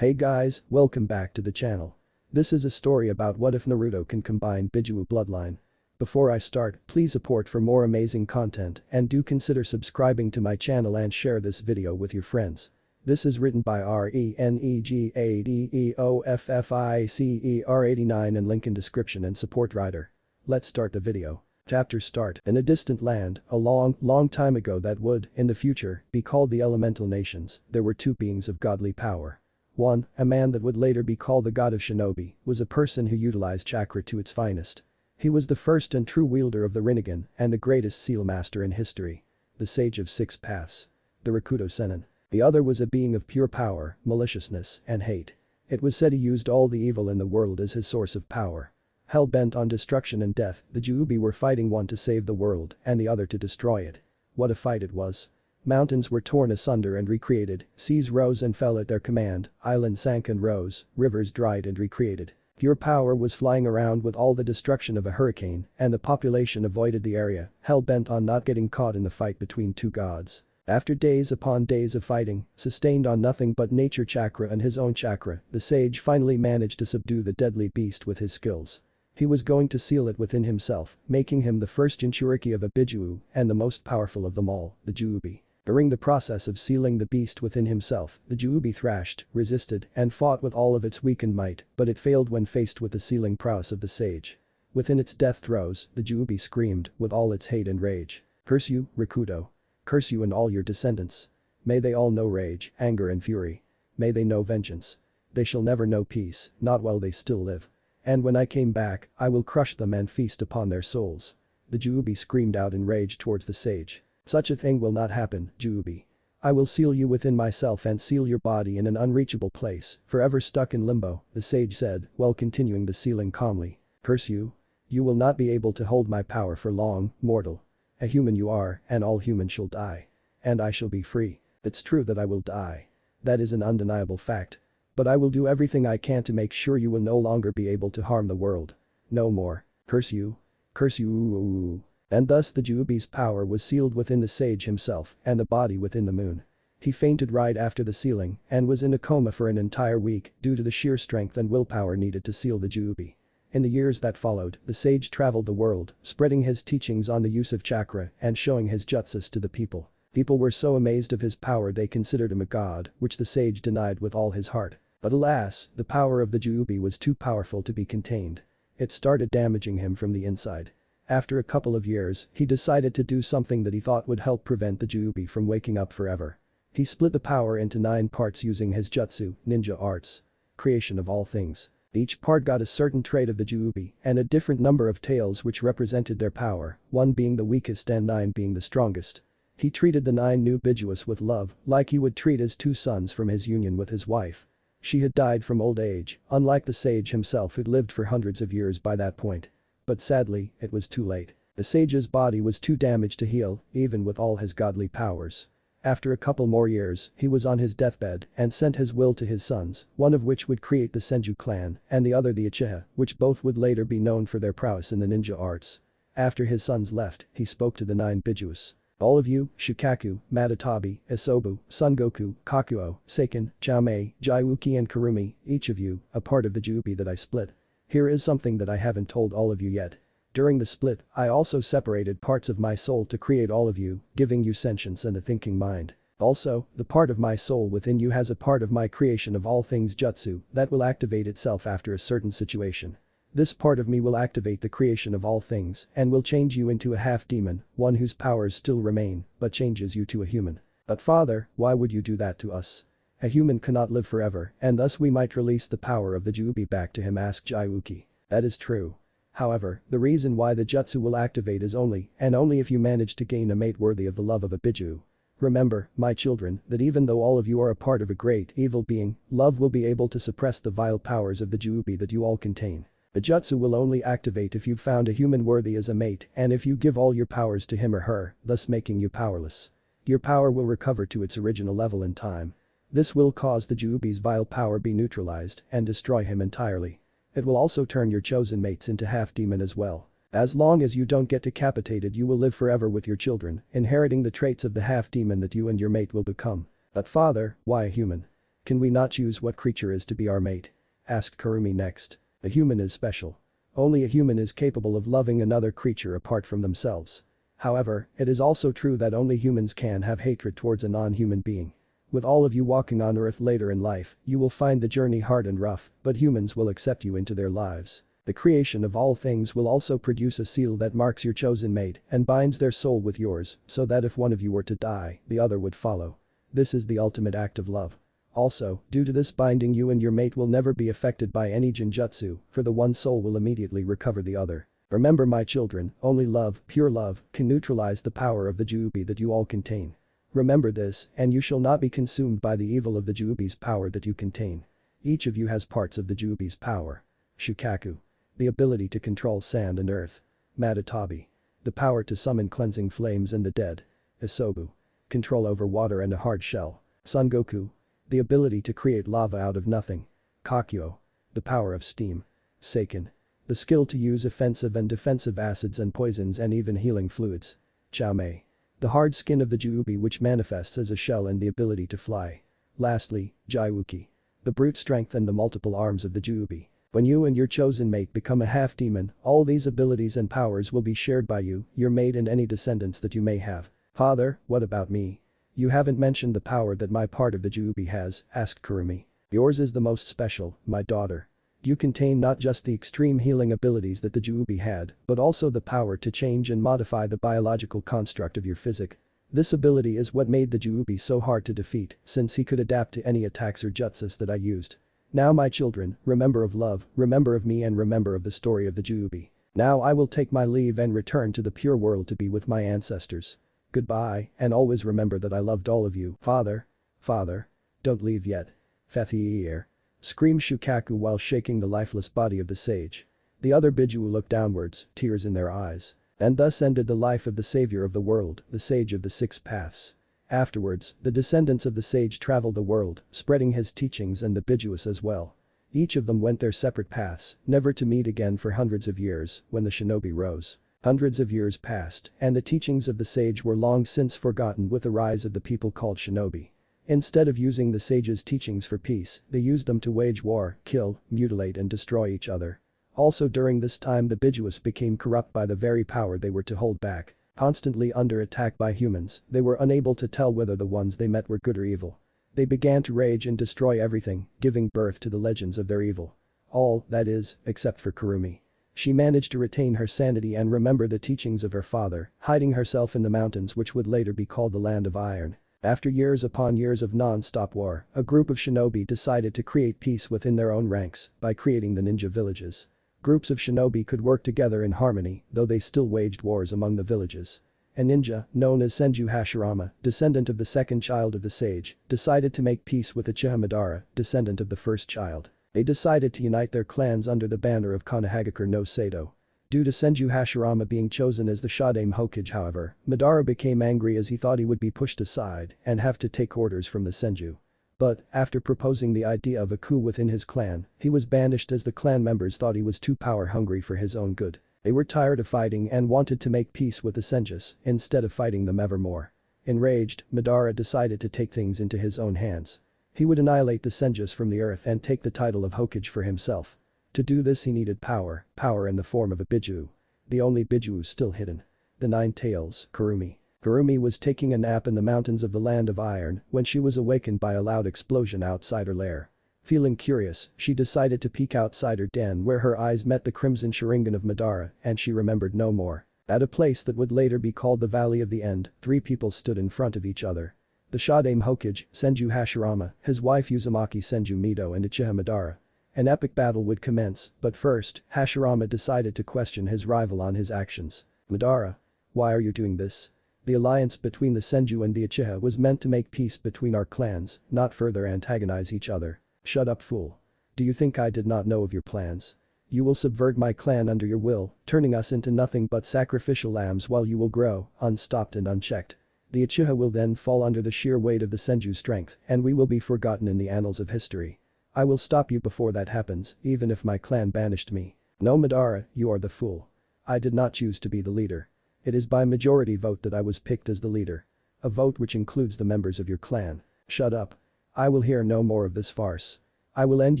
Hey guys, welcome back to the channel. This is a story about what if Naruto can combine bijuu bloodline. Before I start, please support for more amazing content and do consider subscribing to my channel and share this video with your friends. This is written by RENEGADEOFFICER89 and link in description and support writer. Let's start the video. Chapter start. In a distant land, a long time ago that would, in the future, be called the Elemental Nations, there were two beings of godly power. One, a man that would later be called the god of shinobi, was a person who utilized chakra to its finest. He was the first and true wielder of the Rinnegan and the greatest seal master in history. The sage of six paths. The Rakuto Sennin. The other was a being of pure power, maliciousness, and hate. It was said he used all the evil in the world as his source of power. Hell-bent on destruction and death, the juubi were fighting, one to save the world and the other to destroy it. What a fight it was. Mountains were torn asunder and recreated, seas rose and fell at their command, islands sank and rose, rivers dried and recreated. Pure power was flying around with all the destruction of a hurricane, and the population avoided the area, hell-bent on not getting caught in the fight between two gods. After days upon days of fighting, sustained on nothing but nature chakra and his own chakra, the sage finally managed to subdue the deadly beast with his skills. He was going to seal it within himself, making him the first Jinchuriki of a bijuu and the most powerful of them all, the juubi. During the process of sealing the beast within himself, the juubi thrashed, resisted, and fought with all of its weakened might, but it failed when faced with the sealing prowess of the sage. Within its death throes, the juubi screamed with all its hate and rage. "Curse you, Rakuto. Curse you and all your descendants. May they all know rage, anger and fury. May they know vengeance. They shall never know peace, not while they still live. And when I came back, I will crush them and feast upon their souls." The juubi screamed out in rage towards the sage. "Such a thing will not happen, juubi. I will seal you within myself and seal your body in an unreachable place, forever stuck in limbo," the sage said, while continuing the sealing calmly. "Curse you. You will not be able to hold my power for long, mortal. A human you are, and all humans shall die. And I shall be free. It's true that I will die. That is an undeniable fact. But I will do everything I can to make sure you will no longer be able to harm the world. No more. Curse you. Curse you." And thus the juubi's power was sealed within the sage himself and the body within the moon. He fainted right after the sealing and was in a coma for an entire week due to the sheer strength and willpower needed to seal the juubi. In the years that followed, the sage traveled the world, spreading his teachings on the use of chakra and showing his jutsus to the people. People were so amazed of his power they considered him a god, which the sage denied with all his heart. But alas, the power of the juubi was too powerful to be contained. It started damaging him from the inside. After a couple of years, he decided to do something that he thought would help prevent the juubi from waking up forever. He split the power into 9 parts using his jutsu, ninja arts. Creation of all things. Each part got a certain trait of the juubi and a different number of tails which represented their power, 1 being the weakest and 9 being the strongest. He treated the 9 new bijuus with love, like he would treat his 2 sons from his union with his wife. She had died from old age, unlike the sage himself who'd lived for hundreds of years by that point. But sadly, it was too late. The sage's body was too damaged to heal, even with all his godly powers. After a couple more years, he was on his deathbed and sent his will to his sons, one of which would create the Senju clan and the other the Uchiha, which both would later be known for their prowess in the ninja arts. After his sons left, he spoke to the 9 bijuus. "All of you, Shukaku, Matatabi, Isobu, Sengoku, Kakuo, Seiken, Chamei, Jaiuki and Kurumi, each of you, a part of the juubi that I split. Here is something that I haven't told all of you yet. During the split, I also separated parts of my soul to create all of you, giving you sentience and a thinking mind. Also, the part of my soul within you has a part of my creation of all things jutsu that will activate itself after a certain situation. This part of me will activate the creation of all things and will change you into a half-demon, one whose powers still remain, but changes you to a human." "But father, why would you do that to us? A human cannot live forever and thus we might release the power of the juubi back to him," asked Jaiuki. "That is true. However, the reason why the jutsu will activate is only if you manage to gain a mate worthy of the love of a bijuu. Remember, my children, that even though all of you are a part of a great evil being, love will be able to suppress the vile powers of the juubi that you all contain. The jutsu will only activate if you've found a human worthy as a mate and if you give all your powers to him or her, thus making you powerless. Your power will recover to its original level in time. This will cause the juubi's vile power be neutralized and destroy him entirely. It will also turn your chosen mates into half-demon as well. As long as you don't get decapitated you will live forever with your children, inheriting the traits of the half-demon that you and your mate will become. But father, why a human? Can we not choose what creature is to be our mate? Asked Kurumi next. A human is special. Only a human is capable of loving another creature apart from themselves. However, it is also true that only humans can have hatred towards a non-human being. With all of you walking on Earth later in life, you will find the journey hard and rough, but humans will accept you into their lives. The creation of all things will also produce a seal that marks your chosen mate and binds their soul with yours, so that if one of you were to die, the other would follow. This is the ultimate act of love. Also, due to this binding, you and your mate will never be affected by any genjutsu, for the one soul will immediately recover the other. Remember, my children, only love, pure love, can neutralize the power of the juubi that you all contain. Remember this, and you shall not be consumed by the evil of the juubi's power that you contain. Each of you has parts of the juubi's power. Shukaku. The ability to control sand and earth. Matatabi. The power to summon cleansing flames and the dead. Isobu. Control over water and a hard shell. Sengoku. The ability to create lava out of nothing. Kakyo. The power of steam. Seiken. The skill to use offensive and defensive acids and poisons and even healing fluids. Chaomei. The hard skin of the juubi which manifests as a shell and the ability to fly. Lastly, Jaiwuki. The brute strength and the multiple arms of the juubi. When you and your chosen mate become a half-demon, all these abilities and powers will be shared by you, your mate and any descendants that you may have. Father, what about me? You haven't mentioned the power that my part of the juubi has, asked Kurumi. Yours is the most special, my daughter. You contain not just the extreme healing abilities that the juubi had, but also the power to change and modify the biological construct of your physic. This ability is what made the juubi so hard to defeat, since he could adapt to any attacks or jutsus that I used. Now my children, remember of love, remember of me and remember of the story of the juubi. Now I will take my leave and return to the pure world to be with my ancestors. Goodbye, and always remember that I loved all of you. Father. Father. Don't leave yet. Fathier. Screamed Shukaku while shaking the lifeless body of the sage. The other bijuu looked downwards, tears in their eyes. And thus ended the life of the savior of the world, the sage of the six paths. Afterwards, the descendants of the sage traveled the world, spreading his teachings and the bijuus as well. Each of them went their separate paths, never to meet again for hundreds of years, when the shinobi rose. Hundreds of years passed, and the teachings of the sage were long since forgotten with the rise of the people called shinobi. Instead of using the sage's teachings for peace, they used them to wage war, kill, mutilate and destroy each other. Also during this time the bijuus became corrupt by the very power they were to hold back. Constantly under attack by humans, they were unable to tell whether the ones they met were good or evil. They began to rage and destroy everything, giving birth to the legends of their evil. All, that is, except for Kurumi. She managed to retain her sanity and remember the teachings of her father, hiding herself in the mountains which would later be called the Land of Iron. After years upon years of non-stop war, a group of shinobi decided to create peace within their own ranks by creating the ninja villages. Groups of shinobi could work together in harmony, though they still waged wars among the villages. A ninja, known as Senju Hashirama, descendant of the second child of the sage, decided to make peace with Uchiha Madara, descendant of the first child. They decided to unite their clans under the banner of Konohagakure no Sado. Due to Senju Hashirama being chosen as the Shodaime Hokage, however, Madara became angry as he thought he would be pushed aside and have to take orders from the Senju. But, after proposing the idea of a coup within his clan, he was banished as the clan members thought he was too power-hungry for his own good. They were tired of fighting and wanted to make peace with the Senjus instead of fighting them ever more. Enraged, Madara decided to take things into his own hands. He would annihilate the Senjus from the earth and take the title of Hokage for himself. To do this he needed power in the form of a bijuu. The only bijuu still hidden. The Nine Tails, Kurumi. Kurumi was taking a nap in the mountains of the Land of Iron when she was awakened by a loud explosion outside her lair. Feeling curious, she decided to peek outside her den where her eyes met the crimson Sharingan of Madara and she remembered no more. At a place that would later be called the Valley of the End, three people stood in front of each other. The Shodaime Hokage, Senju Hashirama, his wife Uzumaki Senju Mido and Uchiha Madara. An epic battle would commence, but first, Hashirama decided to question his rival on his actions. Madara. Why are you doing this? The alliance between the Senju and the Uchiha was meant to make peace between our clans, not further antagonize each other. Shut up, fool. Do you think I did not know of your plans? You will subvert my clan under your will, turning us into nothing but sacrificial lambs while you will grow, unstopped and unchecked. The Uchiha will then fall under the sheer weight of the Senju's strength and we will be forgotten in the annals of history. I will stop you before that happens, even if my clan banished me. No, Madara, you are the fool. I did not choose to be the leader. It is by majority vote that I was picked as the leader. A vote which includes the members of your clan. Shut up. I will hear no more of this farce. I will end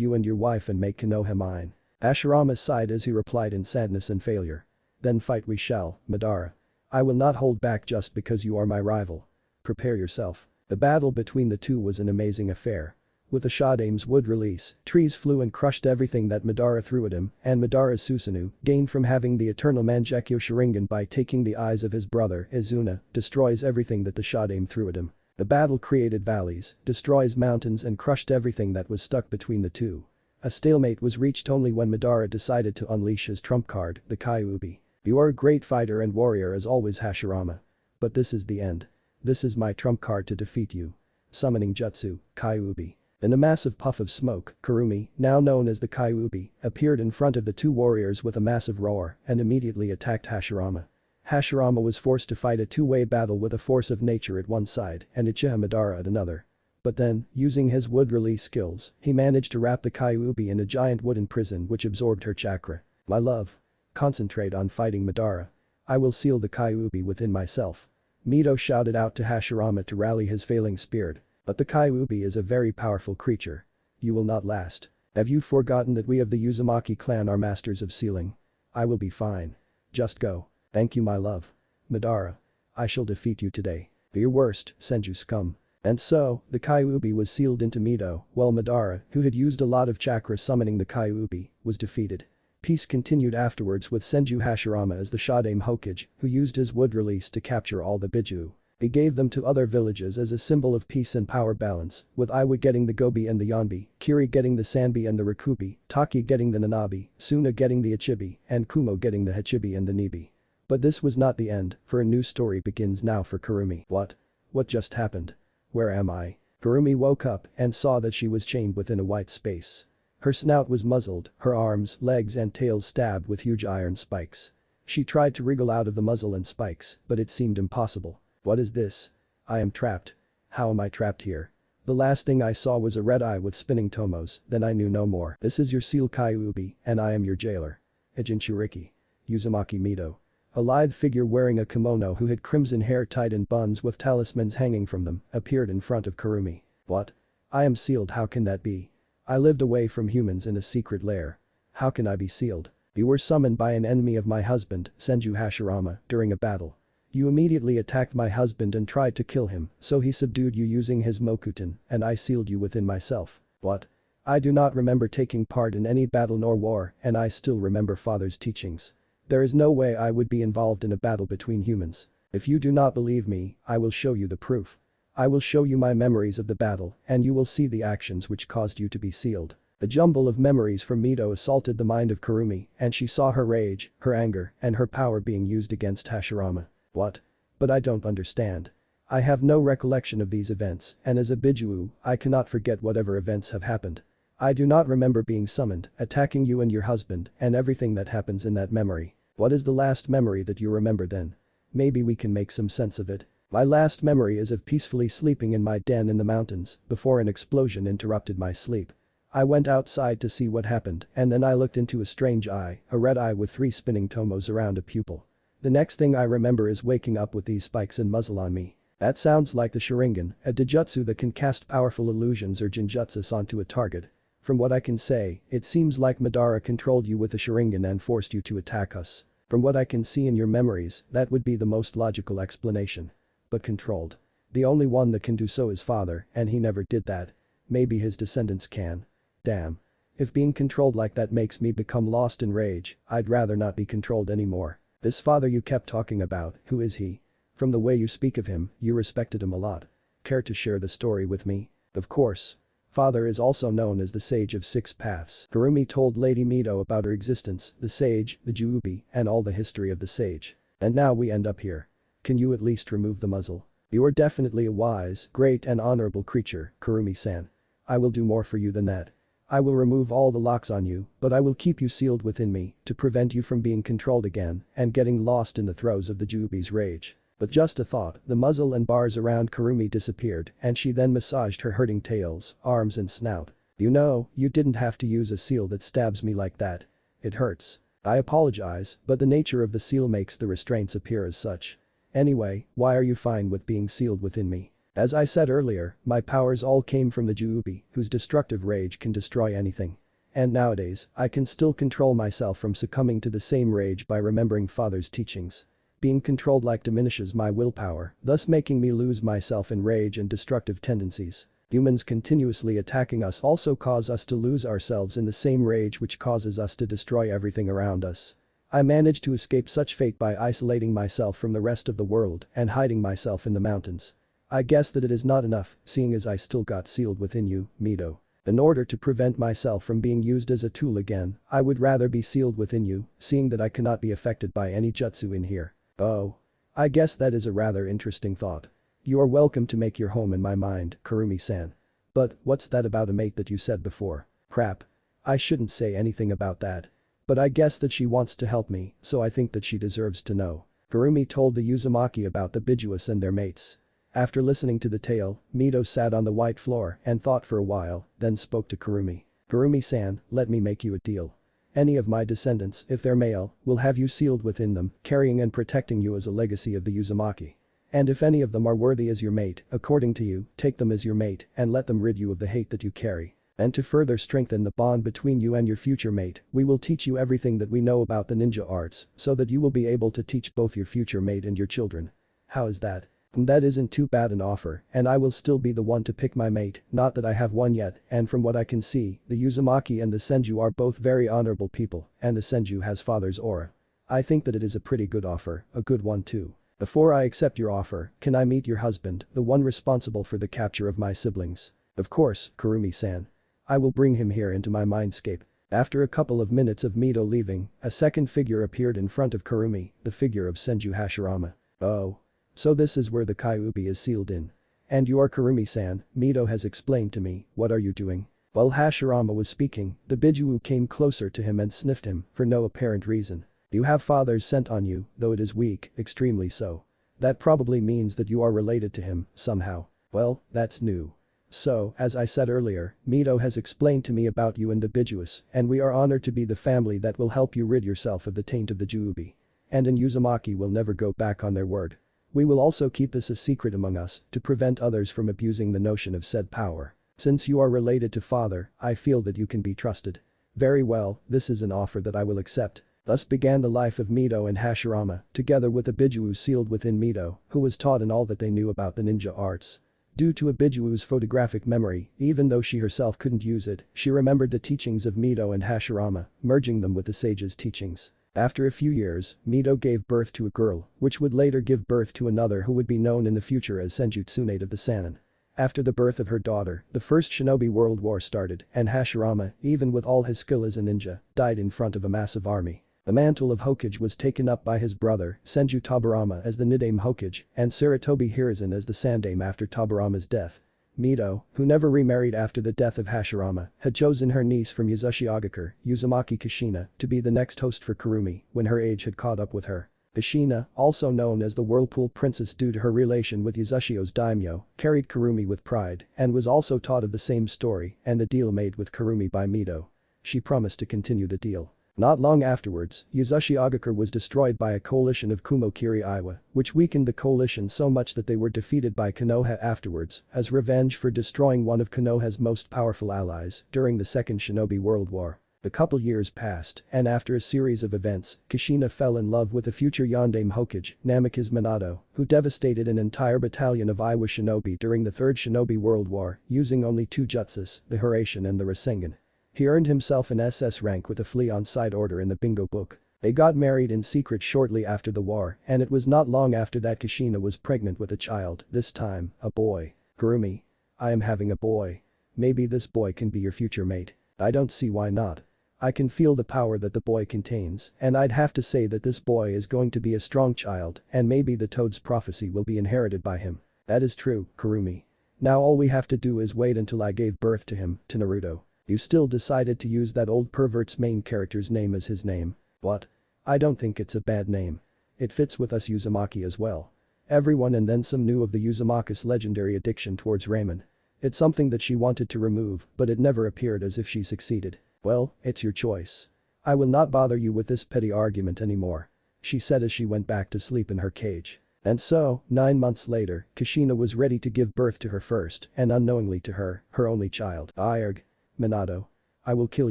you and your wife and make Konoha mine. Hashirama sighed as he replied in sadness and failure. Then fight we shall, Madara. I will not hold back just because you are my rival. Prepare yourself. The battle between the two was an amazing affair. With the Shodame's wood release, trees flew and crushed everything that Madara threw at him, and Madara's Susanoo, gained from having the eternal Mangekyo Sharingan by taking the eyes of his brother, Izuna, destroys everything that the Shodame threw at him. The battle created valleys, destroys mountains and crushed everything that was stuck between the two. A stalemate was reached only when Madara decided to unleash his trump card, the Kyuubi. You are a great fighter and warrior as always, Hashirama. But this is the end. This is my trump card to defeat you. Summoning Jutsu, Kyuubi. In a massive puff of smoke, Kurumi, now known as the Kyuubi, appeared in front of the two warriors with a massive roar and immediately attacked Hashirama. Hashirama was forced to fight a two-way battle with a force of nature at one side and Uchiha Madara at another. But then, using his wood release skills, he managed to wrap the Kyuubi in a giant wooden prison which absorbed her chakra. My love. Concentrate on fighting Madara. I will seal the Kyuubi within myself. Mito shouted out to Hashirama to rally his failing spirit. But the Kyuubi is a very powerful creature. You will not last. Have you forgotten that we of the Uzumaki clan are masters of sealing? I will be fine. Just go. Thank you, my love. Madara. I shall defeat you today. Be your worst, Senju scum. And so, the Kyuubi was sealed into Mito, while Madara, who had used a lot of chakra summoning the Kyuubi, was defeated. Peace continued afterwards with Senju Hashirama as the Shodame Hokage, who used his wood release to capture all the bijuu. He gave them to other villages as a symbol of peace and power balance, with Iwa getting the Gobi and the Yonbi, Kiri getting the Sanbi and the Rikubi, Taki getting the Nanabi, Suna getting the Ichibi, and Kumo getting the Hachibi and the Nibi. But this was not the end, for a new story begins now for Kurumi. What? What just happened? Where am I? Kurumi woke up and saw that she was chained within a white space. Her snout was muzzled, her arms, legs and tail stabbed with huge iron spikes. She tried to wriggle out of the muzzle and spikes, but it seemed impossible. What is this? I am trapped. How am I trapped here? The last thing I saw was a red eye with spinning tomos, then I knew no more. This is your seal Kyuubi, and I am your jailer. Ijin Chiriki. Uzumaki Mito. A lithe figure wearing a kimono who had crimson hair tied in buns with talismans hanging from them, appeared in front of Kurumi. What? I am sealed, how can that be? I lived away from humans in a secret lair. How can I be sealed? You were summoned by an enemy of my husband, Senju Hashirama, during a battle. You immediately attacked my husband and tried to kill him, so he subdued you using his Mokuton, and I sealed you within myself. What? I do not remember taking part in any battle nor war, and I still remember father's teachings. There is no way I would be involved in a battle between humans. If you do not believe me, I will show you the proof. I will show you my memories of the battle, and you will see the actions which caused you to be sealed. A jumble of memories from Mito assaulted the mind of Kurumi, and she saw her rage, her anger, and her power being used against Hashirama. What? But I don't understand. I have no recollection of these events, and as a bijuu, I cannot forget whatever events have happened. I do not remember being summoned, attacking you and your husband, and everything that happens in that memory. What is the last memory that you remember then? Maybe we can make some sense of it. My last memory is of peacefully sleeping in my den in the mountains, before an explosion interrupted my sleep. I went outside to see what happened, and then I looked into a strange eye, a red eye with 3 spinning tomos around a pupil. The next thing I remember is waking up with these spikes and muzzle on me. That sounds like the Sharingan, a dijutsu that can cast powerful illusions or jinjutsus onto a target. From what I can say, it seems like Madara controlled you with the Sharingan and forced you to attack us. From what I can see in your memories, that would be the most logical explanation. But controlled. The only one that can do so is father, and he never did that. Maybe his descendants can. Damn. If being controlled like that makes me become lost in rage, I'd rather not be controlled anymore. This father you kept talking about, who is he? From the way you speak of him, you respected him a lot. Care to share the story with me? Of course. Father is also known as the Sage of 6 Paths. Kurumi told Lady Mito about her existence, the sage, the juubi, and all the history of the sage. And now we end up here. Can you at least remove the muzzle? You are definitely a wise, great and honorable creature, Kurumi-san. I will do more for you than that. I will remove all the locks on you, but I will keep you sealed within me to prevent you from being controlled again and getting lost in the throes of the juubi's rage. But just a thought, the muzzle and bars around Kurumi disappeared and she then massaged her hurting tails, arms and snout. You know, you didn't have to use a seal that stabs me like that. It hurts. I apologize, but the nature of the seal makes the restraints appear as such. Anyway, why are you fine with being sealed within me? As I said earlier, my powers all came from the juubi, whose destructive rage can destroy anything. And nowadays, I can still control myself from succumbing to the same rage by remembering father's teachings. Being controlled like diminishes my willpower, thus making me lose myself in rage and destructive tendencies. Humans continuously attacking us also cause us to lose ourselves in the same rage which causes us to destroy everything around us. I managed to escape such fate by isolating myself from the rest of the world and hiding myself in the mountains. I guess that it is not enough, seeing as I still got sealed within you, Mito. In order to prevent myself from being used as a tool again, I would rather be sealed within you, seeing that I cannot be affected by any jutsu in here. Oh. I guess that is a rather interesting thought. You are welcome to make your home in my mind, Kurumi-san. But, what's that about a mate that you said before? Crap. I shouldn't say anything about that. But I guess that she wants to help me, so I think that she deserves to know. Kurumi told the Uzumaki about the bijuus and their mates. After listening to the tale, Mito sat on the white floor and thought for a while, then spoke to Kurumi. Kurumi-san, let me make you a deal. Any of my descendants, if they're male, will have you sealed within them, carrying and protecting you as a legacy of the Uzumaki. And if any of them are worthy as your mate, according to you, take them as your mate and let them rid you of the hate that you carry. And to further strengthen the bond between you and your future mate, we will teach you everything that we know about the ninja arts so that you will be able to teach both your future mate and your children. How is that? That isn't too bad an offer, and I will still be the one to pick my mate, not that I have one yet, and from what I can see, the Uzumaki and the Senju are both very honorable people, and the Senju has father's aura. I think that it is a pretty good offer, a good one too. Before I accept your offer, can I meet your husband, the one responsible for the capture of my siblings? Of course, Kurumi-san. I will bring him here into my mindscape. After a couple of minutes of Mito leaving, a second figure appeared in front of Kurumi, the figure of Senju Hashirama. Oh. So this is where the Kyuubi is sealed in. And you are Kurumi-san, Mito has explained to me, what are you doing? While Hashirama was speaking, the bijuu came closer to him and sniffed him, for no apparent reason. You have father's scent on you, though it is weak, extremely so. That probably means that you are related to him, somehow. Well, that's new. So, as I said earlier, Mito has explained to me about you and the bijuus, and we are honored to be the family that will help you rid yourself of the taint of the juubi. And an Uzumaki will never go back on their word. We will also keep this a secret among us to prevent others from abusing the notion of said power. Since you are related to father, I feel that you can be trusted. Very well, this is an offer that I will accept. Thus began the life of Mito and Hashirama, together with a bijuu sealed within Mito, who was taught in all that they knew about the ninja arts. Due to a bijuu's photographic memory, even though she herself couldn't use it, she remembered the teachings of Mito and Hashirama, merging them with the sage's teachings. After a few years, Mito gave birth to a girl, which would later give birth to another who would be known in the future as Senju Tsunade of the Sannin. After the birth of her daughter, the First Shinobi World War started, and Hashirama, even with all his skill as a ninja, died in front of a massive army. The mantle of Hokage was taken up by his brother, Senju Tobirama as the Niddame Hokage, and Saratobi Hiruzen as the Sandame after Tobirama's death. Mito, who never remarried after the death of Hashirama, had chosen her niece from Yasushi Agakure, Uzumaki Kushina, to be the next host for Kurumi when her age had caught up with her. Kushina, also known as the Whirlpool Princess due to her relation with Yasushio's daimyo, carried Kurumi with pride and was also taught of the same story and the deal made with Kurumi by Mito. She promised to continue the deal. Not long afterwards, Yasushi Agakure was destroyed by a coalition of Kumokiri Iwa, which weakened the coalition so much that they were defeated by Konoha afterwards, as revenge for destroying one of Konoha's most powerful allies during the Second Shinobi World War. A couple years passed, and after a series of events, Kushina fell in love with a future Yandame Hokage, Namikaze Minato, who devastated an entire battalion of Iwa shinobi during the Third Shinobi World War, using only two jutsus, the Hiraishin and the Rasengan. He earned himself an SS rank with a flea on side order in the bingo book. They got married in secret shortly after the war, and it was not long after that Kushina was pregnant with a child, this time, a boy. Kurumi. I am having a boy. Maybe this boy can be your future mate. I don't see why not. I can feel the power that the boy contains, and I'd have to say that this boy is going to be a strong child, and maybe the toad's prophecy will be inherited by him. That is true, Kurumi. Now all we have to do is wait until I gave birth to him, to Naruto. You still decided to use that old pervert's main character's name as his name. What? I don't think it's a bad name. It fits with us Uzumaki as well. Everyone and then some knew of the Uzumaki's legendary addiction towards ramen. It's something that she wanted to remove, but it never appeared as if she succeeded. Well, it's your choice. I will not bother you with this petty argument anymore, she said as she went back to sleep in her cage. And so, 9 months later, Kushina was ready to give birth to her first, and unknowingly to her only child. Arg. Minato. I will kill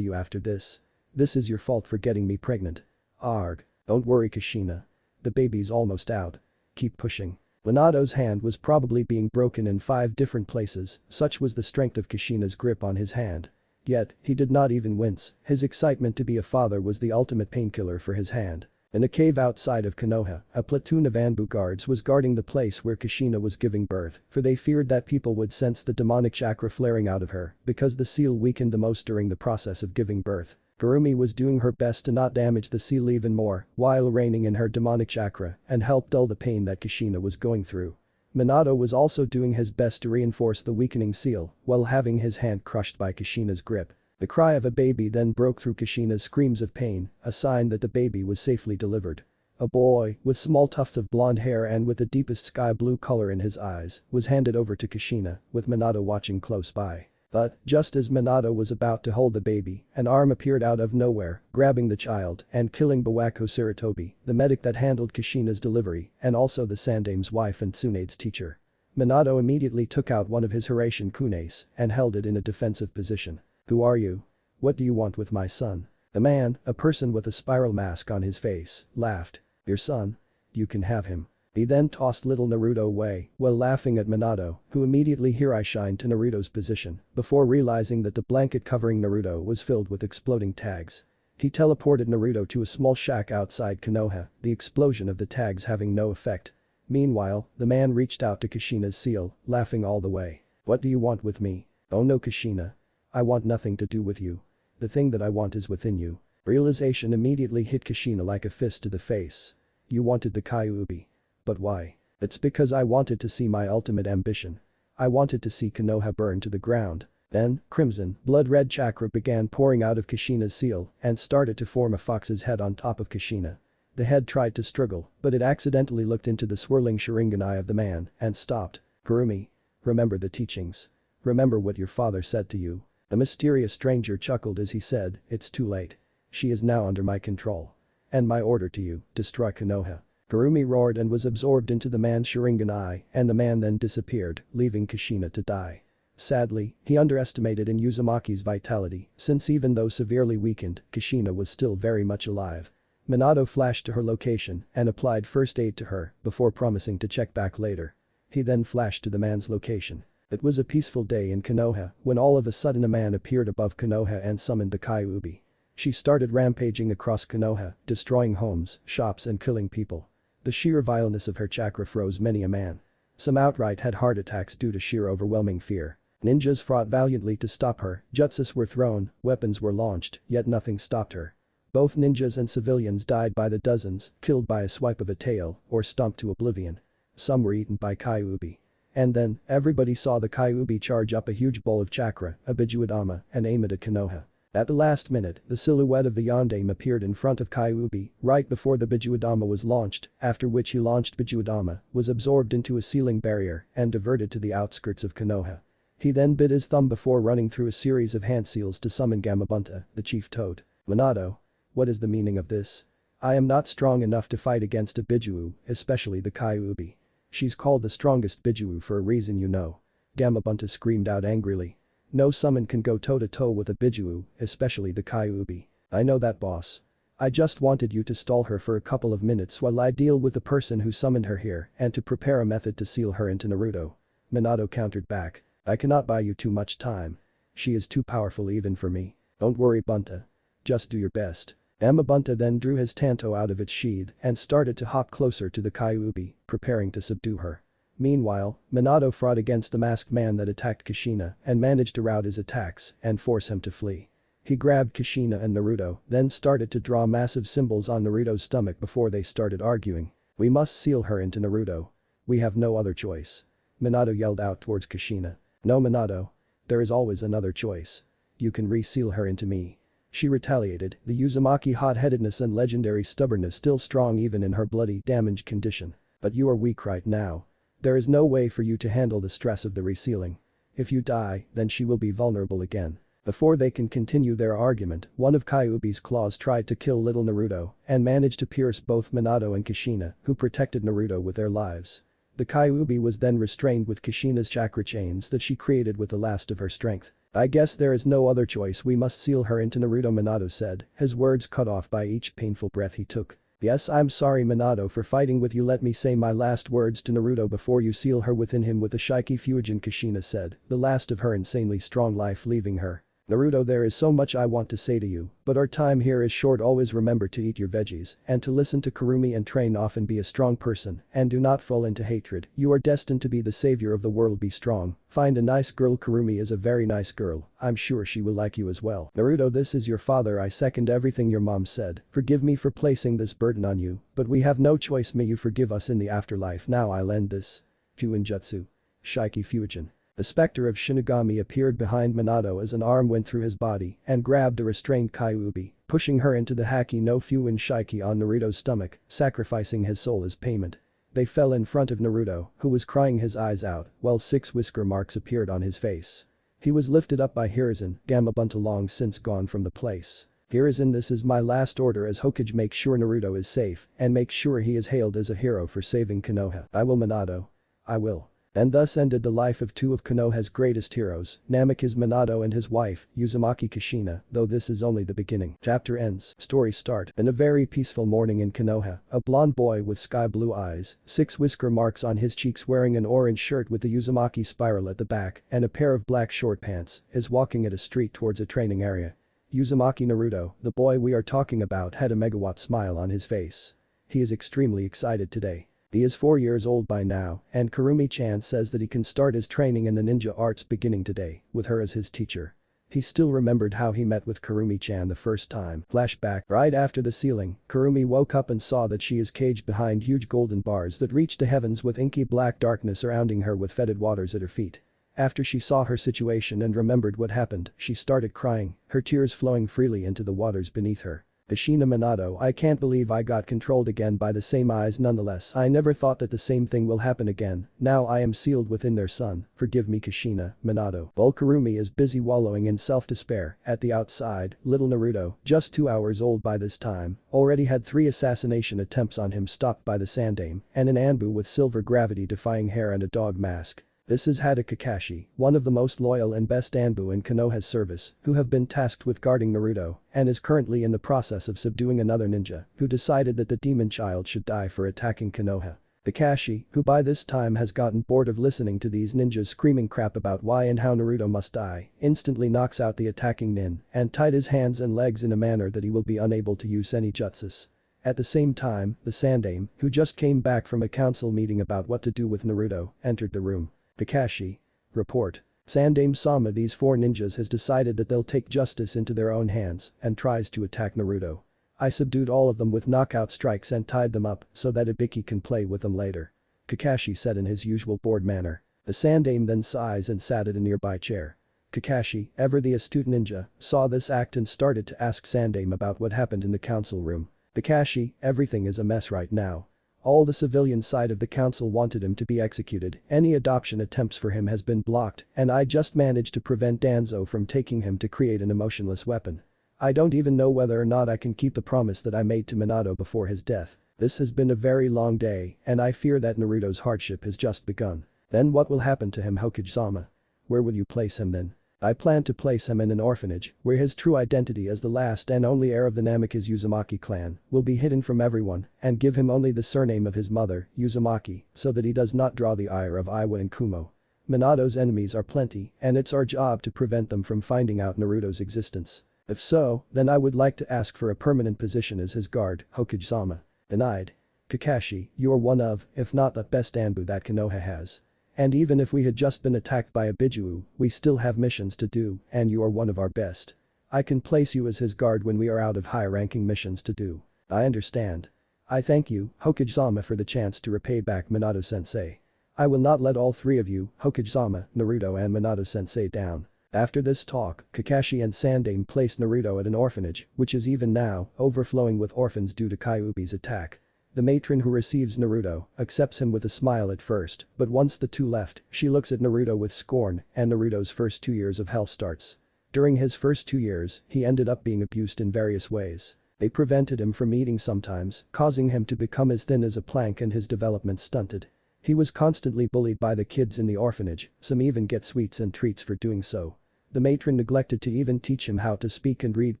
you after this. This is your fault for getting me pregnant. Arg. Don't worry Kushina. The baby's almost out. Keep pushing. Minato's hand was probably being broken in 5 different places, such was the strength of Kushina's grip on his hand. Yet, he did not even wince, his excitement to be a father was the ultimate painkiller for his hand. In a cave outside of Konoha, a platoon of Anbu guards was guarding the place where Kushina was giving birth, for they feared that people would sense the demonic chakra flaring out of her, because the seal weakened the most during the process of giving birth. Kurumi was doing her best to not damage the seal even more, while reining in her demonic chakra, and help dull the pain that Kushina was going through. Minato was also doing his best to reinforce the weakening seal, while having his hand crushed by Kushina's grip. The cry of a baby then broke through Kushina's screams of pain, a sign that the baby was safely delivered. A boy, with small tufts of blonde hair and with the deepest sky blue color in his eyes, was handed over to Kushina, with Minato watching close by. But, just as Minato was about to hold the baby, an arm appeared out of nowhere, grabbing the child and killing Bawako Saratobi, the medic that handled Kushina's delivery, and also the Sandame's wife and Tsunade's teacher. Minato immediately took out one of his Hiraishin kunes and held it in a defensive position. Who are you? What do you want with my son? The man, a person with a spiral mask on his face, laughed. Your son? You can have him. He then tossed little Naruto away while laughing at Minato, who immediately Hiraishined to Naruto's position before realizing that the blanket covering Naruto was filled with exploding tags. He teleported Naruto to a small shack outside Konoha, the explosion of the tags having no effect. Meanwhile, the man reached out to Kushina's seal, laughing all the way. What do you want with me? Oh no Kushina. I want nothing to do with you. The thing that I want is within you. Realization immediately hit Kushina like a fist to the face. You wanted the Kyuubi. But why? It's because I wanted to see my ultimate ambition. I wanted to see Konoha burn to the ground. Then, crimson, blood-red chakra began pouring out of Kushina's seal and started to form a fox's head on top of Kushina. The head tried to struggle, but it accidentally looked into the swirling Sharingan eye of the man and stopped. Kurumi. Remember the teachings. Remember what your father said to you. The mysterious stranger chuckled as he said, it's too late. She is now under my control. And my order to you, destroy Konoha. Kurumi roared and was absorbed into the man's Sharingan eye, and the man then disappeared, leaving Kushina to die. Sadly, he underestimated in Uzumaki's vitality, since even though severely weakened, Kushina was still very much alive. Minato flashed to her location and applied first aid to her before promising to check back later. He then flashed to the man's location. It was a peaceful day in Konoha when all of a sudden a man appeared above Konoha and summoned the Kyuubi. She started rampaging across Konoha, destroying homes, shops and killing people. The sheer vileness of her chakra froze many a man. Some outright had heart attacks due to sheer overwhelming fear. Ninjas fought valiantly to stop her, jutsus were thrown, weapons were launched, yet nothing stopped her. Both ninjas and civilians died by the dozens, killed by a swipe of a tail or stomped to oblivion. Some were eaten by Kyuubi. And then, everybody saw the Kyuubi charge up a huge bowl of chakra, a bijuu, and aim it at Konoha. At the last minute, the silhouette of the Yondaime appeared in front of Kyuubi, right before the bijuu was launched, after which he launched bijuu, was absorbed into a ceiling barrier, and diverted to the outskirts of Konoha. He then bit his thumb before running through a series of hand seals to summon Gamabunta, the chief toad. Minato. What is the meaning of this? I am not strong enough to fight against a bijuu, especially the Kyuubi. She's called the strongest bijuu for a reason you know. Gamabunta screamed out angrily. No summon can go toe-to-toe with a bijuu, especially the Kyuubi. I know that boss. I just wanted you to stall her for a couple of minutes while I deal with the person who summoned her here and to prepare a method to seal her into Naruto. Minato countered back. I cannot buy you too much time. She is too powerful even for me. Don't worry Bunta. Just do your best. Gamabunta then drew his tanto out of its sheath and started to hop closer to the Kyuubi, preparing to subdue her. Meanwhile, Minato fought against the masked man that attacked Kushina and managed to rout his attacks and force him to flee. He grabbed Kushina and Naruto, then started to draw massive symbols on Naruto's stomach before they started arguing. We must seal her into Naruto. We have no other choice. Minato yelled out towards Kushina. No Minato. There is always another choice. You can re-seal her into me. She retaliated, the Uzumaki hot-headedness and legendary stubbornness still strong even in her bloody, damaged condition. But you are weak right now. There is no way for you to handle the stress of the resealing. If you die, then she will be vulnerable again. Before they can continue their argument, one of Kyuubi's claws tried to kill little Naruto and managed to pierce both Minato and Kushina, who protected Naruto with their lives. The Kyuubi was then restrained with Kushina's chakra chains that she created with the last of her strength. I guess there is no other choice, we must seal her into Naruto, Minato said, his words cut off by each painful breath he took. Yes, I'm sorry Minato for fighting with you, let me say my last words to Naruto before you seal her within him with a Shiki Fusion, Kushina said, the last of her insanely strong life leaving her. Naruto, there is so much I want to say to you, but our time here is short. Always remember to eat your veggies and to listen to Kurumi and train often, be a strong person and do not fall into hatred. You are destined to be the savior of the world, be strong. Find a nice girl, Kurumi is a very nice girl, I'm sure she will like you as well. Naruto, this is your father, I second everything your mom said. Forgive me for placing this burden on you, but we have no choice, may you forgive us in the afterlife. Now I'll end this. Fuinjutsu. Shiki Fusion. The specter of Shinigami appeared behind Minato as an arm went through his body and grabbed the restrained Kyuubi, pushing her into the Haki no Fuin Shiki on Naruto's stomach, sacrificing his soul as payment. They fell in front of Naruto, who was crying his eyes out, while 6 whisker marks appeared on his face. He was lifted up by Hiruzen, Gamabunta long since gone from the place. Hiruzen, this is my last order as Hokage, make sure Naruto is safe and make sure he is hailed as a hero for saving Konoha. I will, Minato. I will. And thus ended the life of two of Konoha's greatest heroes, Namikaze Minato and his wife, Uzumaki Kushina, though this is only the beginning. Chapter ends. Story start. In a very peaceful morning in Konoha, a blonde boy with sky blue eyes, 6 whisker marks on his cheeks, wearing an orange shirt with the Uzumaki spiral at the back and a pair of black short pants, is walking at a street towards a training area. Uzumaki Naruto, the boy we are talking about, had a megawatt smile on his face. He is extremely excited today. He is 4 years old by now, and Kurumi-chan says that he can start his training in the ninja arts beginning today, with her as his teacher. He still remembered how he met with Kurumi-chan the first time. Flashback. Right after the sealing, Kurumi woke up and saw that she is caged behind huge golden bars that reach the heavens with inky black darkness surrounding her with fetid waters at her feet. After she saw her situation and remembered what happened, she started crying, her tears flowing freely into the waters beneath her. Kushina, Minato, I can't believe I got controlled again by the same eyes. Nonetheless, I never thought that the same thing will happen again. Now I am sealed within their sun. Forgive me, Kushina, Minato. While Kurumi is busy wallowing in self-despair, at the outside, little Naruto, just 2 hours old by this time, already had 3 assassination attempts on him stopped by the Sandaime and an Anbu with silver gravity-defying hair and a dog mask. This is Hada Kakashi, one of the most loyal and best Anbu in Konoha's service, who have been tasked with guarding Naruto and is currently in the process of subduing another ninja who decided that the demon child should die for attacking Konoha. Kakashi, who by this time has gotten bored of listening to these ninjas screaming crap about why and how Naruto must die, instantly knocks out the attacking nin and tied his hands and legs in a manner that he will be unable to use any jutsus. At the same time, the Sandaime, who just came back from a council meeting about what to do with Naruto, entered the room. Kakashi. Report. Sandaime-sama, these 4 ninjas has decided that they'll take justice into their own hands and tries to attack Naruto. I subdued all of them with knockout strikes and tied them up so that Ibiki can play with them later. Kakashi said in his usual bored manner. The Sandaime then sighs and sat at a nearby chair. Kakashi, ever the astute ninja, saw this act and started to ask Sandaime about what happened in the council room. Kakashi, everything is a mess right now. All the civilian side of the council wanted him to be executed, any adoption attempts for him has been blocked, and I just managed to prevent Danzo from taking him to create an emotionless weapon. I don't even know whether or not I can keep the promise that I made to Minato before his death. This has been a very long day, and I fear that Naruto's hardship has just begun. Then what will happen to him, Hokage-sama? Where will you place him then? I plan to place him in an orphanage, where his true identity as the last and only heir of the Namikaze Uzumaki clan will be hidden from everyone and give him only the surname of his mother, Uzumaki, so that he does not draw the ire of Iwa and Kumo. Minato's enemies are plenty, and it's our job to prevent them from finding out Naruto's existence. If so, then I would like to ask for a permanent position as his guard, Hokage-sama. Denied. Kakashi, you are one of, if not the best Anbu that Konoha has. And even if we had just been attacked by a bijuu, we still have missions to do, and you are one of our best. I can place you as his guard when we are out of high-ranking missions to do. I understand. I thank you, Hokage-sama, for the chance to repay back Minato-sensei. I will not let all 3 of you, Hokage-sama, Naruto and Minato-sensei down. After this talk, Kakashi and Sandaime placed Naruto at an orphanage, which is even now overflowing with orphans due to Kyuubi's attack. The matron who receives Naruto accepts him with a smile at first, but once the 2 left, she looks at Naruto with scorn and Naruto's first 2 years of hell starts. During his first 2 years, he ended up being abused in various ways. They prevented him from eating sometimes, causing him to become as thin as a plank and his development stunted. He was constantly bullied by the kids in the orphanage, some even get sweets and treats for doing so. The matron neglected to even teach him how to speak and read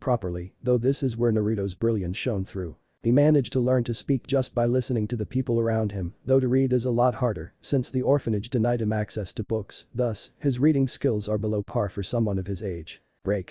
properly, though this is where Naruto's brilliance shone through. He managed to learn to speak just by listening to the people around him, though to read is a lot harder since the orphanage denied him access to books, thus, his reading skills are below par for someone of his age.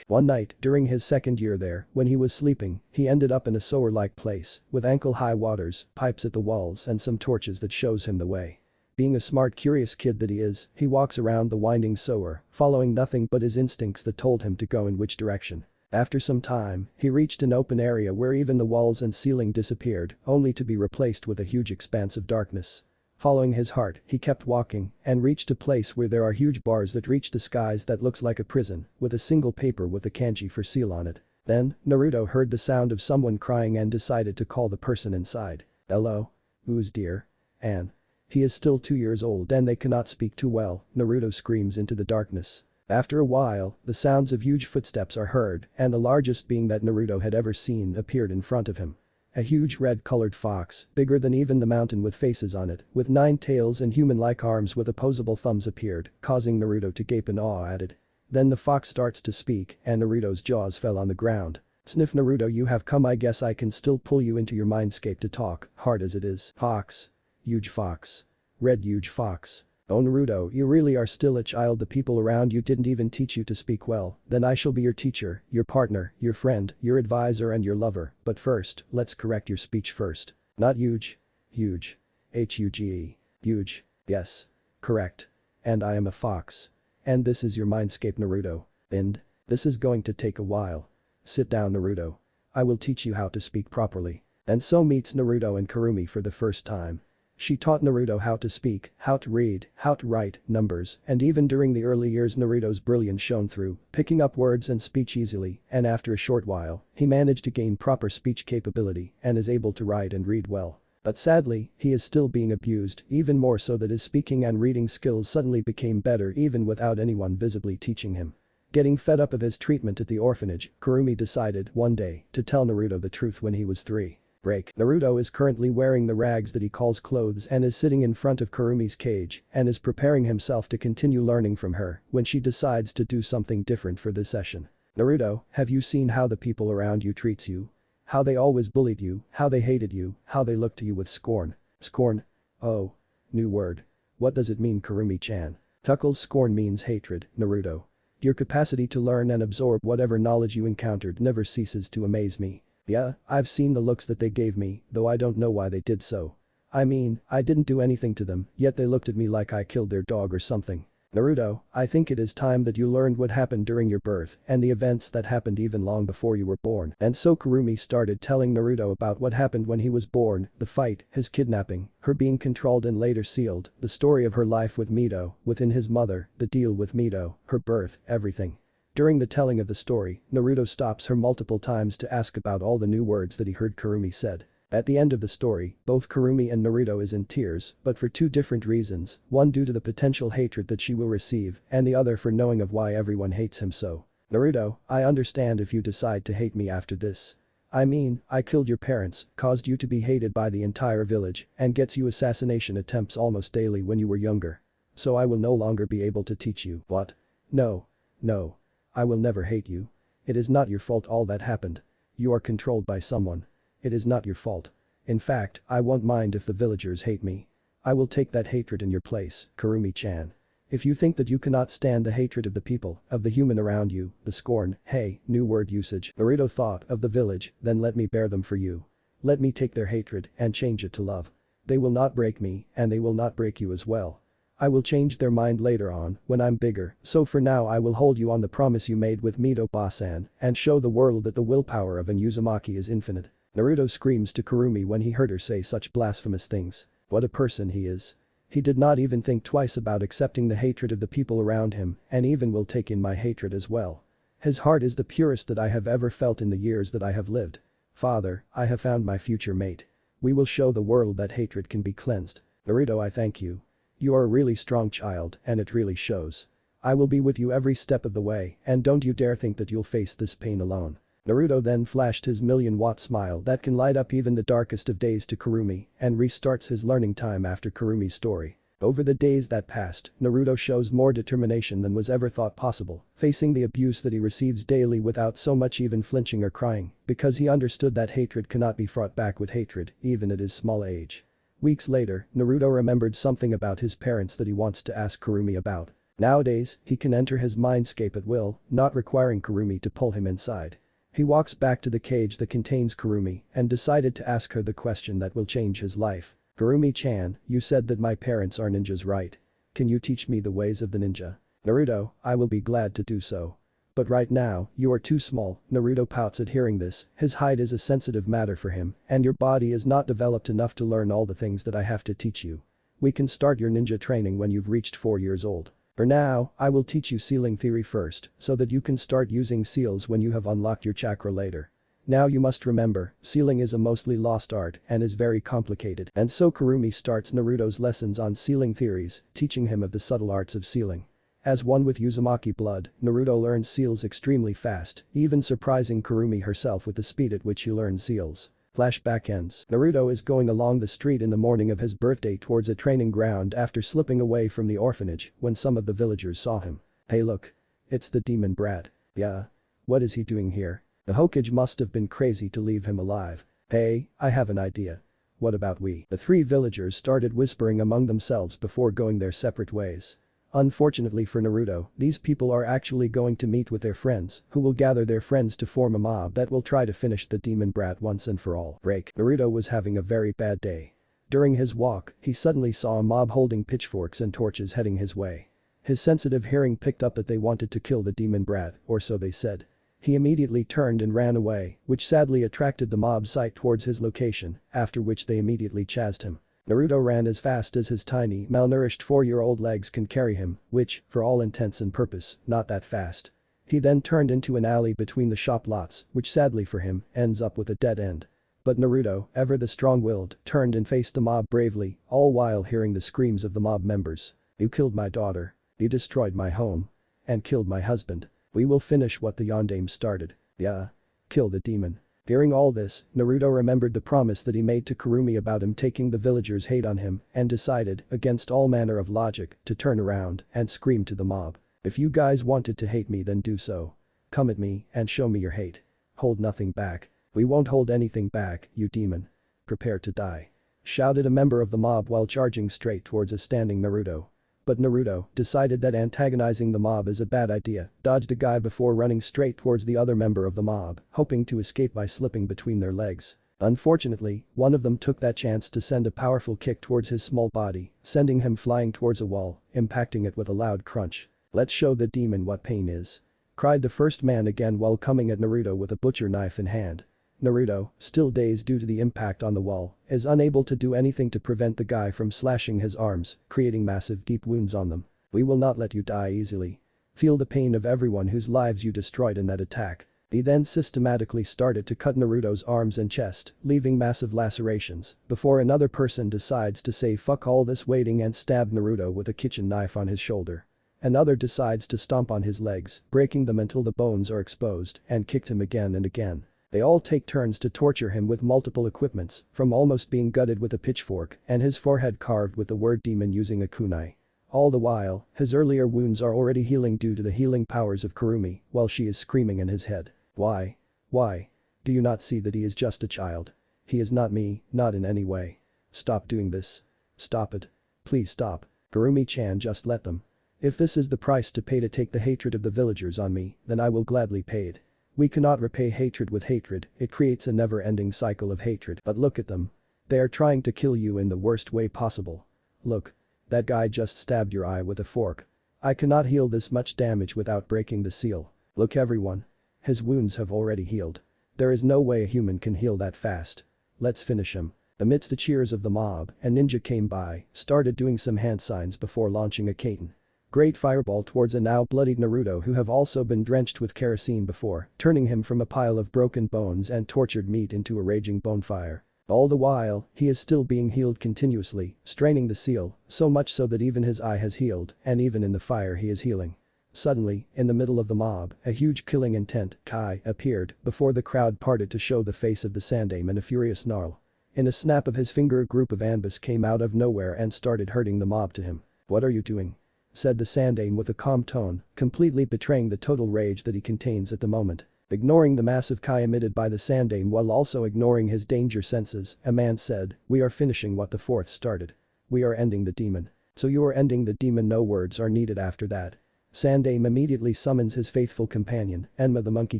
One night, during his second year there, when he was sleeping, he ended up in a sewer-like place, with ankle-high waters, pipes at the walls and some torches that shows him the way. Being a smart curious kid that he is, he walks around the winding sewer, following nothing but his instincts that told him to go in which direction. After some time, he reached an open area where even the walls and ceiling disappeared, only to be replaced with a huge expanse of darkness. Following his heart, he kept walking and reached a place where there are huge bars that reach the skies that looks like a prison, with a single paper with a kanji for seal on it. Then, Naruto heard the sound of someone crying and decided to call the person inside. "Hello? Who's dear? Anne." He is still 2 years old and they cannot speak too well, Naruto screams into the darkness. After a while, the sounds of huge footsteps are heard and the largest being that Naruto had ever seen appeared in front of him. A huge red-colored fox, bigger than even the mountain with faces on it, with 9 tails and human-like arms with opposable thumbs appeared, causing Naruto to gape in awe at it. Then the fox starts to speak and Naruto's jaws fell on the ground. "Sniff Naruto, you have come, I guess I can still pull you into your mindscape to talk, hard as it is." Fox. Huge fox. Red huge fox. "Oh Naruto, you really are still a child, the people around you didn't even teach you to speak well, then I shall be your teacher, your partner, your friend, your advisor and your lover, but first, let's correct your speech first. Not huge. Huge. Huge. Huge. Yes. Correct. And I am a fox. And this is your mindscape Naruto. And this is going to take a while. Sit down Naruto. I will teach you how to speak properly." And so meets Naruto and Kurumi for the first time. She taught Naruto how to speak, how to read, how to write, numbers, and even during the early years Naruto's brilliance shone through, picking up words and speech easily, and after a short while, he managed to gain proper speech capability and is able to write and read well. But sadly, he is still being abused, even more so that his speaking and reading skills suddenly became better even without anyone visibly teaching him. Getting fed up of his treatment at the orphanage, Kurumi decided, one day, to tell Naruto the truth when he was 3. Naruto is currently wearing the rags that he calls clothes and is sitting in front of Kurumi's cage and is preparing himself to continue learning from her when she decides to do something different for this session. "Naruto, have you seen how the people around you treats you? How they always bullied you, how they hated you, how they look to you with scorn." "Scorn? Oh. New word. What does it mean Kurumi-chan?" "Tuckles, scorn means hatred, Naruto. Your capacity to learn and absorb whatever knowledge you encountered never ceases to amaze me. Yeah, I've seen the looks that they gave me, though I don't know why they did so. I mean, I didn't do anything to them, yet they looked at me like I killed their dog or something. Naruto, I think it is time that you learned what happened during your birth and the events that happened even long before you were born." And so Kurumi started telling Naruto about what happened when he was born, the fight, his kidnapping, her being controlled and later sealed, the story of her life with Mito, within his mother, the deal with Mito, her birth, everything. During the telling of the story, Naruto stops her multiple times to ask about all the new words that he heard Kurumi said. At the end of the story, both Kurumi and Naruto is in tears, but for 2 different reasons, one due to the potential hatred that she will receive and the other for knowing of why everyone hates him so. "Naruto, I understand if you decide to hate me after this. I mean, I killed your parents, caused you to be hated by the entire village, and gets you assassination attempts almost daily when you were younger. So I will no longer be able to teach you." "What? No. No. I will never hate you. It is not your fault all that happened. You are controlled by someone. It is not your fault. In fact, I won't mind if the villagers hate me. I will take that hatred in your place, Kurumi-chan. If you think that you cannot stand the hatred of the people, of the human around you, the scorn, hey, new word usage." Naruto thought of the village, then let me bear them for you. Let me take their hatred and change it to love. They will not break me and they will not break you as well. I will change their mind later on, when I'm bigger, so for now I will hold you on the promise you made with Mito-san and show the world that the willpower of an Uzumaki is infinite. Naruto screams to Kurumi when he heard her say such blasphemous things. What a person he is. He did not even think twice about accepting the hatred of the people around him and even will take in my hatred as well. His heart is the purest that I have ever felt in the years that I have lived. Father, I have found my future mate. We will show the world that hatred can be cleansed. Naruto, I thank you. You are a really strong child and it really shows. I will be with you every step of the way, and don't you dare think that you'll face this pain alone. Naruto then flashed his million-watt smile that can light up even the darkest of days to Kurumi and restarts his learning time after Kurumi's story. Over the days that passed, Naruto shows more determination than was ever thought possible, facing the abuse that he receives daily without so much even flinching or crying, because he understood that hatred cannot be fought back with hatred, even at his small age. Weeks later, Naruto remembered something about his parents that he wants to ask Kurumi about. Nowadays, he can enter his mindscape at will, not requiring Kurumi to pull him inside. He walks back to the cage that contains Kurumi and decided to ask her the question that will change his life. Kurumi-chan, you said that my parents are ninjas, right? Can you teach me the ways of the ninja? Naruto, I will be glad to do so. But right now, you are too small. Naruto pouts at hearing this, his height is a sensitive matter for him, and your body is not developed enough to learn all the things that I have to teach you. We can start your ninja training when you've reached 4 years old. For now, I will teach you sealing theory first, so that you can start using seals when you have unlocked your chakra later. Now you must remember, sealing is a mostly lost art and is very complicated, and so Kurumi starts Naruto's lessons on sealing theories, teaching him of the subtle arts of sealing. As one with Uzumaki blood, Naruto learns seals extremely fast, even surprising Kurumi herself with the speed at which he learns seals. Flashback ends. Naruto is going along the street in the morning of his birthday towards a training ground after slipping away from the orphanage when some of the villagers saw him. Hey look. It's the demon brat. Yeah. What is he doing here? The Hokage must have been crazy to leave him alive. Hey, I have an idea. What about we? The 3 villagers started whispering among themselves before going their separate ways. Unfortunately for Naruto, these people are actually going to meet with their friends, who will gather their friends to form a mob that will try to finish the demon brat once and for all. Break. Naruto was having a very bad day. During his walk, he suddenly saw a mob holding pitchforks and torches heading his way. His sensitive hearing picked up that they wanted to kill the demon brat, or so they said. He immediately turned and ran away, which sadly attracted the mob's sight towards his location, after which they immediately chased him. Naruto ran as fast as his tiny, malnourished 4-year-old legs can carry him, which, for all intents and purpose, not that fast. He then turned into an alley between the shop lots, which sadly for him, ends up with a dead end. But Naruto, ever the strong-willed, turned and faced the mob bravely, all while hearing the screams of the mob members. You killed my daughter. You destroyed my home. And killed my husband. We will finish what the Yondaime started. Yeah. Kill the demon. Hearing all this, Naruto remembered the promise that he made to Kurumi about him taking the villagers' hate on him and decided, against all manner of logic, to turn around and scream to the mob. If you guys wanted to hate me then do so. Come at me and show me your hate. Hold nothing back. We won't hold anything back, you demon. Prepare to die. Shouted a member of the mob while charging straight towards a standing Naruto. But Naruto decided that antagonizing the mob is a bad idea, dodged a guy before running straight towards the other member of the mob, hoping to escape by slipping between their legs. Unfortunately, one of them took that chance to send a powerful kick towards his small body, sending him flying towards a wall, impacting it with a loud crunch. Let's show the demon what pain is. Cried the first man again while coming at Naruto with a butcher knife in hand. Naruto, still dazed due to the impact on the wall, is unable to do anything to prevent the guy from slashing his arms, creating massive deep wounds on them. We will not let you die easily. Feel the pain of everyone whose lives you destroyed in that attack. He then systematically started to cut Naruto's arms and chest, leaving massive lacerations, before another person decides to say fuck all this waiting and stab Naruto with a kitchen knife on his shoulder. Another decides to stomp on his legs, breaking them until the bones are exposed, and kicked him again and again. They all take turns to torture him with multiple equipments, from almost being gutted with a pitchfork and his forehead carved with the word demon using a kunai. All the while, his earlier wounds are already healing due to the healing powers of Kurumi, while she is screaming in his head. Why? Why? Do you not see that he is just a child? He is not me, not in any way. Stop doing this. Stop it. Please stop. Kurumi-chan, just let them. If this is the price to pay to take the hatred of the villagers on me, then I will gladly pay it. We cannot repay hatred with hatred, it creates a never-ending cycle of hatred. But look at them. They are trying to kill you in the worst way possible. Look. That guy just stabbed your eye with a fork. I cannot heal this much damage without breaking the seal. Look everyone. His wounds have already healed. There is no way a human can heal that fast. Let's finish him. Amidst the cheers of the mob, a ninja came by, started doing some hand signs before launching a katen. Great fireball towards a now bloodied Naruto who have also been drenched with kerosene before, turning him from a pile of broken bones and tortured meat into a raging bonfire. All the while, he is still being healed continuously, straining the seal, so much so that even his eye has healed, and even in the fire he is healing. Suddenly, in the middle of the mob, a huge killing intent Kai appeared before the crowd parted to show the face of the Sandaime in a furious snarl. In a snap of his finger a group of Anbus came out of nowhere and started herding the mob to him. "What are you doing?" said the Sandaime with a calm tone, completely betraying the total rage that he contains at the moment. Ignoring the massive Kai emitted by the Sandaime while also ignoring his danger senses, a man said, "We are finishing what the fourth started. We are ending the demon." "So you are ending the demon?" No words are needed after that. Sandaime immediately summons his faithful companion, Enma the Monkey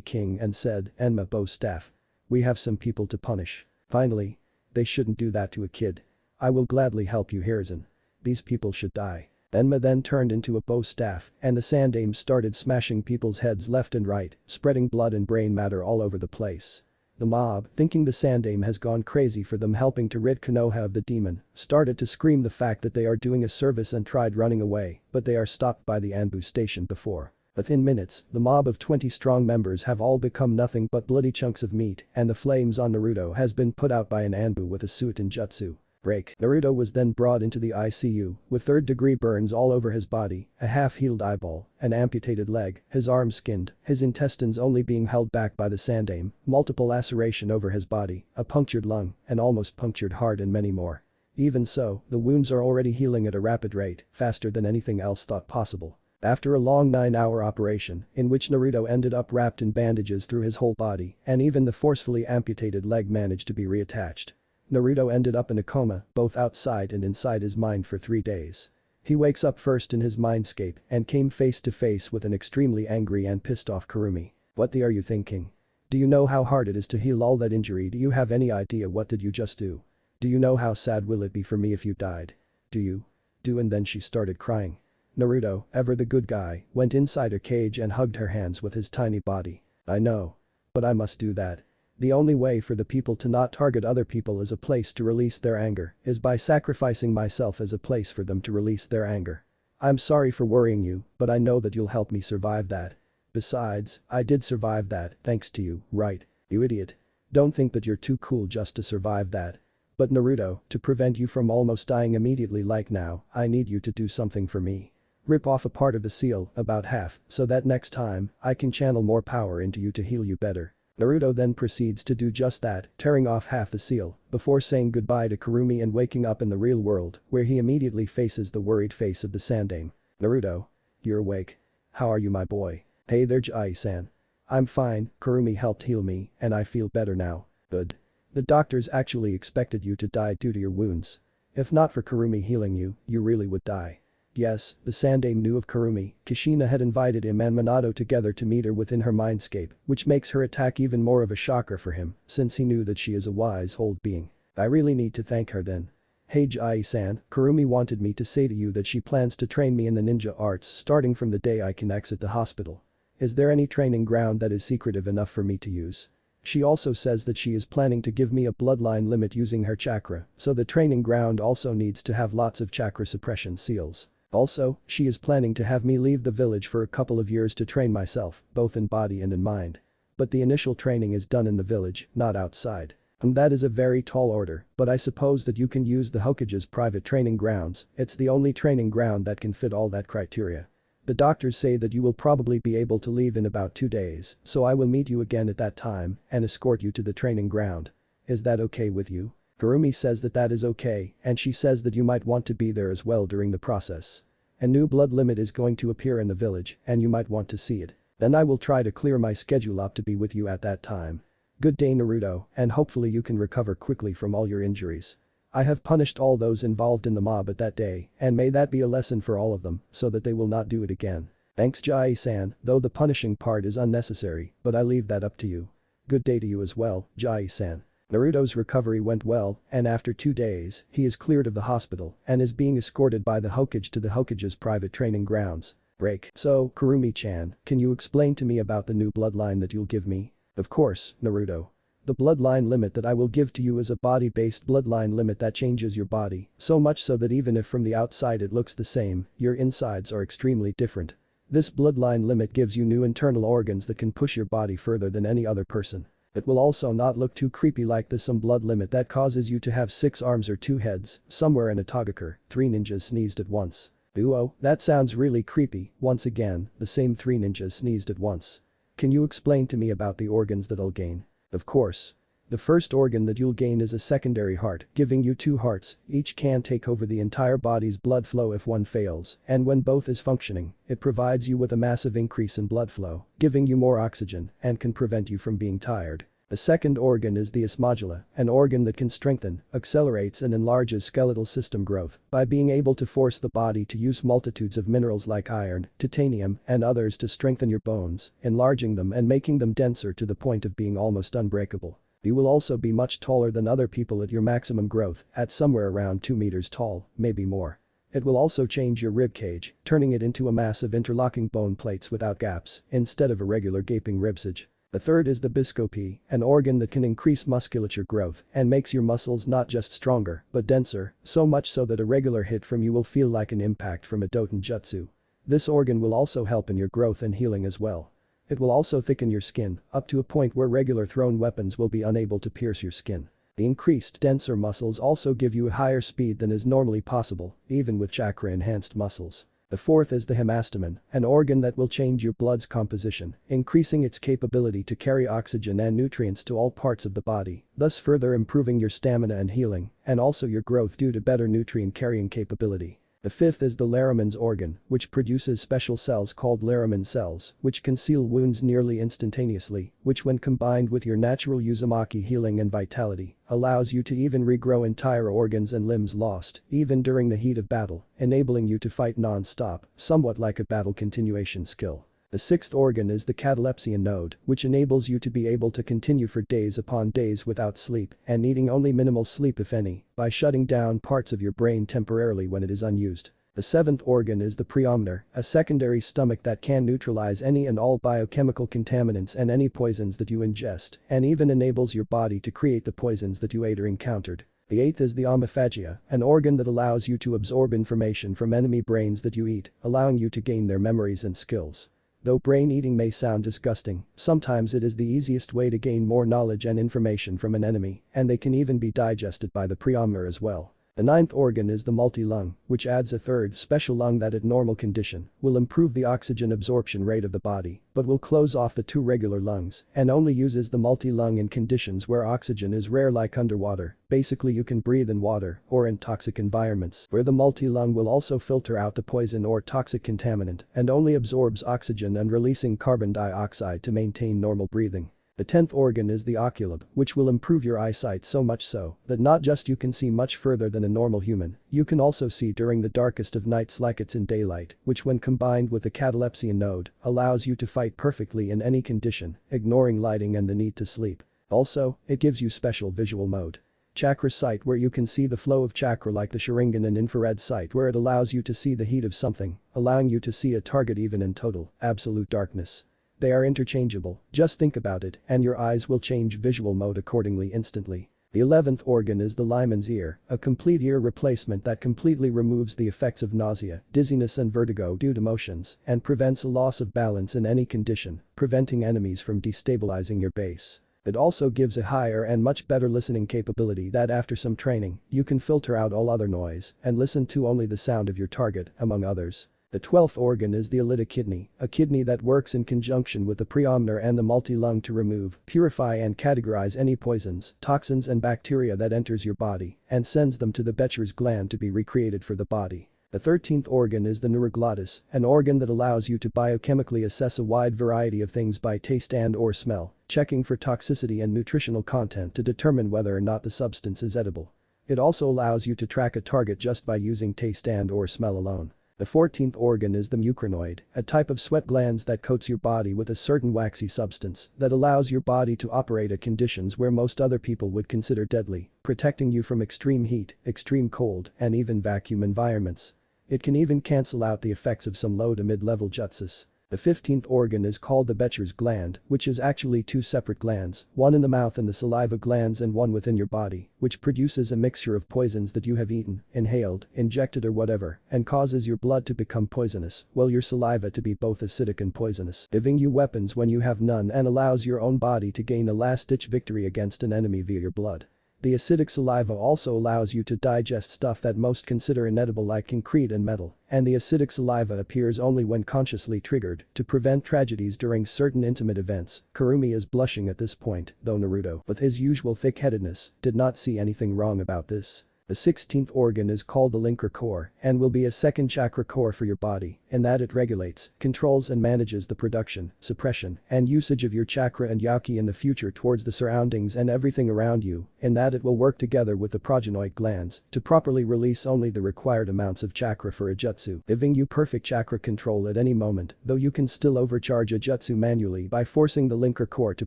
King and said, "Enma bow staff. We have some people to punish." Finally. "They shouldn't do that to a kid. I will gladly help you Hiruzen. These people should die." Enma then turned into a bow staff and the Sandaime started smashing people's heads left and right, spreading blood and brain matter all over the place. The mob, thinking the Sandaime has gone crazy for them helping to rid Konoha of the demon, started to scream the fact that they are doing a service and tried running away, but they are stopped by the Anbu station before. Within minutes, the mob of 20 strong members have all become nothing but bloody chunks of meat and the flames on Naruto has been put out by an Anbu with a suit and jutsu. Break. Naruto was then brought into the ICU with third-degree burns all over his body, a half-healed eyeball, an amputated leg, his arm skinned, his intestines only being held back by the Sandaime, multiple laceration over his body, a punctured lung, an almost punctured heart and many more. Even so, the wounds are already healing at a rapid rate, faster than anything else thought possible. After a long 9-hour operation, in which Naruto ended up wrapped in bandages through his whole body, and even the forcefully amputated leg managed to be reattached. Naruto ended up in a coma, both outside and inside his mind for 3 days. He wakes up first in his mindscape and came face to face with an extremely angry and pissed off Kurumi. "What are you thinking? Do you know how hard it is to heal all that injury? Do you have any idea what did you just do? Do you know how sad will it be for me if you died? Do you? Do?" And then she started crying. Naruto, ever the good guy, went inside her cage and hugged her hands with his tiny body. "I know. But I must do that. The only way for the people to not target other people as a place to release their anger is by sacrificing myself as a place for them to release their anger. I'm sorry for worrying you, but I know that you'll help me survive that. Besides, I did survive that, thanks to you, right? You idiot. Don't think that you're too cool just to survive that. But Naruto, to prevent you from almost dying immediately like now, I need you to do something for me. Rip off a part of the seal, about half, so that next time, I can channel more power into you to heal you better." Naruto then proceeds to do just that, tearing off half the seal, before saying goodbye to Kurumi and waking up in the real world, where he immediately faces the worried face of the Sandaime. "Naruto. You're awake. How are you my boy?" "Hey there Jai-san. I'm fine, Kurumi helped heal me, and I feel better now." "Good. The doctors actually expected you to die due to your wounds. If not for Kurumi healing you, you really would die." Yes, the Sandaime knew of Kurumi, Kushina had invited him and Minato together to meet her within her mindscape, which makes her attack even more of a shocker for him, since he knew that she is a wise old being. "I really need to thank her then. Hey Jai-san, Kurumi wanted me to say to you that she plans to train me in the ninja arts starting from the day I can exit the hospital. Is there any training ground that is secretive enough for me to use? She also says that she is planning to give me a bloodline limit using her chakra, so the training ground also needs to have lots of chakra suppression seals. Also, she is planning to have me leave the village for a couple of years to train myself, both in body and in mind. But the initial training is done in the village, not outside. And that is a very tall order, but I suppose that you can use the Hokage's private training grounds, it's the only training ground that can fit all that criteria. The doctors say that you will probably be able to leave in about 2 days, so I will meet you again at that time and escort you to the training ground. Is that okay with you?" Kurumi says that that is okay, and she says that you might want to be there as well during the process. "A new blood limit is going to appear in the village, and you might want to see it. Then I will try to clear my schedule up to be with you at that time. Good day Naruto, and hopefully you can recover quickly from all your injuries. I have punished all those involved in the mob at that day, and may that be a lesson for all of them, so that they will not do it again. Thanks Jai-san, though the punishing part is unnecessary, but I leave that up to you. Good day to you as well, Jai-san." Naruto's recovery went well, and after 2 days, he is cleared of the hospital and is being escorted by the Hokage to the Hokage's private training grounds. Break. "So, Kurumi-chan, can you explain to me about the new bloodline that you'll give me?" "Of course, Naruto. The bloodline limit that I will give to you is a body-based bloodline limit that changes your body, so much so that even if from the outside it looks the same, your insides are extremely different. This bloodline limit gives you new internal organs that can push your body further than any other person. It will also not look too creepy like the some blood limit that causes you to have 6 arms or 2 heads, somewhere in a Togakur, 3 ninjas sneezed at once. Ooh, that sounds really creepy. Once again, the same three ninjas sneezed at once. Can you explain to me about the organs that I'll gain? Of course. The first organ that you'll gain is a secondary heart, giving you 2 hearts, each can take over the entire body's blood flow if one fails, and when both is functioning, it provides you with a massive increase in blood flow, giving you more oxygen, and can prevent you from being tired. The second organ is the osmodula, an organ that can strengthen, accelerates and enlarges skeletal system growth by being able to force the body to use multitudes of minerals like iron, titanium, and others to strengthen your bones, enlarging them and making them denser to the point of being almost unbreakable. You will also be much taller than other people at your maximum growth, at somewhere around 2 meters tall, maybe more. It will also change your rib cage, turning it into a mass of interlocking bone plates without gaps, instead of a regular gaping ribsage. The third is the biscopy, an organ that can increase musculature growth and makes your muscles not just stronger, but denser, so much so that a regular hit from you will feel like an impact from a doten jutsu. This organ will also help in your growth and healing as well. It will also thicken your skin, up to a point where regular thrown weapons will be unable to pierce your skin. The increased, denser muscles also give you a higher speed than is normally possible, even with chakra-enhanced muscles. The fourth is the hemastamen, an organ that will change your blood's composition, increasing its capability to carry oxygen and nutrients to all parts of the body, thus further improving your stamina and healing, and also your growth due to better nutrient-carrying capability. The fifth is the Laramens organ, which produces special cells called Laramen cells, which can seal wounds nearly instantaneously, which when combined with your natural uzumaki healing and vitality, allows you to even regrow entire organs and limbs lost, even during the heat of battle, enabling you to fight non-stop, somewhat like a battle continuation skill. The sixth organ is the catalepsian node, which enables you to be able to continue for days upon days without sleep and needing only minimal sleep if any, by shutting down parts of your brain temporarily when it is unused. The seventh organ is the preomner, a secondary stomach that can neutralize any and all biochemical contaminants and any poisons that you ingest, and even enables your body to create the poisons that you ate or encountered. The eighth is the omophagia, an organ that allows you to absorb information from enemy brains that you eat, allowing you to gain their memories and skills. Though brain eating may sound disgusting, sometimes it is the easiest way to gain more knowledge and information from an enemy, and they can even be digested by the preomner as well. The ninth organ is the multi-lung, which adds a third special lung that at normal condition will improve the oxygen absorption rate of the body, but will close off the 2 regular lungs and only uses the multi-lung in conditions where oxygen is rare like underwater. Basically you can breathe in water or in toxic environments where the multi-lung will also filter out the poison or toxic contaminant and only absorbs oxygen and releasing carbon dioxide to maintain normal breathing. The 10th organ is the oculum, which will improve your eyesight so much so that not just you can see much further than a normal human, you can also see during the darkest of nights like it's in daylight, which when combined with the catalepsian node, allows you to fight perfectly in any condition, ignoring lighting and the need to sleep. Also, it gives you special visual mode. Chakra sight where you can see the flow of chakra like the Sharingan, and infrared sight where it allows you to see the heat of something, allowing you to see a target even in total, absolute darkness. They are interchangeable, just think about it and your eyes will change visual mode accordingly instantly. The 11th organ is the Lyman's ear, a complete ear replacement that completely removes the effects of nausea, dizziness and vertigo due to motions and prevents a loss of balance in any condition, preventing enemies from destabilizing your base. It also gives a higher and much better listening capability that after some training, you can filter out all other noise and listen to only the sound of your target, among others. The 12th organ is the Alytic kidney, a kidney that works in conjunction with the preomner and the multi-lung to remove, purify and categorize any poisons, toxins and bacteria that enters your body and sends them to the Becher's gland to be recreated for the body. The 13th organ is the neuroglottis, an organ that allows you to biochemically assess a wide variety of things by taste and or smell, checking for toxicity and nutritional content to determine whether or not the substance is edible. It also allows you to track a target just by using taste and or smell alone. The 14th organ is the mucranoid, a type of sweat glands that coats your body with a certain waxy substance that allows your body to operate at conditions where most other people would consider deadly, protecting you from extreme heat, extreme cold, and even vacuum environments. It can even cancel out the effects of some low to mid-level jutsus. The 15th organ is called the Becher's gland, which is actually 2 separate glands, one in the mouth and the saliva glands and one within your body, which produces a mixture of poisons that you have eaten, inhaled, injected or whatever, and causes your blood to become poisonous, while your saliva to be both acidic and poisonous, giving you weapons when you have none and allows your own body to gain a last-ditch victory against an enemy via your blood. The acidic saliva also allows you to digest stuff that most consider inedible like concrete and metal, and the acidic saliva appears only when consciously triggered to prevent tragedies during certain intimate events. Kurumi is blushing at this point, though Naruto, with his usual thick-headedness, did not see anything wrong about this. The 16th organ is called the linker core and will be a second chakra core for your body in that it regulates, controls and manages the production, suppression, and usage of your chakra and yaki in the future towards the surroundings and everything around you, in that it will work together with the progenoid glands to properly release only the required amounts of chakra for a jutsu, giving you perfect chakra control at any moment, though you can still overcharge a jutsu manually by forcing the linker core to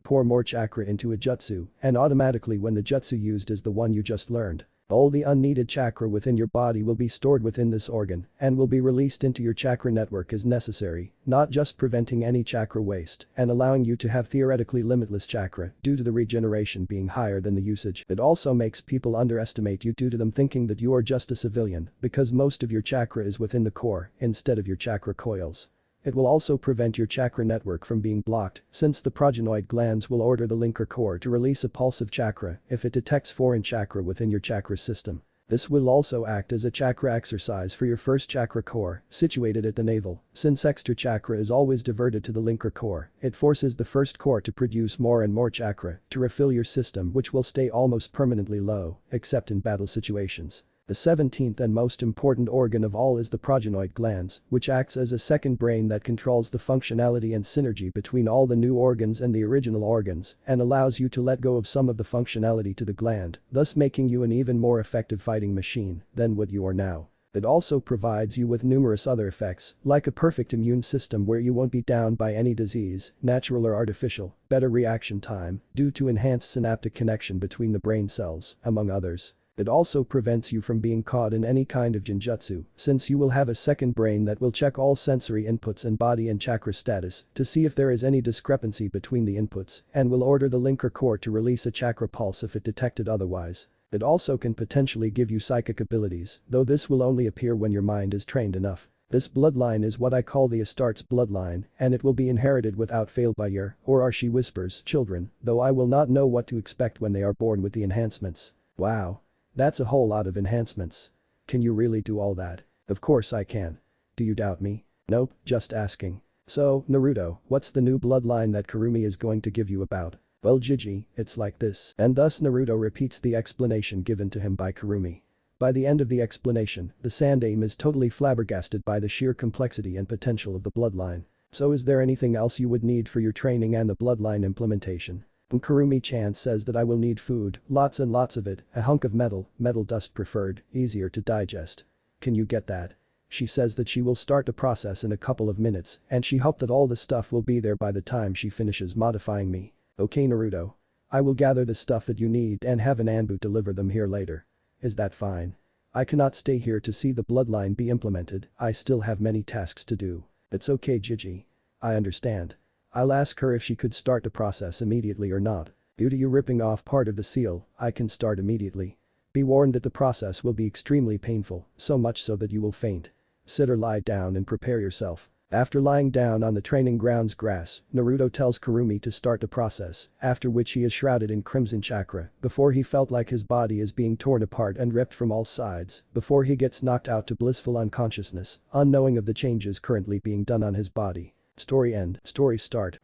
pour more chakra into a jutsu and automatically when the jutsu used is the one you just learned. All the unneeded chakra within your body will be stored within this organ and will be released into your chakra network as necessary, not just preventing any chakra waste and allowing you to have theoretically limitless chakra due to the regeneration being higher than the usage. It also makes people underestimate you due to them thinking that you are just a civilian because most of your chakra is within the core instead of your chakra coils. It will also prevent your chakra network from being blocked since the progenoid glands will order the linker core to release a pulse of chakra if it detects foreign chakra within your chakra system. This will also act as a chakra exercise for your first chakra core, situated at the navel. Since extra chakra is always diverted to the linker core, it forces the first core to produce more and more chakra to refill your system which will stay almost permanently low, except in battle situations. The 17th and most important organ of all is the progenoid glands, which acts as a second brain that controls the functionality and synergy between all the new organs and the original organs and allows you to let go of some of the functionality to the gland, thus making you an even more effective fighting machine than what you are now. It also provides you with numerous other effects, like a perfect immune system where you won't be downed by any disease, natural or artificial, better reaction time, due to enhanced synaptic connection between the brain cells, among others. It also prevents you from being caught in any kind of genjutsu, since you will have a second brain that will check all sensory inputs and body and chakra status to see if there is any discrepancy between the inputs and will order the linker core to release a chakra pulse if it detected otherwise. It also can potentially give you psychic abilities, though this will only appear when your mind is trained enough. This bloodline is what I call the Astartes bloodline and it will be inherited without fail by your, or Archie whispers, children, though I will not know what to expect when they are born with the enhancements. Wow. That's a whole lot of enhancements. Can you really do all that? Of course I can. Do you doubt me? Nope, just asking. So, Naruto, what's the new bloodline that Kurumi is going to give you about? Well Gigi, it's like this. And thus Naruto repeats the explanation given to him by Kurumi. By the end of the explanation, the Sandaime is totally flabbergasted by the sheer complexity and potential of the bloodline. So is there anything else you would need for your training and the bloodline implementation? Kurumi-chan says that I will need food, lots and lots of it, a hunk of metal dust preferred, easier to digest. Can you get that? She says that she will start the process in a couple of minutes and she hoped that all the stuff will be there by the time she finishes modifying me. Okay Naruto. I will gather the stuff that you need and have an Anbu deliver them here later. Is that fine? I cannot stay here to see the bloodline be implemented, I still have many tasks to do. It's okay Gigi. I understand. I'll ask her if she could start the process immediately or not. Due to you ripping off part of the seal, I can start immediately. Be warned that the process will be extremely painful, so much so that you will faint. Sit or lie down and prepare yourself. After lying down on the training grounds grass, Naruto tells Kurumi to start the process, after which he is shrouded in crimson chakra, before he felt like his body is being torn apart and ripped from all sides, before he gets knocked out to blissful unconsciousness, unknowing of the changes currently being done on his body. Story end. Story start.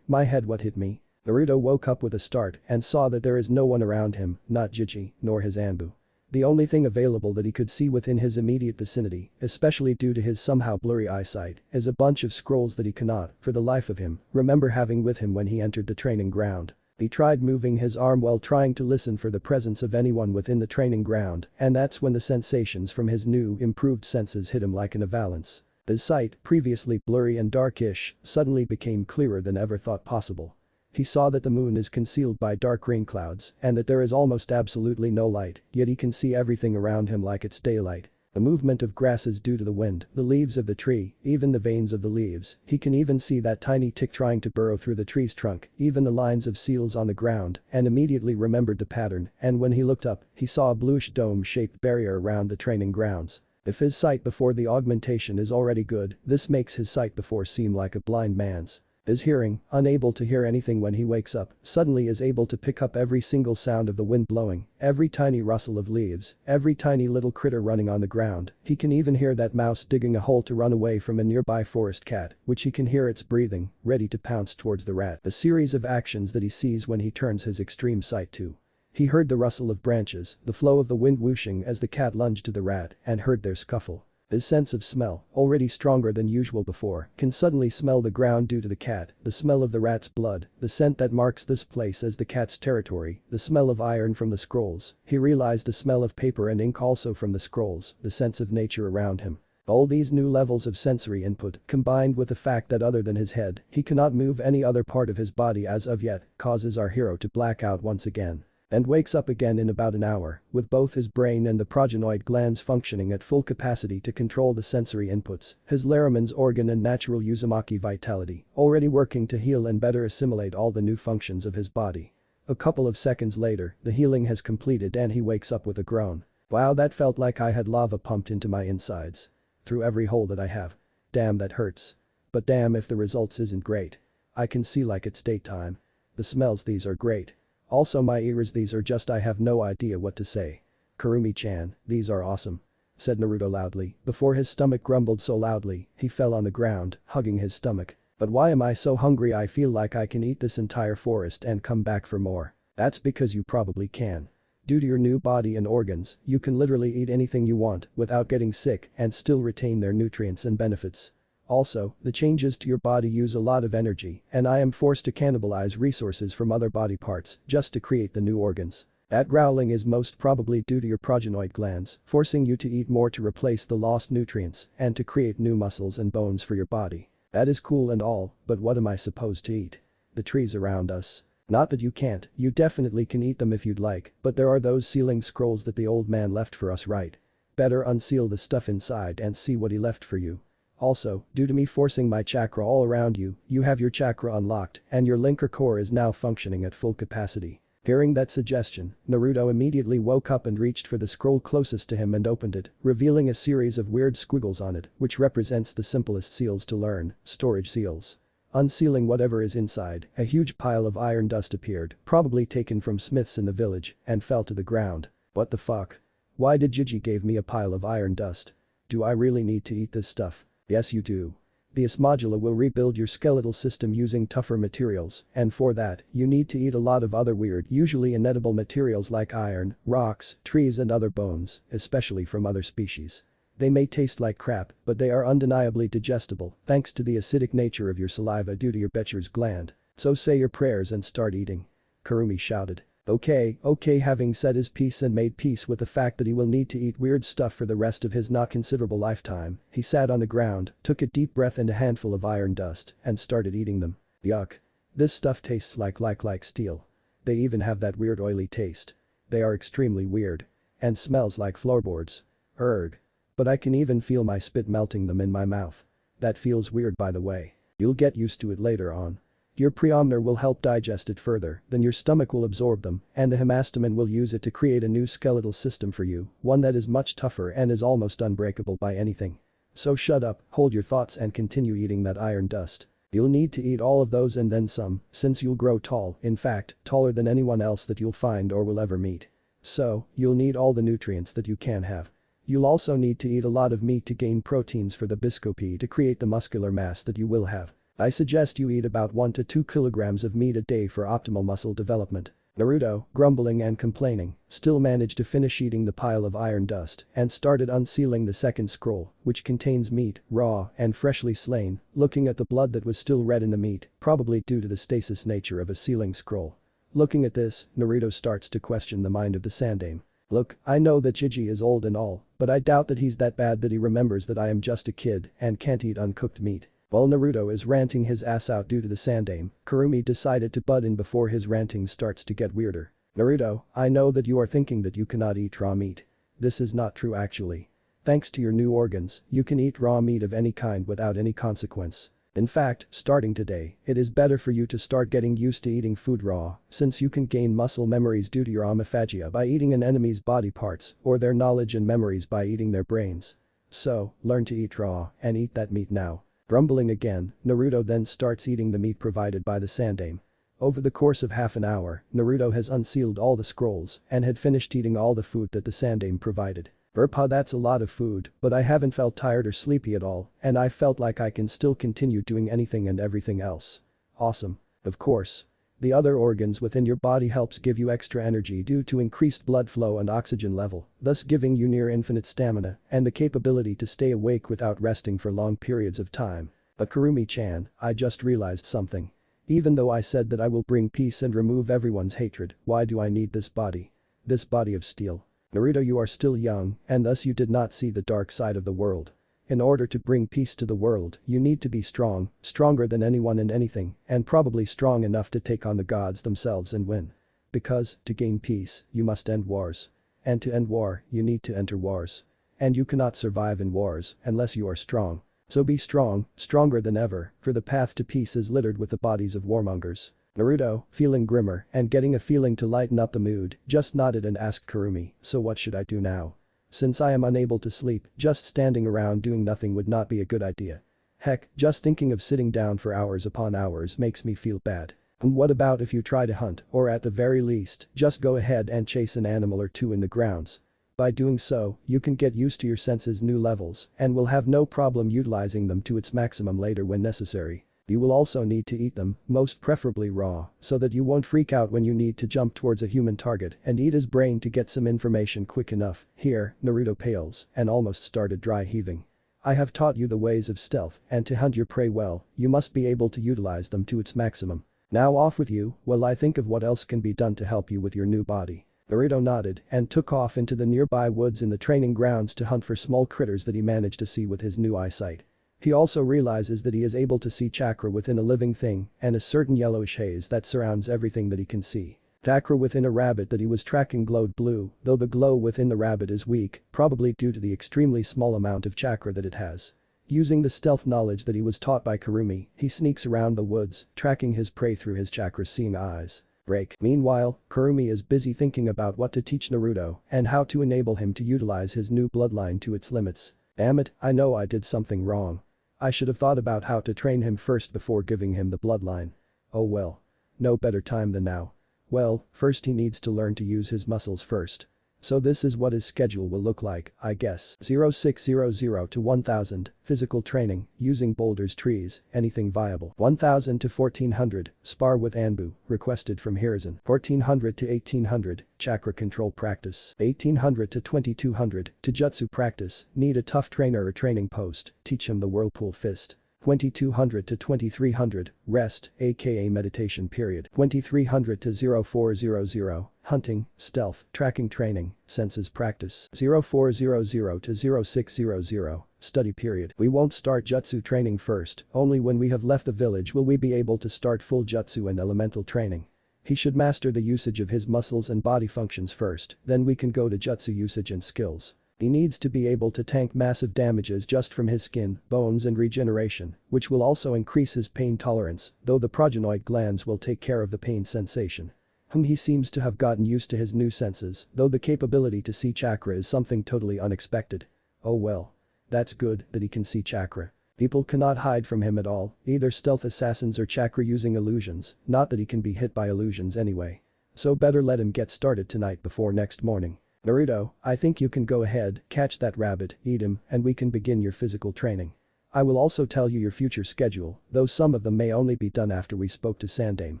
My head what hit me? Naruto woke up with a start and saw that there is no one around him, not Gigi, nor his Anbu. The only thing available that he could see within his immediate vicinity, especially due to his somehow blurry eyesight, is a bunch of scrolls that he cannot, for the life of him, remember having with him when he entered the training ground. He tried moving his arm while trying to listen for the presence of anyone within the training ground, and that's when the sensations from his new, improved senses hit him like an avalanche. His sight, previously blurry and darkish, suddenly became clearer than ever thought possible. He saw that the moon is concealed by dark rain clouds and that there is almost absolutely no light, yet he can see everything around him like it's daylight. The movement of grass is due to the wind, the leaves of the tree, even the veins of the leaves. He can even see that tiny tick trying to burrow through the tree's trunk, even the lines of seals on the ground, and immediately remembered the pattern, and when he looked up, he saw a bluish dome-shaped barrier around the training grounds. If his sight before the augmentation is already good, this makes his sight before seem like a blind man's. His hearing, unable to hear anything when he wakes up, suddenly is able to pick up every single sound of the wind blowing, every tiny rustle of leaves, every tiny little critter running on the ground. He can even hear that mouse digging a hole to run away from a nearby forest cat, which he can hear its breathing, ready to pounce towards the rat. A series of actions that he sees when he turns his extreme sight to. He heard the rustle of branches, the flow of the wind whooshing as the cat lunged to the rat, and heard their scuffle. His sense of smell, already stronger than usual before, can suddenly smell the ground due to the cat, the smell of the rat's blood, the scent that marks this place as the cat's territory, the smell of iron from the scrolls. He realized the smell of paper and ink also from the scrolls, the sense of nature around him. All these new levels of sensory input, combined with the fact that other than his head, he cannot move any other part of his body as of yet, causes our hero to black out once again. And wakes up again in about an hour, with both his brain and the progenoid glands functioning at full capacity to control the sensory inputs, his Laraman's organ and natural uzumaki vitality, already working to heal and better assimilate all the new functions of his body. A couple of seconds later, the healing has completed and he wakes up with a groan. Wow, that felt like I had lava pumped into my insides. Through every hole that I have. Damn, that hurts. But damn if the results isn't great. I can see like it's daytime. The smells, these are great. Also my ears, these are just, I have no idea what to say. Kurumi-chan, these are awesome. Said Naruto loudly, before his stomach grumbled so loudly, he fell on the ground, hugging his stomach. But why am I so hungry? I feel like I can eat this entire forest and come back for more. That's because you probably can. Due to your new body and organs, you can literally eat anything you want without getting sick and still retain their nutrients and benefits. Also, the changes to your body use a lot of energy, and I am forced to cannibalize resources from other body parts just to create the new organs. That growling is most probably due to your progenoid glands, forcing you to eat more to replace the lost nutrients and to create new muscles and bones for your body. That is cool and all, but what am I supposed to eat? The trees around us. Not that you can't, you definitely can eat them if you'd like, but there are those sealing scrolls that the old man left for us, right? Better unseal the stuff inside and see what he left for you. Also, due to me forcing my chakra all around you, you have your chakra unlocked and your linker core is now functioning at full capacity. Hearing that suggestion, Naruto immediately woke up and reached for the scroll closest to him and opened it, revealing a series of weird squiggles on it, which represents the simplest seals to learn, storage seals. Unsealing whatever is inside, a huge pile of iron dust appeared, probably taken from smiths in the village, and fell to the ground. What the fuck? Why did Jiji gave me a pile of iron dust? Do I really need to eat this stuff? Yes you do. The Osmodula will rebuild your skeletal system using tougher materials, and for that, you need to eat a lot of other weird, usually inedible materials like iron, rocks, trees and other bones, especially from other species. They may taste like crap, but they are undeniably digestible thanks to the acidic nature of your saliva due to your Becher's gland. So say your prayers and start eating. Kurumi shouted. Okay, having said his piece and made peace with the fact that he will need to eat weird stuff for the rest of his not considerable lifetime, he sat on the ground, took a deep breath and a handful of iron dust, and started eating them. Yuck. This stuff tastes like steel. They even have that weird oily taste. They are extremely weird. And smells like floorboards. Erg. But I can even feel my spit melting them in my mouth. That feels weird by the way. You'll get used to it later on. Your preomner will help digest it further, then your stomach will absorb them, and the hemastomen will use it to create a new skeletal system for you, one that is much tougher and is almost unbreakable by anything. So shut up, hold your thoughts and continue eating that iron dust. You'll need to eat all of those and then some, since you'll grow tall, in fact, taller than anyone else that you'll find or will ever meet. So, you'll need all the nutrients that you can have. You'll also need to eat a lot of meat to gain proteins for the biscopy to create the muscular mass that you will have. I suggest you eat about 1 to 2 kilograms of meat a day for optimal muscle development. Naruto, grumbling and complaining, still managed to finish eating the pile of iron dust and started unsealing the second scroll, which contains meat, raw and freshly slain, looking at the blood that was still red in the meat, probably due to the stasis nature of a sealing scroll. Looking at this, Naruto starts to question the mind of the Sandaime. Look, I know that Jiji is old and all, but I doubt that he's that bad that he remembers that I am just a kid and can't eat uncooked meat. While Naruto is ranting his ass out due to the Sandaime, Kurumi decided to butt in before his ranting starts to get weirder. Naruto, I know that you are thinking that you cannot eat raw meat. This is not true actually. Thanks to your new organs, you can eat raw meat of any kind without any consequence. In fact, starting today, it is better for you to start getting used to eating food raw, since you can gain muscle memories due to your omophagia by eating an enemy's body parts, or their knowledge and memories by eating their brains. So, learn to eat raw, and eat that meat now. Grumbling again, Naruto then starts eating the meat provided by the sandaime. Over the course of half an hour, Naruto has unsealed all the scrolls and had finished eating all the food that the sandaime provided. Verpa, that's a lot of food, but I haven't felt tired or sleepy at all, and I felt like I can still continue doing anything and everything else. Awesome. Of course. The other organs within your body helps give you extra energy due to increased blood flow and oxygen level, thus giving you near infinite stamina and the capability to stay awake without resting for long periods of time. But Kurumi-chan, I just realized something. Even though I said that I will bring peace and remove everyone's hatred, why do I need this body? This body of steel. Naruto, you are still young, and thus you did not see the dark side of the world. In order to bring peace to the world, you need to be strong, stronger than anyone and anything, and probably strong enough to take on the gods themselves and win. Because, to gain peace, you must end wars. And to end war, you need to enter wars. And you cannot survive in wars unless you are strong. So be strong, stronger than ever, for the path to peace is littered with the bodies of warmongers. Naruto, feeling grimmer and getting a feeling to lighten up the mood, just nodded and asked Kurumi, so what should I do now? Since I am unable to sleep, just standing around doing nothing would not be a good idea. Heck, just thinking of sitting down for hours upon hours makes me feel bad. And what about if you try to hunt, or at the very least, just go ahead and chase an animal or two in the grounds? By doing so, you can get used to your senses' new levels and will have no problem utilizing them to its maximum later when necessary. You will also need to eat them, most preferably raw, so that you won't freak out when you need to jump towards a human target and eat his brain to get some information quick enough. Here, Naruto pales and almost started dry heaving. I have taught you the ways of stealth, and to hunt your prey well, you must be able to utilize them to its maximum. Now off with you, while I think of what else can be done to help you with your new body. Naruto nodded and took off into the nearby woods in the training grounds to hunt for small critters that he managed to see with his new eyesight. He also realizes that he is able to see chakra within a living thing and a certain yellowish haze that surrounds everything that he can see. Chakra within a rabbit that he was tracking glowed blue, though the glow within the rabbit is weak, probably due to the extremely small amount of chakra that it has. Using the stealth knowledge that he was taught by Kurumi, he sneaks around the woods, tracking his prey through his chakra-seeing eyes. Break. Meanwhile, Kurumi is busy thinking about what to teach Naruto and how to enable him to utilize his new bloodline to its limits. Damn it, I know I did something wrong. I should have thought about how to train him first before giving him the bloodline. Oh well. No better time than now. Well, first he needs to learn to use his muscles first. So this is what his schedule will look like, I guess. 0600 to 1000, physical training, using boulders, trees, anything viable. 1000 to 1400, spar with Anbu, requested from Hiruzen. 1400 to 1800, chakra control practice. 1800 to 2200, to jutsu practice, need a tough trainer or training post, teach him the whirlpool fist. 2200 to 2300, rest, aka meditation period. 2300 to 0400, hunting, stealth, tracking training, senses practice. 0400 to 0600, study period. We won't start jutsu training first, only when we have left the village will we be able to start full jutsu and elemental training. He should master the usage of his muscles and body functions first, then we can go to jutsu usage and skills. He needs to be able to tank massive damages just from his skin, bones and regeneration, which will also increase his pain tolerance, though the progenoid glands will take care of the pain sensation. He seems to have gotten used to his new senses, though the capability to see chakra is something totally unexpected. Oh well. That's good that he can see chakra. People cannot hide from him at all, either stealth assassins or chakra using illusions, not that he can be hit by illusions anyway. So better let him get started tonight before next morning. Naruto, I think you can go ahead, catch that rabbit, eat him, and we can begin your physical training. I will also tell you your future schedule, though some of them may only be done after we spoke to Sandaime.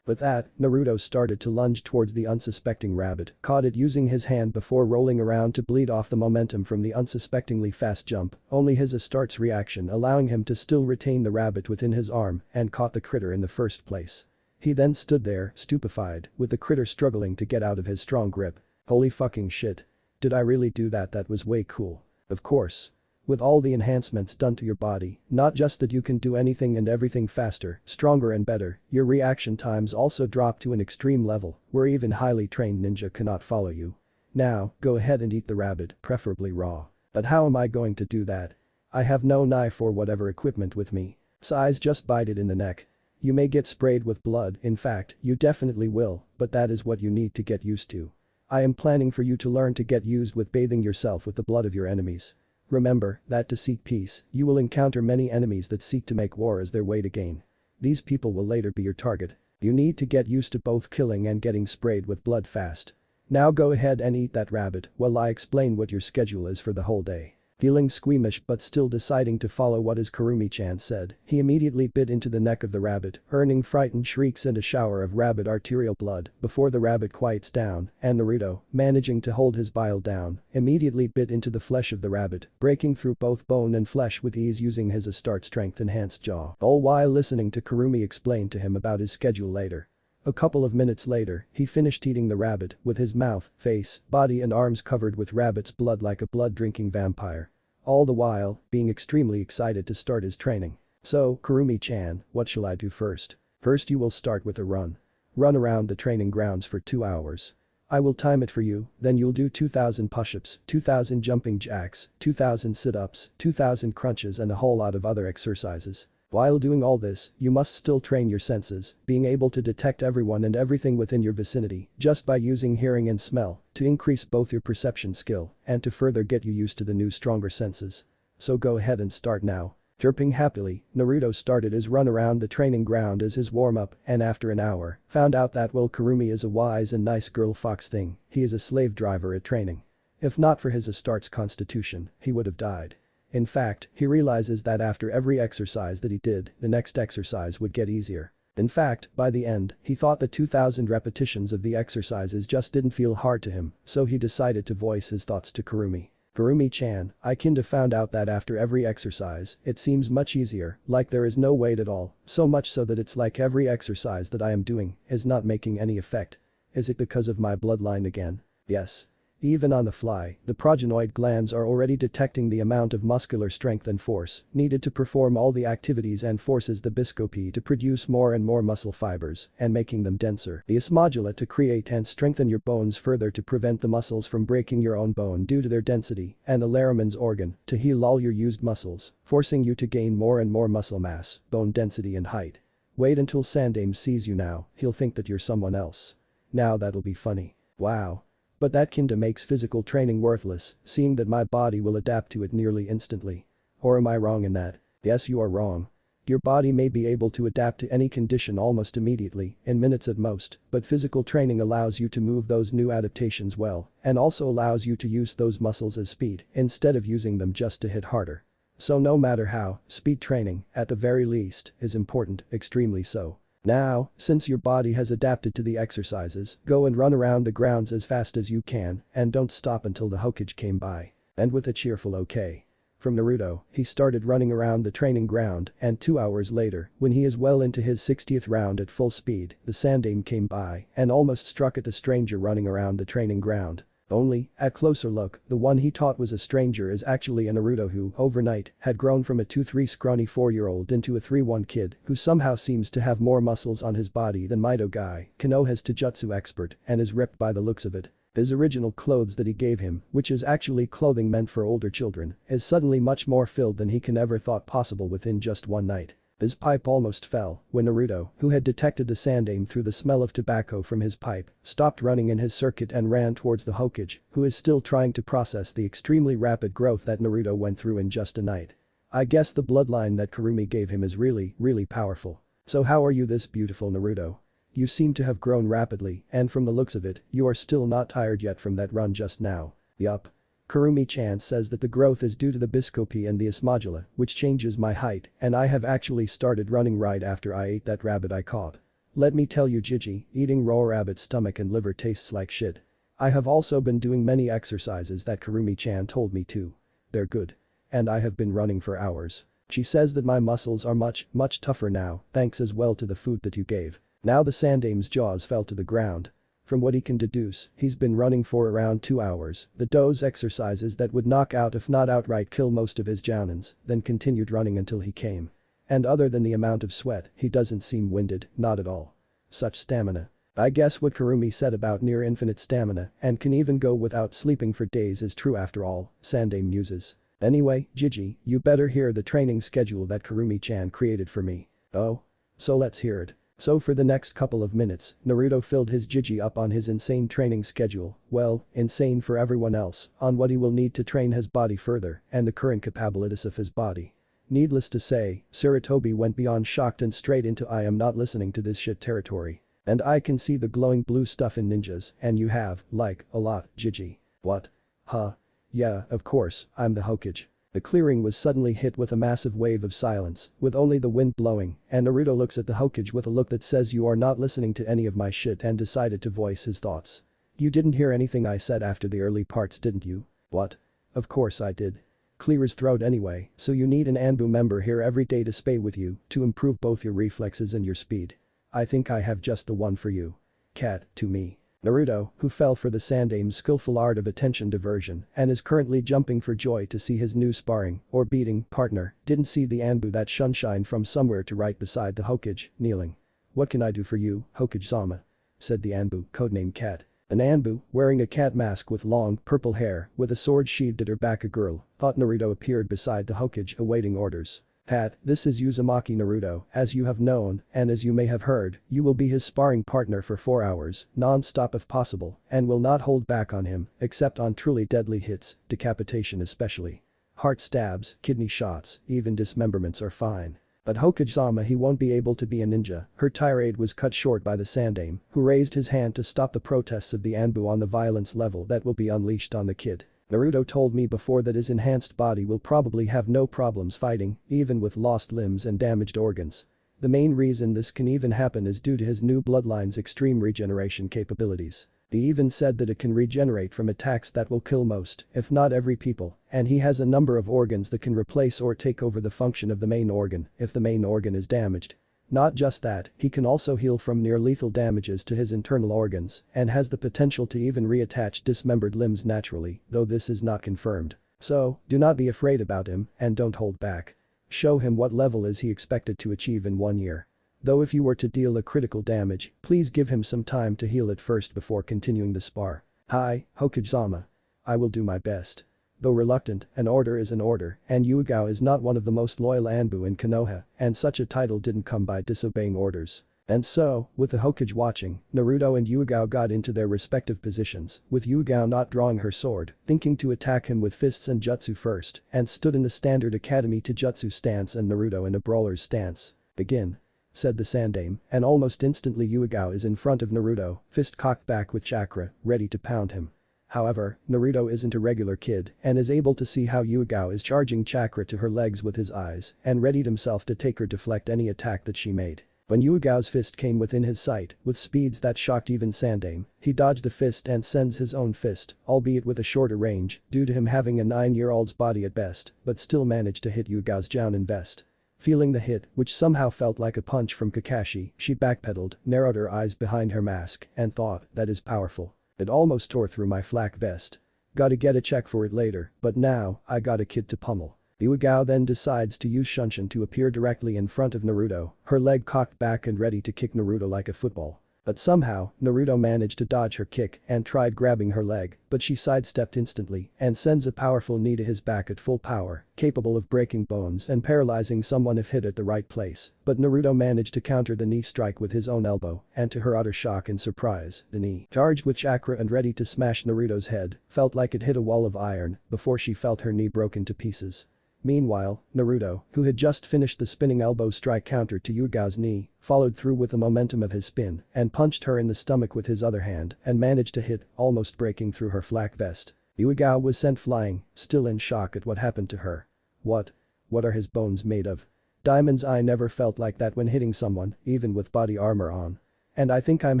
With that, Naruto started to lunge towards the unsuspecting rabbit, caught it using his hand before rolling around to bleed off the momentum from the unsuspectingly fast jump, only his Astart's reaction allowing him to still retain the rabbit within his arm and caught the critter in the first place. He then stood there, stupefied, with the critter struggling to get out of his strong grip. Holy fucking shit. Did I really do that? That was way cool. Of course. With all the enhancements done to your body, not just that you can do anything and everything faster, stronger and better, your reaction times also drop to an extreme level where even highly trained ninja cannot follow you. Now, go ahead and eat the rabbit, preferably raw. But how am I going to do that? I have no knife or whatever equipment with me. Size, just bite it in the neck. You may get sprayed with blood, in fact, you definitely will, but that is what you need to get used to. I am planning for you to learn to get used with bathing yourself with the blood of your enemies. Remember that to seek peace, you will encounter many enemies that seek to make war as their way to gain. These people will later be your target. You need to get used to both killing and getting sprayed with blood fast. Now go ahead and eat that rabbit while I explain what your schedule is for the whole day. Feeling squeamish but still deciding to follow what his Kurumi-chan said, he immediately bit into the neck of the rabbit, earning frightened shrieks and a shower of rabbit arterial blood before the rabbit quiets down, and Naruto, managing to hold his bile down, immediately bit into the flesh of the rabbit, breaking through both bone and flesh with ease using his Astart strength-enhanced jaw, all while listening to Kurumi explain to him about his schedule later. A couple of minutes later, he finished eating the rabbit with his mouth, face, body and arms covered with rabbit's blood like a blood-drinking vampire. All the while, being extremely excited to start his training. So, Kurumi-chan, what shall I do first? First you will start with a run. Run around the training grounds for 2 hours. I will time it for you, then you'll do 2,000 push-ups, 2,000 jumping jacks, 2,000 sit-ups, 2,000 crunches and a whole lot of other exercises. While doing all this, you must still train your senses, being able to detect everyone and everything within your vicinity just by using hearing and smell to increase both your perception skill and to further get you used to the new stronger senses. So go ahead and start now. Chirping happily, Naruto started his run around the training ground as his warm-up and after an hour, found out that while Kurumi is a wise and nice girl fox thing, he is a slave driver at training. If not for his Astart's constitution, he would have died. In fact, he realizes that after every exercise that he did, the next exercise would get easier. In fact, by the end, he thought the 2,000 repetitions of the exercises just didn't feel hard to him, so he decided to voice his thoughts to Kurumi. Kurumi-chan, I kinda found out that after every exercise, it seems much easier, like there is no weight at all, so much so that it's like every exercise that I am doing is not making any effect. Is it because of my bloodline again? Yes. Even on the fly, the progenoid glands are already detecting the amount of muscular strength and force needed to perform all the activities and forces the biscopi to produce more and more muscle fibers and making them denser. The osmodula to create and strengthen your bones further to prevent the muscles from breaking your own bone due to their density, and the Laramans organ to heal all your used muscles, forcing you to gain more and more muscle mass, bone density and height. Wait until Sandame sees you now, he'll think that you're someone else. Now that'll be funny. Wow. But that kinda makes physical training worthless, seeing that my body will adapt to it nearly instantly. Or am I wrong in that? Yes, you are wrong. Your body may be able to adapt to any condition almost immediately, in minutes at most, but physical training allows you to move those new adaptations well, and also allows you to use those muscles as speed instead of using them just to hit harder. So no matter how, speed training, at the very least, is important, extremely so. Now, since your body has adapted to the exercises, go and run around the grounds as fast as you can and don't stop until the Hokage came by. And with a cheerful okay from Naruto, he started running around the training ground and 2 hours later, when he is well into his 60th round at full speed, the Sandame came by and almost struck at the stranger running around the training ground. Only, at closer look, the one he thought was a stranger is actually a Naruto who, overnight, had grown from a 2-3 scrawny 4-year-old into a 3-1 kid who somehow seems to have more muscles on his body than Mito Guy, Konoha's Taijutsu expert, and is ripped by the looks of it. His original clothes that he gave him, which is actually clothing meant for older children, is suddenly much more filled than he can ever thought possible within just one night. His pipe almost fell when Naruto, who had detected the Sandame through the smell of tobacco from his pipe, stopped running in his circuit and ran towards the Hokage, who is still trying to process the extremely rapid growth that Naruto went through in just a night. I guess the bloodline that Kurumi gave him is really, really powerful. So how are you this beautiful Naruto? You seem to have grown rapidly and from the looks of it, you are still not tired yet from that run just now. Yup. Kurumi-chan says that the growth is due to the biscopi and the osmodula, which changes my height, and I have actually started running right after I ate that rabbit I caught. Let me tell you Gigi, eating raw rabbit stomach and liver tastes like shit. I have also been doing many exercises that Kurumi-chan told me to. They're good. And I have been running for hours. She says that my muscles are much, much tougher now, thanks as well to the food that you gave. Now the Sandame's jaws fell to the ground. From what he can deduce, he's been running for around 2 hours, those exercises that would knock out if not outright kill most of his jounins, then continued running until he came. And other than the amount of sweat, he doesn't seem winded, not at all. Such stamina. I guess what Kurumi said about near infinite stamina and can even go without sleeping for days is true after all, Sandame muses. Anyway, Gigi, you better hear the training schedule that Kurumi-chan created for me. Oh? So let's hear it. So for the next couple of minutes, Naruto filled his jiji up on his insane training schedule, well, insane for everyone else, on what he will need to train his body further and the current capabilities of his body. Needless to say, Sarutobi went beyond shocked and straight into I am not listening to this shit territory. And I can see the glowing blue stuff in ninjas and you have, like, a lot, jiji. What? Huh? Yeah, of course, I'm the Hokage. The clearing was suddenly hit with a massive wave of silence, with only the wind blowing, and Naruto looks at the Hokage with a look that says you are not listening to any of my shit and decided to voice his thoughts. You didn't hear anything I said after the early parts, didn't you? What? Of course I did. Clear his throat anyway, so you need an Anbu member here every day to spay with you to improve both your reflexes and your speed. I think I have just the one for you. Cat, to me. Naruto, who fell for the Sandame's skillful art of attention diversion and is currently jumping for joy to see his new sparring or beating partner, didn't see the Anbu that shunshine from somewhere to right beside the Hokage, kneeling. What can I do for you, Hokage-sama? Said the Anbu, codenamed Cat. An Anbu, wearing a cat mask with long, purple hair, with a sword sheathed at her back. A girl, thought Naruto appeared beside the Hokage awaiting orders. Cat, this is Uzumaki Naruto, as you have known, and as you may have heard, you will be his sparring partner for 4 hours, non-stop if possible, and will not hold back on him, except on truly deadly hits, decapitation especially. Heart stabs, kidney shots, even dismemberments are fine. But Hokage-sama he won't be able to be a ninja. Her tirade was cut short by the Sandame, who raised his hand to stop the protests of the Anbu on the violence level that will be unleashed on the kid. Naruto told me before that his enhanced body will probably have no problems fighting, even with lost limbs and damaged organs. The main reason this can even happen is due to his new bloodline's extreme regeneration capabilities. He even said that it can regenerate from attacks that will kill most, if not every people, and he has a number of organs that can replace or take over the function of the main organ if the main organ is damaged. Not just that, he can also heal from near-lethal damages to his internal organs and has the potential to even reattach dismembered limbs naturally, though this is not confirmed. So, do not be afraid about him and don't hold back. Show him what level is he expected to achieve in 1 year. Though if you were to deal a critical damage, please give him some time to heal it first before continuing the spar. Hi, Hokage-sama. I will do my best. Though reluctant, an order is an order, and Yuigao is not one of the most loyal Anbu in Konoha, and such a title didn't come by disobeying orders. And so, with the Hokage watching, Naruto and Yuigao got into their respective positions, with Yuigao not drawing her sword, thinking to attack him with fists and jutsu first, and stood in the standard academy to jutsu stance and Naruto in a brawler's stance. Begin. Said the Sandame, and almost instantly Yuigao is in front of Naruto, fist cocked back with chakra, ready to pound him. However, Naruto isn't a regular kid and is able to see how Yuigao is charging chakra to her legs with his eyes and readied himself to take her deflect any attack that she made. When Yuigao's fist came within his sight, with speeds that shocked even Sandame, he dodged the fist and sends his own fist, albeit with a shorter range, due to him having a 9-year-old's body at best, but still managed to hit Yuigao's jounin vest. Feeling the hit, which somehow felt like a punch from Kakashi, she backpedaled, narrowed her eyes behind her mask, and thought, that is powerful. It almost tore through my flak vest. Gotta get a check for it later, but now, I got a kid to pummel. Yuigao then decides to use Shunshin to appear directly in front of Naruto, her leg cocked back and ready to kick Naruto like a football. But somehow, Naruto managed to dodge her kick and tried grabbing her leg, but she sidestepped instantly and sends a powerful knee to his back at full power, capable of breaking bones and paralyzing someone if hit at the right place. But Naruto managed to counter the knee strike with his own elbow, and to her utter shock and surprise, the knee, charged with chakra and ready to smash Naruto's head, felt like it hit a wall of iron before she felt her knee broken to pieces. Meanwhile, Naruto, who had just finished the spinning elbow strike counter to Yuigao's knee, followed through with the momentum of his spin and punched her in the stomach with his other hand and managed to hit, almost breaking through her flak vest. Yuigao was sent flying, still in shock at what happened to her. What are his bones made of? Diamonds. I never felt like that when hitting someone, even with body armor on. And I think I'm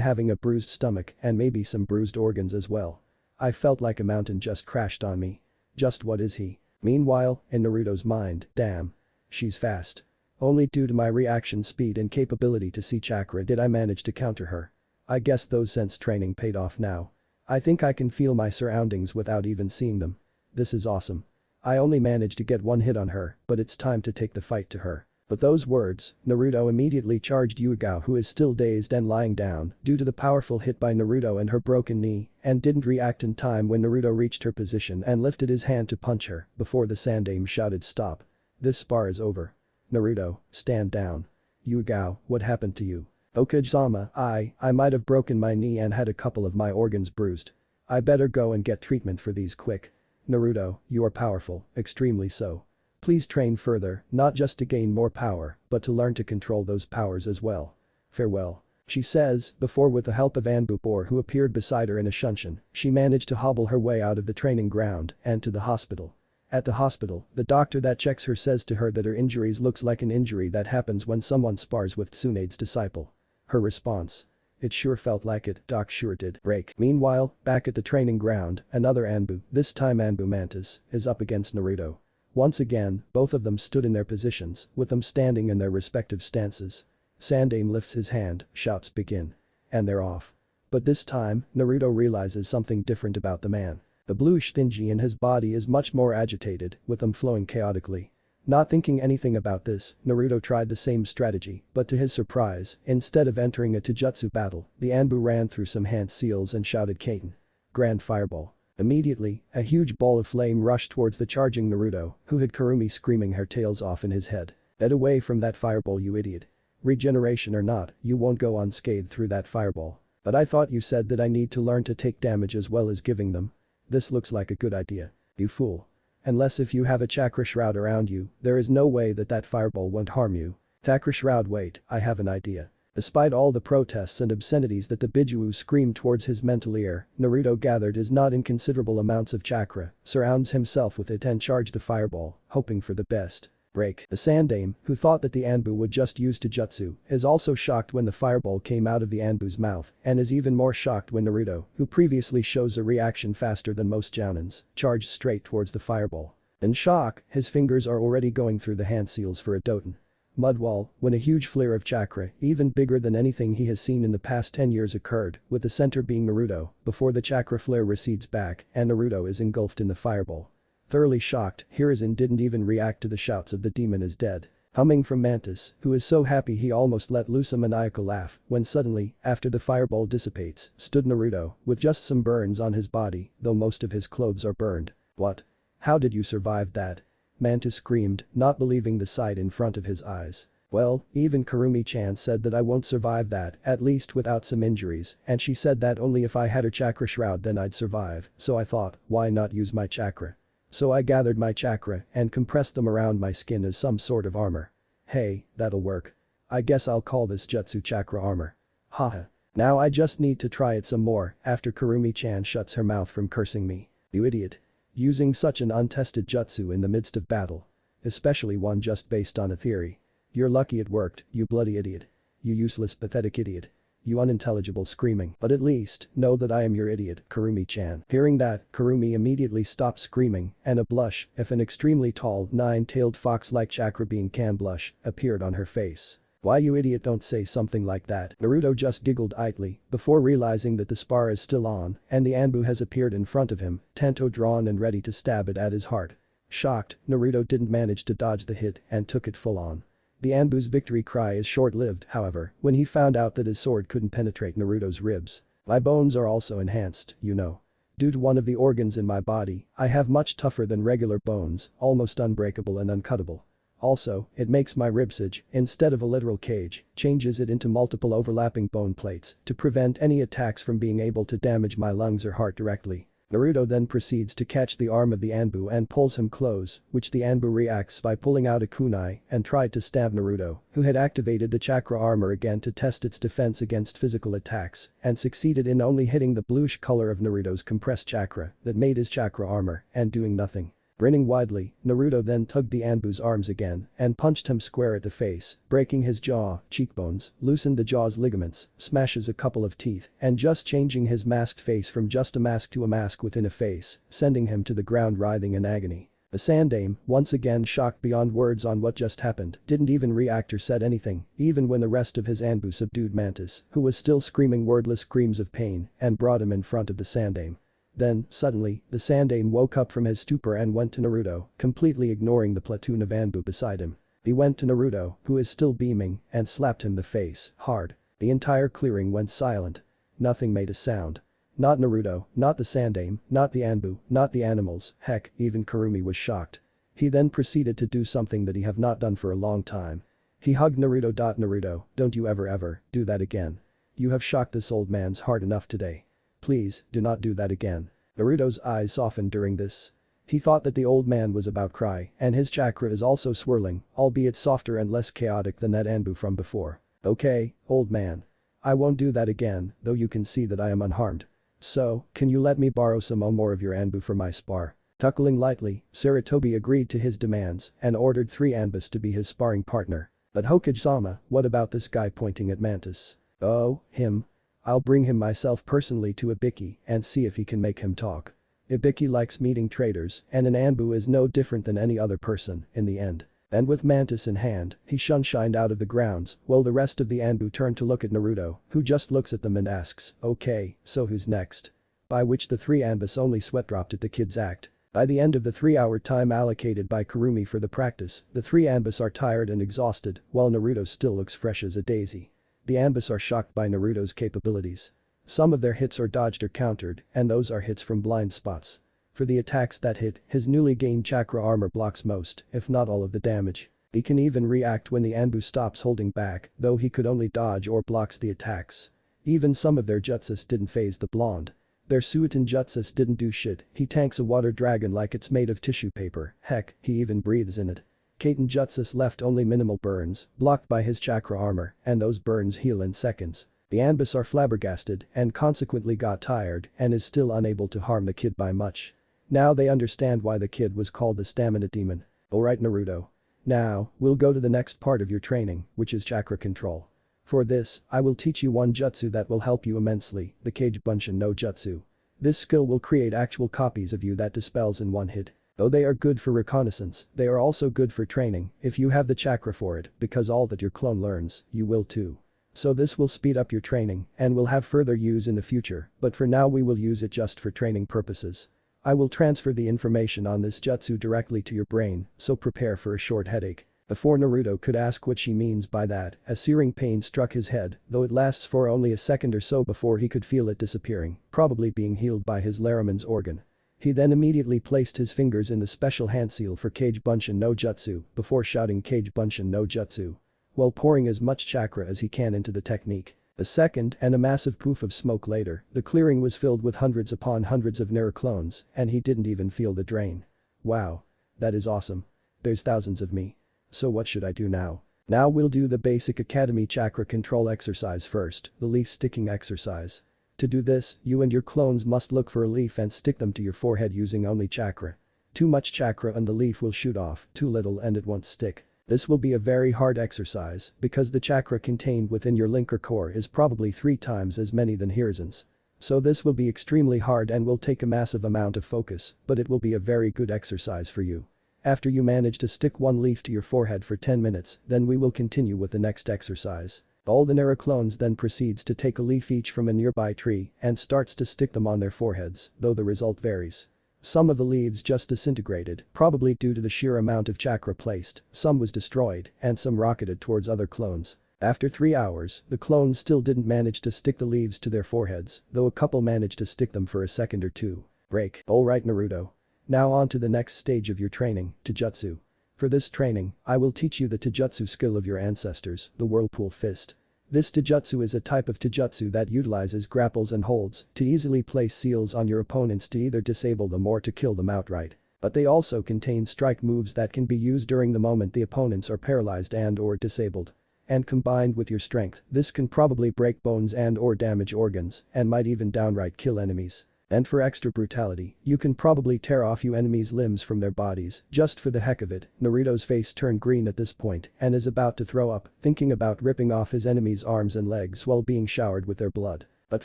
having a bruised stomach and maybe some bruised organs as well. I felt like a mountain just crashed on me. Just what is he? Meanwhile, in Naruto's mind, damn. She's fast. Only due to my reaction speed and capability to see chakra did I manage to counter her. I guess those sense training paid off now. I think I can feel my surroundings without even seeing them. This is awesome. I only managed to get one hit on her, but it's time to take the fight to her. With those words, Naruto immediately charged Yuigao, who is still dazed and lying down due to the powerful hit by Naruto and her broken knee, and didn't react in time when Naruto reached her position and lifted his hand to punch her before the Sandame shouted stop. This spar is over. Naruto, stand down. Yuigao, what happened to you? Okage-sama, I might have broken my knee and had a couple of my organs bruised. I better go and get treatment for these quick. Naruto, you are powerful, extremely so. Please train further, not just to gain more power, but to learn to control those powers as well. Farewell. She says, before with the help of Anbu, who appeared beside her in a shunshin, she managed to hobble her way out of the training ground and to the hospital. At the hospital, the doctor that checks her says to her that her injuries looks like an injury that happens when someone spars with Tsunade's disciple. Her response. It sure felt like it, Doc sure did. Break. Meanwhile, back at the training ground, another Anbu, this time Anbu Mantis, is up against Naruto. Once again, both of them stood in their positions, with them standing in their respective stances. Sandaime lifts his hand, shouts begin. And they're off. But this time, Naruto realizes something different about the man. The bluish thingy in his body is much more agitated, with them flowing chaotically. Not thinking anything about this, Naruto tried the same strategy, but to his surprise, instead of entering a taijutsu battle, the Anbu ran through some hand seals and shouted Kaiten. Grand Fireball. Immediately, a huge ball of flame rushed towards the charging Naruto, who had Kurumi screaming her tails off in his head. Get away from that fireball, you idiot. Regeneration or not, you won't go unscathed through that fireball. But I thought you said that I need to learn to take damage as well as giving them. This looks like a good idea. You fool. Unless if you have a chakra shroud around you, there is no way that fireball won't harm you. Chakra shroud, wait, I have an idea. Despite all the protests and obscenities that the bijuu screamed towards his mental ear, Naruto gathered his not inconsiderable amounts of chakra, surrounds himself with it and charged the fireball, hoping for the best. Break. The Sandaime, who thought that the Anbu would just use taijutsu, is also shocked when the fireball came out of the Anbu's mouth and is even more shocked when Naruto, who previously shows a reaction faster than most jounins, charged straight towards the fireball. In shock, his fingers are already going through the hand seals for a Doton. Mudwall, when a huge flare of chakra, even bigger than anything he has seen in the past 10 years occurred, with the center being Naruto, before the chakra flare recedes back and Naruto is engulfed in the fireball. Thoroughly shocked, Hiruzen didn't even react to the shouts of the demon is dead. Humming from Mantis, who is so happy he almost let loose a maniacal laugh, when suddenly, after the fireball dissipates, stood Naruto, with just some burns on his body, though most of his clothes are burned. What? How did you survive that? Mantis screamed, not believing the sight in front of his eyes. Well, even Kurumi-chan said that I won't survive that, at least without some injuries, and she said that only if I had her chakra shroud then I'd survive, so I thought, why not use my chakra? So I gathered my chakra and compressed them around my skin as some sort of armor. Hey, that'll work. I guess I'll call this jutsu chakra armor. Haha. Now I just need to try it some more after Kurumi-chan shuts her mouth from cursing me. You idiot. Using such an untested jutsu in the midst of battle. Especially one just based on a theory. You're lucky it worked, you bloody idiot. You useless pathetic idiot. You unintelligible screaming. But at least, know that I am your idiot, Kurumi-chan. Hearing that, Kurumi immediately stopped screaming, and a blush, if an extremely tall, nine-tailed fox-like chakra being can blush, appeared on her face. Why you idiot, don't say something like that. Naruto just giggled idly, before realizing that the spar is still on, and the Anbu has appeared in front of him, tento drawn and ready to stab it at his heart. Shocked, Naruto didn't manage to dodge the hit and took it full on. The Anbu's victory cry is short-lived, however, when he found out that his sword couldn't penetrate Naruto's ribs. My bones are also enhanced, you know. Due to one of the organs in my body, I have much tougher than regular bones, almost unbreakable and uncuttable. Also, it makes my ribsage, instead of a literal cage, changes it into multiple overlapping bone plates to prevent any attacks from being able to damage my lungs or heart directly. Naruto then proceeds to catch the arm of the Anbu and pulls him close, which the Anbu reacts by pulling out a kunai and tried to stab Naruto, who had activated the chakra armor again to test its defense against physical attacks, and succeeded in only hitting the bluish color of Naruto's compressed chakra that made his chakra armor and doing nothing. Grinning widely, Naruto then tugged the Anbu's arms again and punched him square at the face, breaking his jaw, cheekbones, loosened the jaw's ligaments, smashes a couple of teeth, and just changing his masked face from just a mask to a mask within a face, sending him to the ground writhing in agony. The Sandaime, once again shocked beyond words on what just happened, didn't even react or said anything, even when the rest of his Anbu subdued Mantis, who was still screaming wordless screams of pain, and brought him in front of the Sandaime. Then, suddenly, the Sandaime woke up from his stupor and went to Naruto, completely ignoring the platoon of Anbu beside him. He went to Naruto, who is still beaming, and slapped him the face, hard. The entire clearing went silent. Nothing made a sound. Not Naruto, not the Sandaime, not the Anbu, not the animals, heck, even Kurumi was shocked. He then proceeded to do something that he have not done for a long time. He hugged Naruto. Naruto, don't you ever do that again. You have shocked this old man's heart enough today. Please, do not do that again. Naruto's eyes softened during this. He thought that the old man was about cry and his chakra is also swirling, albeit softer and less chaotic than that Anbu from before. Okay, old man. I won't do that again, though you can see that I am unharmed. So, can you let me borrow some more of your Anbu for my spar? Chuckling lightly, Sarutobi agreed to his demands and ordered 3 Anbus to be his sparring partner. But Hokage-sama, what about this guy pointing at Mantis? Oh, him. I'll bring him myself personally to Ibiki and see if he can make him talk. Ibiki likes meeting traitors and an Anbu is no different than any other person in the end. And with Mantis in hand, he shunshined out of the grounds while the rest of the Anbu turned to look at Naruto, who just looks at them and asks, okay, so who's next? By which the 3 Anbus only sweat dropped at the kid's act. By the end of the 3-hour time allocated by Kurumi for the practice, the 3 Anbus are tired and exhausted while Naruto still looks fresh as a daisy. The Anbus are shocked by Naruto's capabilities. Some of their hits are dodged or countered, and those are hits from blind spots. For the attacks that hit, his newly gained chakra armor blocks most, if not all of the damage. He can even react when the Anbu stops holding back, though he could only dodge or blocks the attacks. Even some of their jutsus didn't phase the blonde. Their Suiton jutsus didn't do shit, he tanks a water dragon like it's made of tissue paper, heck, he even breathes in it. Kaiten jutsus left only minimal burns, blocked by his chakra armor, and those burns heal in seconds. The Anbus are flabbergasted and consequently got tired and is still unable to harm the kid by much. Now they understand why the kid was called the stamina demon. Alright Naruto. Now, we'll go to the next part of your training, which is chakra control. For this, I will teach you one jutsu that will help you immensely, the Kage Bunshin no Jutsu. This skill will create actual copies of you that dispels in one hit. Though they are good for reconnaissance, they are also good for training if you have the chakra for it, because all that your clone learns, you will too. So this will speed up your training and will have further use in the future, but for now we will use it just for training purposes. I will transfer the information on this jutsu directly to your brain, so prepare for a short headache. Before Naruto could ask what she means by that, a searing pain struck his head, though it lasts for only a second or so before he could feel it disappearing, probably being healed by his Laraman's organ. He then immediately placed his fingers in the special hand seal for Kage Bunshin no Jutsu before shouting Kage Bunshin no Jutsu, while pouring as much chakra as he can into the technique. A second and a massive poof of smoke later, the clearing was filled with hundreds upon hundreds of Naruto clones and he didn't even feel the drain. Wow. That is awesome. There's thousands of me. So what should I do now? Now we'll do the basic academy chakra control exercise first, the leaf sticking exercise. To do this, you and your clones must look for a leaf and stick them to your forehead using only chakra. Too much chakra and the leaf will shoot off, too little and it won't stick. This will be a very hard exercise because the chakra contained within your linker core is probably 3 times as many than Hiruzen's. So this will be extremely hard and will take a massive amount of focus, but it will be a very good exercise for you. After you manage to stick one leaf to your forehead for 10 minutes, then we will continue with the next exercise. All the Naruto clones then proceeds to take a leaf each from a nearby tree and starts to stick them on their foreheads, though the result varies. Some of the leaves just disintegrated, probably due to the sheer amount of chakra placed, some was destroyed, and some rocketed towards other clones. After 3 hours, the clones still didn't manage to stick the leaves to their foreheads, though a couple managed to stick them for a second or two. Break. Alright Naruto. Now on to the next stage of your training, Taijutsu. For this training, I will teach you the Taijutsu skill of your ancestors, the whirlpool fist. This taijutsu is a type of taijutsu that utilizes grapples and holds to easily place seals on your opponents to either disable them or to kill them outright. But they also contain strike moves that can be used during the moment the opponents are paralyzed and/or disabled. And combined with your strength, this can probably break bones and/or damage organs and might even downright kill enemies. And for extra brutality, you can probably tear off you enemies' limbs from their bodies, just for the heck of it. Naruto's face turned green at this point and is about to throw up, thinking about ripping off his enemies' arms and legs while being showered with their blood. But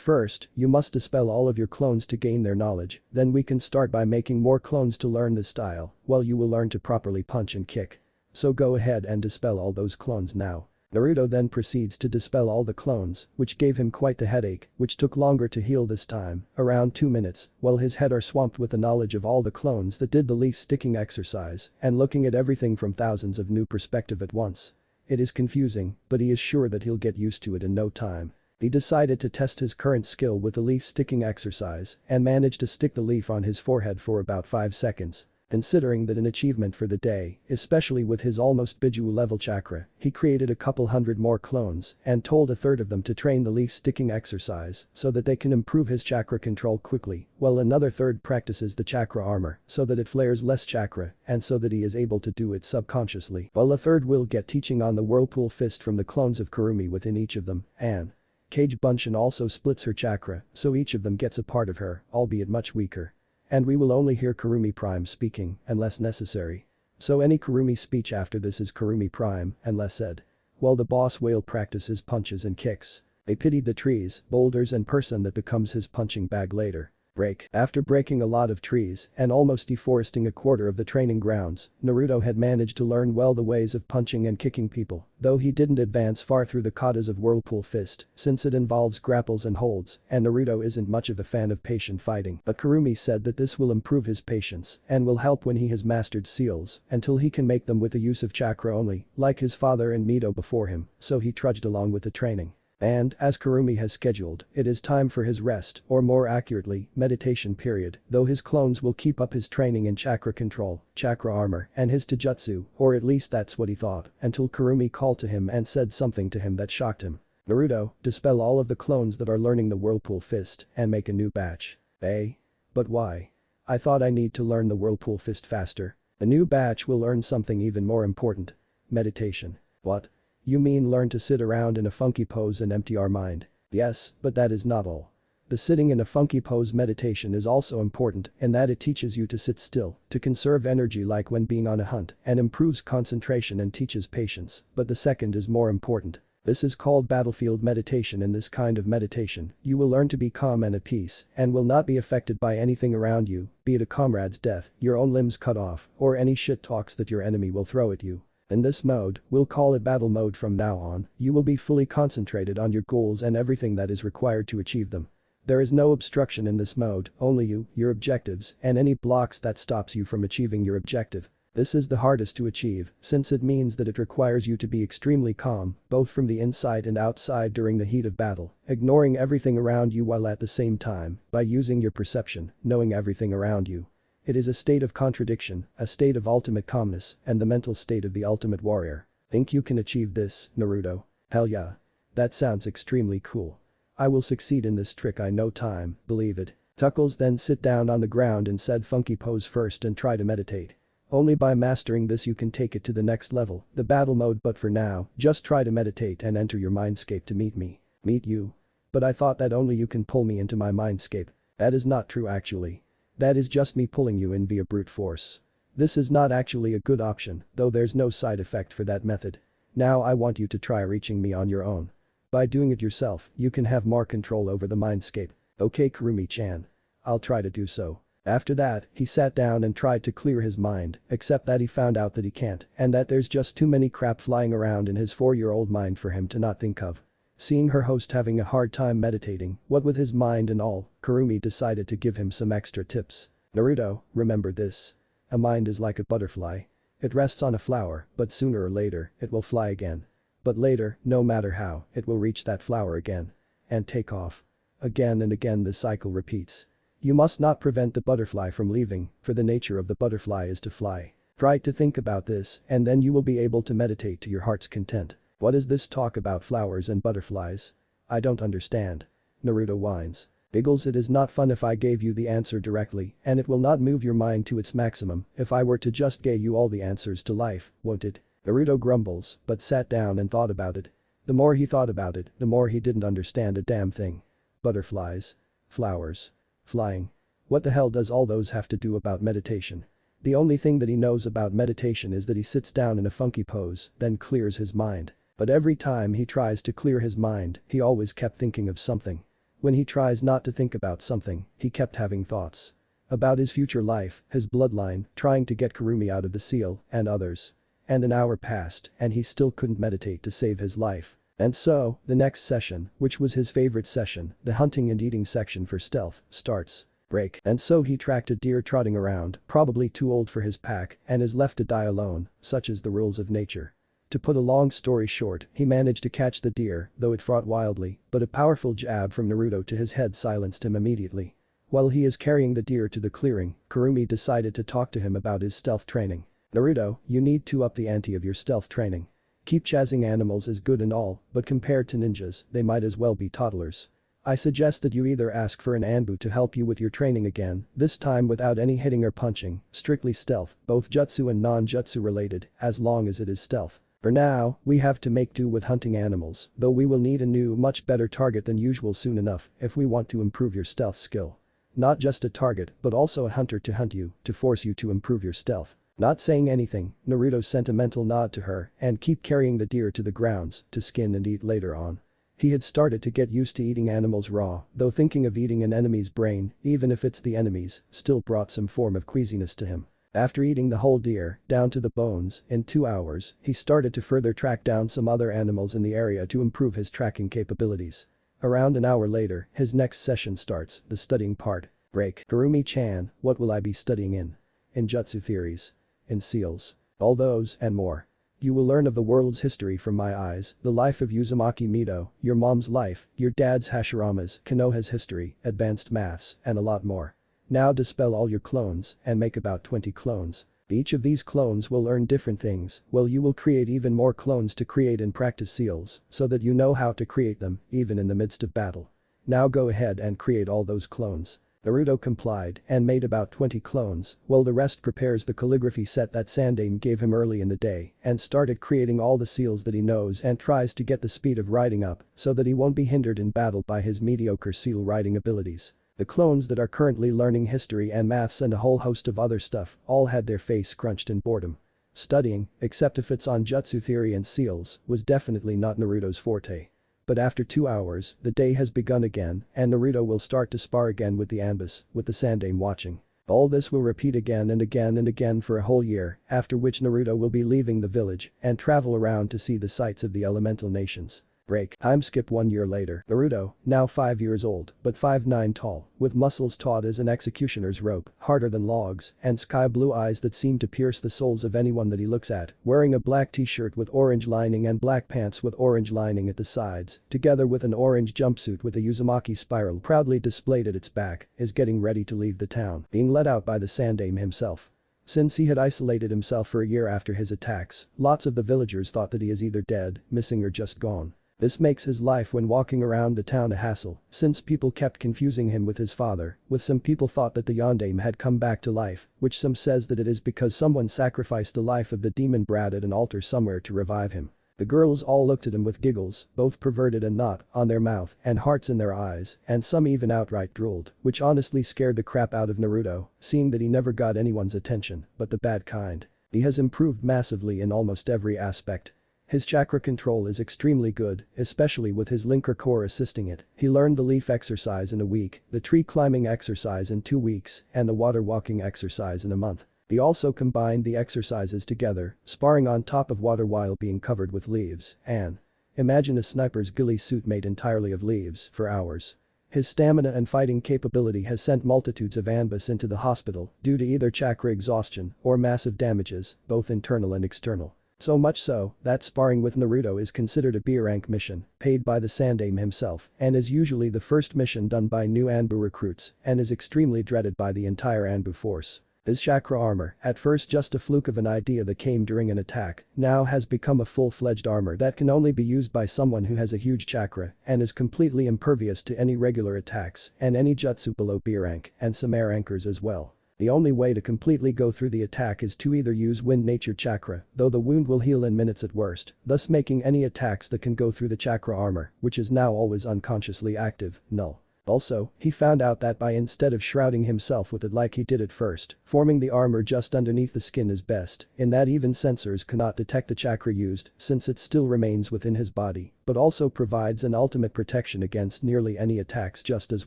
first, you must dispel all of your clones to gain their knowledge, then we can start by making more clones to learn this style, while you will learn to properly punch and kick. So go ahead and dispel all those clones now. Naruto then proceeds to dispel all the clones, which gave him quite the headache, which took longer to heal this time, around 2 minutes, while his head are swamped with the knowledge of all the clones that did the leaf sticking exercise and looking at everything from thousands of new perspective at once. It is confusing, but he is sure that he'll get used to it in no time. He decided to test his current skill with the leaf sticking exercise and managed to stick the leaf on his forehead for about 5 seconds. Considering that an achievement for the day, especially with his almost bijuu level chakra, he created a couple hundred more clones and told a third of them to train the leaf sticking exercise so that they can improve his chakra control quickly, while another third practices the chakra armor so that it flares less chakra and so that he is able to do it subconsciously, while a third will get teaching on the whirlpool fist from the clones of Kurumi within each of them, and Cage Bunshin also splits her chakra so each of them gets a part of her, albeit much weaker. And we will only hear Kurumi Prime speaking, unless necessary. So any Kurumi speech after this is Kurumi Prime, unless said. While the boss whale practices punches and kicks. They pitied the trees, boulders and person that becomes his punching bag later. Break. After breaking a lot of trees and almost deforesting a quarter of the training grounds, Naruto had managed to learn well the ways of punching and kicking people, though he didn't advance far through the katas of Whirlpool Fist since it involves grapples and holds and Naruto isn't much of a fan of patient fighting, but Kurumi said that this will improve his patience and will help when he has mastered seals until he can make them with the use of chakra only, like his father and Mito before him, so he trudged along with the training. And, as Kurumi has scheduled, it is time for his rest, or more accurately, meditation period, though his clones will keep up his training in chakra control, chakra armor, and his taijutsu, or at least that's what he thought, until Kurumi called to him and said something to him that shocked him. Naruto, dispel all of the clones that are learning the Whirlpool Fist and make a new batch. Eh? But why? I thought I need to learn the Whirlpool Fist faster. A new batch will learn something even more important. Meditation. What? You mean learn to sit around in a funky pose and empty our mind? Yes, but that is not all. The sitting in a funky pose meditation is also important in that it teaches you to sit still, to conserve energy like when being on a hunt, and improves concentration and teaches patience, but the second is more important. This is called battlefield meditation. In this kind of meditation, you will learn to be calm and at peace and will not be affected by anything around you, be it a comrade's death, your own limbs cut off, or any shit talks that your enemy will throw at you. In this mode, we'll call it battle mode from now on, you will be fully concentrated on your goals and everything that is required to achieve them. There is no obstruction in this mode, only you, your objectives, and any blocks that stops you from achieving your objective. This is the hardest to achieve, since it means that it requires you to be extremely calm, both from the inside and outside during the heat of battle, ignoring everything around you while at the same time, by using your perception, knowing everything around you. It is a state of contradiction, a state of ultimate calmness, and the mental state of the ultimate warrior. Think you can achieve this, Naruto? Hell yeah. That sounds extremely cool. I will succeed in this trick in no time, believe it. Tuckles then sit down on the ground and said funky pose first and try to meditate. Only by mastering this you can take it to the next level, the battle mode, but for now, just try to meditate and enter your mindscape to meet me. Meet you? But I thought that only you can pull me into my mindscape. That is not true actually. That is just me pulling you in via brute force. This is not actually a good option, though there's no side effect for that method. Now I want you to try reaching me on your own. By doing it yourself, you can have more control over the mindscape. Okay Kurumi-chan. I'll try to do so. After that, he sat down and tried to clear his mind, except that he found out that he can't, and that there's just too many crap flying around in his 4-year-old mind for him to not think of. Seeing her host having a hard time meditating, what with his mind and all, Kurumi decided to give him some extra tips. Naruto, remember this. A mind is like a butterfly. It rests on a flower, but sooner or later, it will fly again. But later, no matter how, it will reach that flower again. And take off. Again and again the cycle repeats. You must not prevent the butterfly from leaving, for the nature of the butterfly is to fly. Try to think about this, and then you will be able to meditate to your heart's content. What is this talk about flowers and butterflies? I don't understand. Naruto whines. Biggles, it is not fun if I gave you the answer directly, and it will not move your mind to its maximum if I were to just give you all the answers to life, won't it? Naruto grumbles, but sat down and thought about it. The more he thought about it, the more he didn't understand a damn thing. Butterflies. Flowers. Flying. What the hell does all those have to do about meditation? The only thing that he knows about meditation is that he sits down in a funky pose, then clears his mind. But every time he tries to clear his mind, he always kept thinking of something. When he tries not to think about something, he kept having thoughts. About his future life, his bloodline, trying to get Kurumi out of the seal, and others. And an hour passed, and he still couldn't meditate to save his life. And so, the next session, which was his favorite session, the hunting and eating section for stealth, starts. Break. And so he tracked a deer trotting around, probably too old for his pack, and is left to die alone, such is the rules of nature. To put a long story short, he managed to catch the deer, though it fought wildly, but a powerful jab from Naruto to his head silenced him immediately. While he is carrying the deer to the clearing, Kurumi decided to talk to him about his stealth training. Naruto, you need to up the ante of your stealth training. Keep chasing animals is good and all, but compared to ninjas, they might as well be toddlers. I suggest that you either ask for an Anbu to help you with your training again, this time without any hitting or punching, strictly stealth, both jutsu and non-jutsu related, as long as it is stealth. For now, we have to make do with hunting animals, though we will need a new, much better target than usual soon enough if we want to improve your stealth skill. Not just a target, but also a hunter to hunt you, to force you to improve your stealth. Not saying anything, Naruto sent a mental nod to her and keep carrying the deer to the grounds to skin and eat later on. He had started to get used to eating animals raw, though thinking of eating an enemy's brain, even if it's the enemy's, still brought some form of queasiness to him. After eating the whole deer, down to the bones, in 2 hours, he started to further track down some other animals in the area to improve his tracking capabilities. Around an hour later, his next session starts, the studying part. Break. Kurumi-chan, what will I be studying in? In jutsu theories. In seals. All those, and more. You will learn of the world's history from my eyes, the life of Uzumaki Mido, your mom's life, your dad's Hashirama's, Konoha's history, advanced maths, and a lot more. Now dispel all your clones, and make about 20 clones. Each of these clones will learn different things, while you will create even more clones to create and practice seals, so that you know how to create them, even in the midst of battle. Now go ahead and create all those clones. Naruto complied and made about 20 clones, while the rest prepares the calligraphy set that Sandaime gave him early in the day and started creating all the seals that he knows and tries to get the speed of writing up so that he won't be hindered in battle by his mediocre seal writing abilities. The clones that are currently learning history and maths and a whole host of other stuff all had their face scrunched in boredom. Studying, except if it's on jutsu theory and seals, was definitely not Naruto's forte. But after 2 hours, the day has begun again and Naruto will start to spar again with the Anbus, with the Sandaime watching. All this will repeat again and again and again for a whole year, after which Naruto will be leaving the village and travel around to see the sights of the elemental nations. Break. Time skip 1 year later. Naruto, now 5 years old, but 5'9" tall, with muscles taut as an executioner's rope, harder than logs, and sky blue eyes that seem to pierce the souls of anyone that he looks at, wearing a black t-shirt with orange lining and black pants with orange lining at the sides, together with an orange jumpsuit with a Uzumaki spiral proudly displayed at its back, is getting ready to leave the town, being led out by the Sandaime himself. Since he had isolated himself for a year after his attacks, lots of the villagers thought that he is either dead, missing or just gone. This makes his life when walking around the town a hassle, since people kept confusing him with his father, with some people thought that the Yondaime had come back to life, which some says that it is because someone sacrificed the life of the demon brat at an altar somewhere to revive him. The girls all looked at him with giggles, both perverted and not, on their mouth and hearts in their eyes, and some even outright drooled, which honestly scared the crap out of Naruto, seeing that he never got anyone's attention, but the bad kind. He has improved massively in almost every aspect. His chakra control is extremely good, especially with his linker core assisting it. He learned the leaf exercise in a week, the tree climbing exercise in 2 weeks, and the water walking exercise in a month. He also combined the exercises together, sparring on top of water while being covered with leaves, and imagine a sniper's ghillie suit made entirely of leaves for hours. His stamina and fighting capability has sent multitudes of Anbus into the hospital due to either chakra exhaustion or massive damages, both internal and external. So much so, that sparring with Naruto is considered a B-rank mission, paid by the Sandaime himself, and is usually the first mission done by new Anbu recruits, and is extremely dreaded by the entire Anbu force. His chakra armor, at first just a fluke of an idea that came during an attack, now has become a full-fledged armor that can only be used by someone who has a huge chakra and is completely impervious to any regular attacks and any jutsu below B rank and some air anchors as well. The only way to completely go through the attack is to either use wind nature chakra, though the wound will heal in minutes at worst, thus making any attacks that can go through the chakra armor, which is now always unconsciously active, null. Also, he found out that by instead of shrouding himself with it like he did at first, forming the armor just underneath the skin is best, in that even sensors cannot detect the chakra used since it still remains within his body, but also provides an ultimate protection against nearly any attacks just as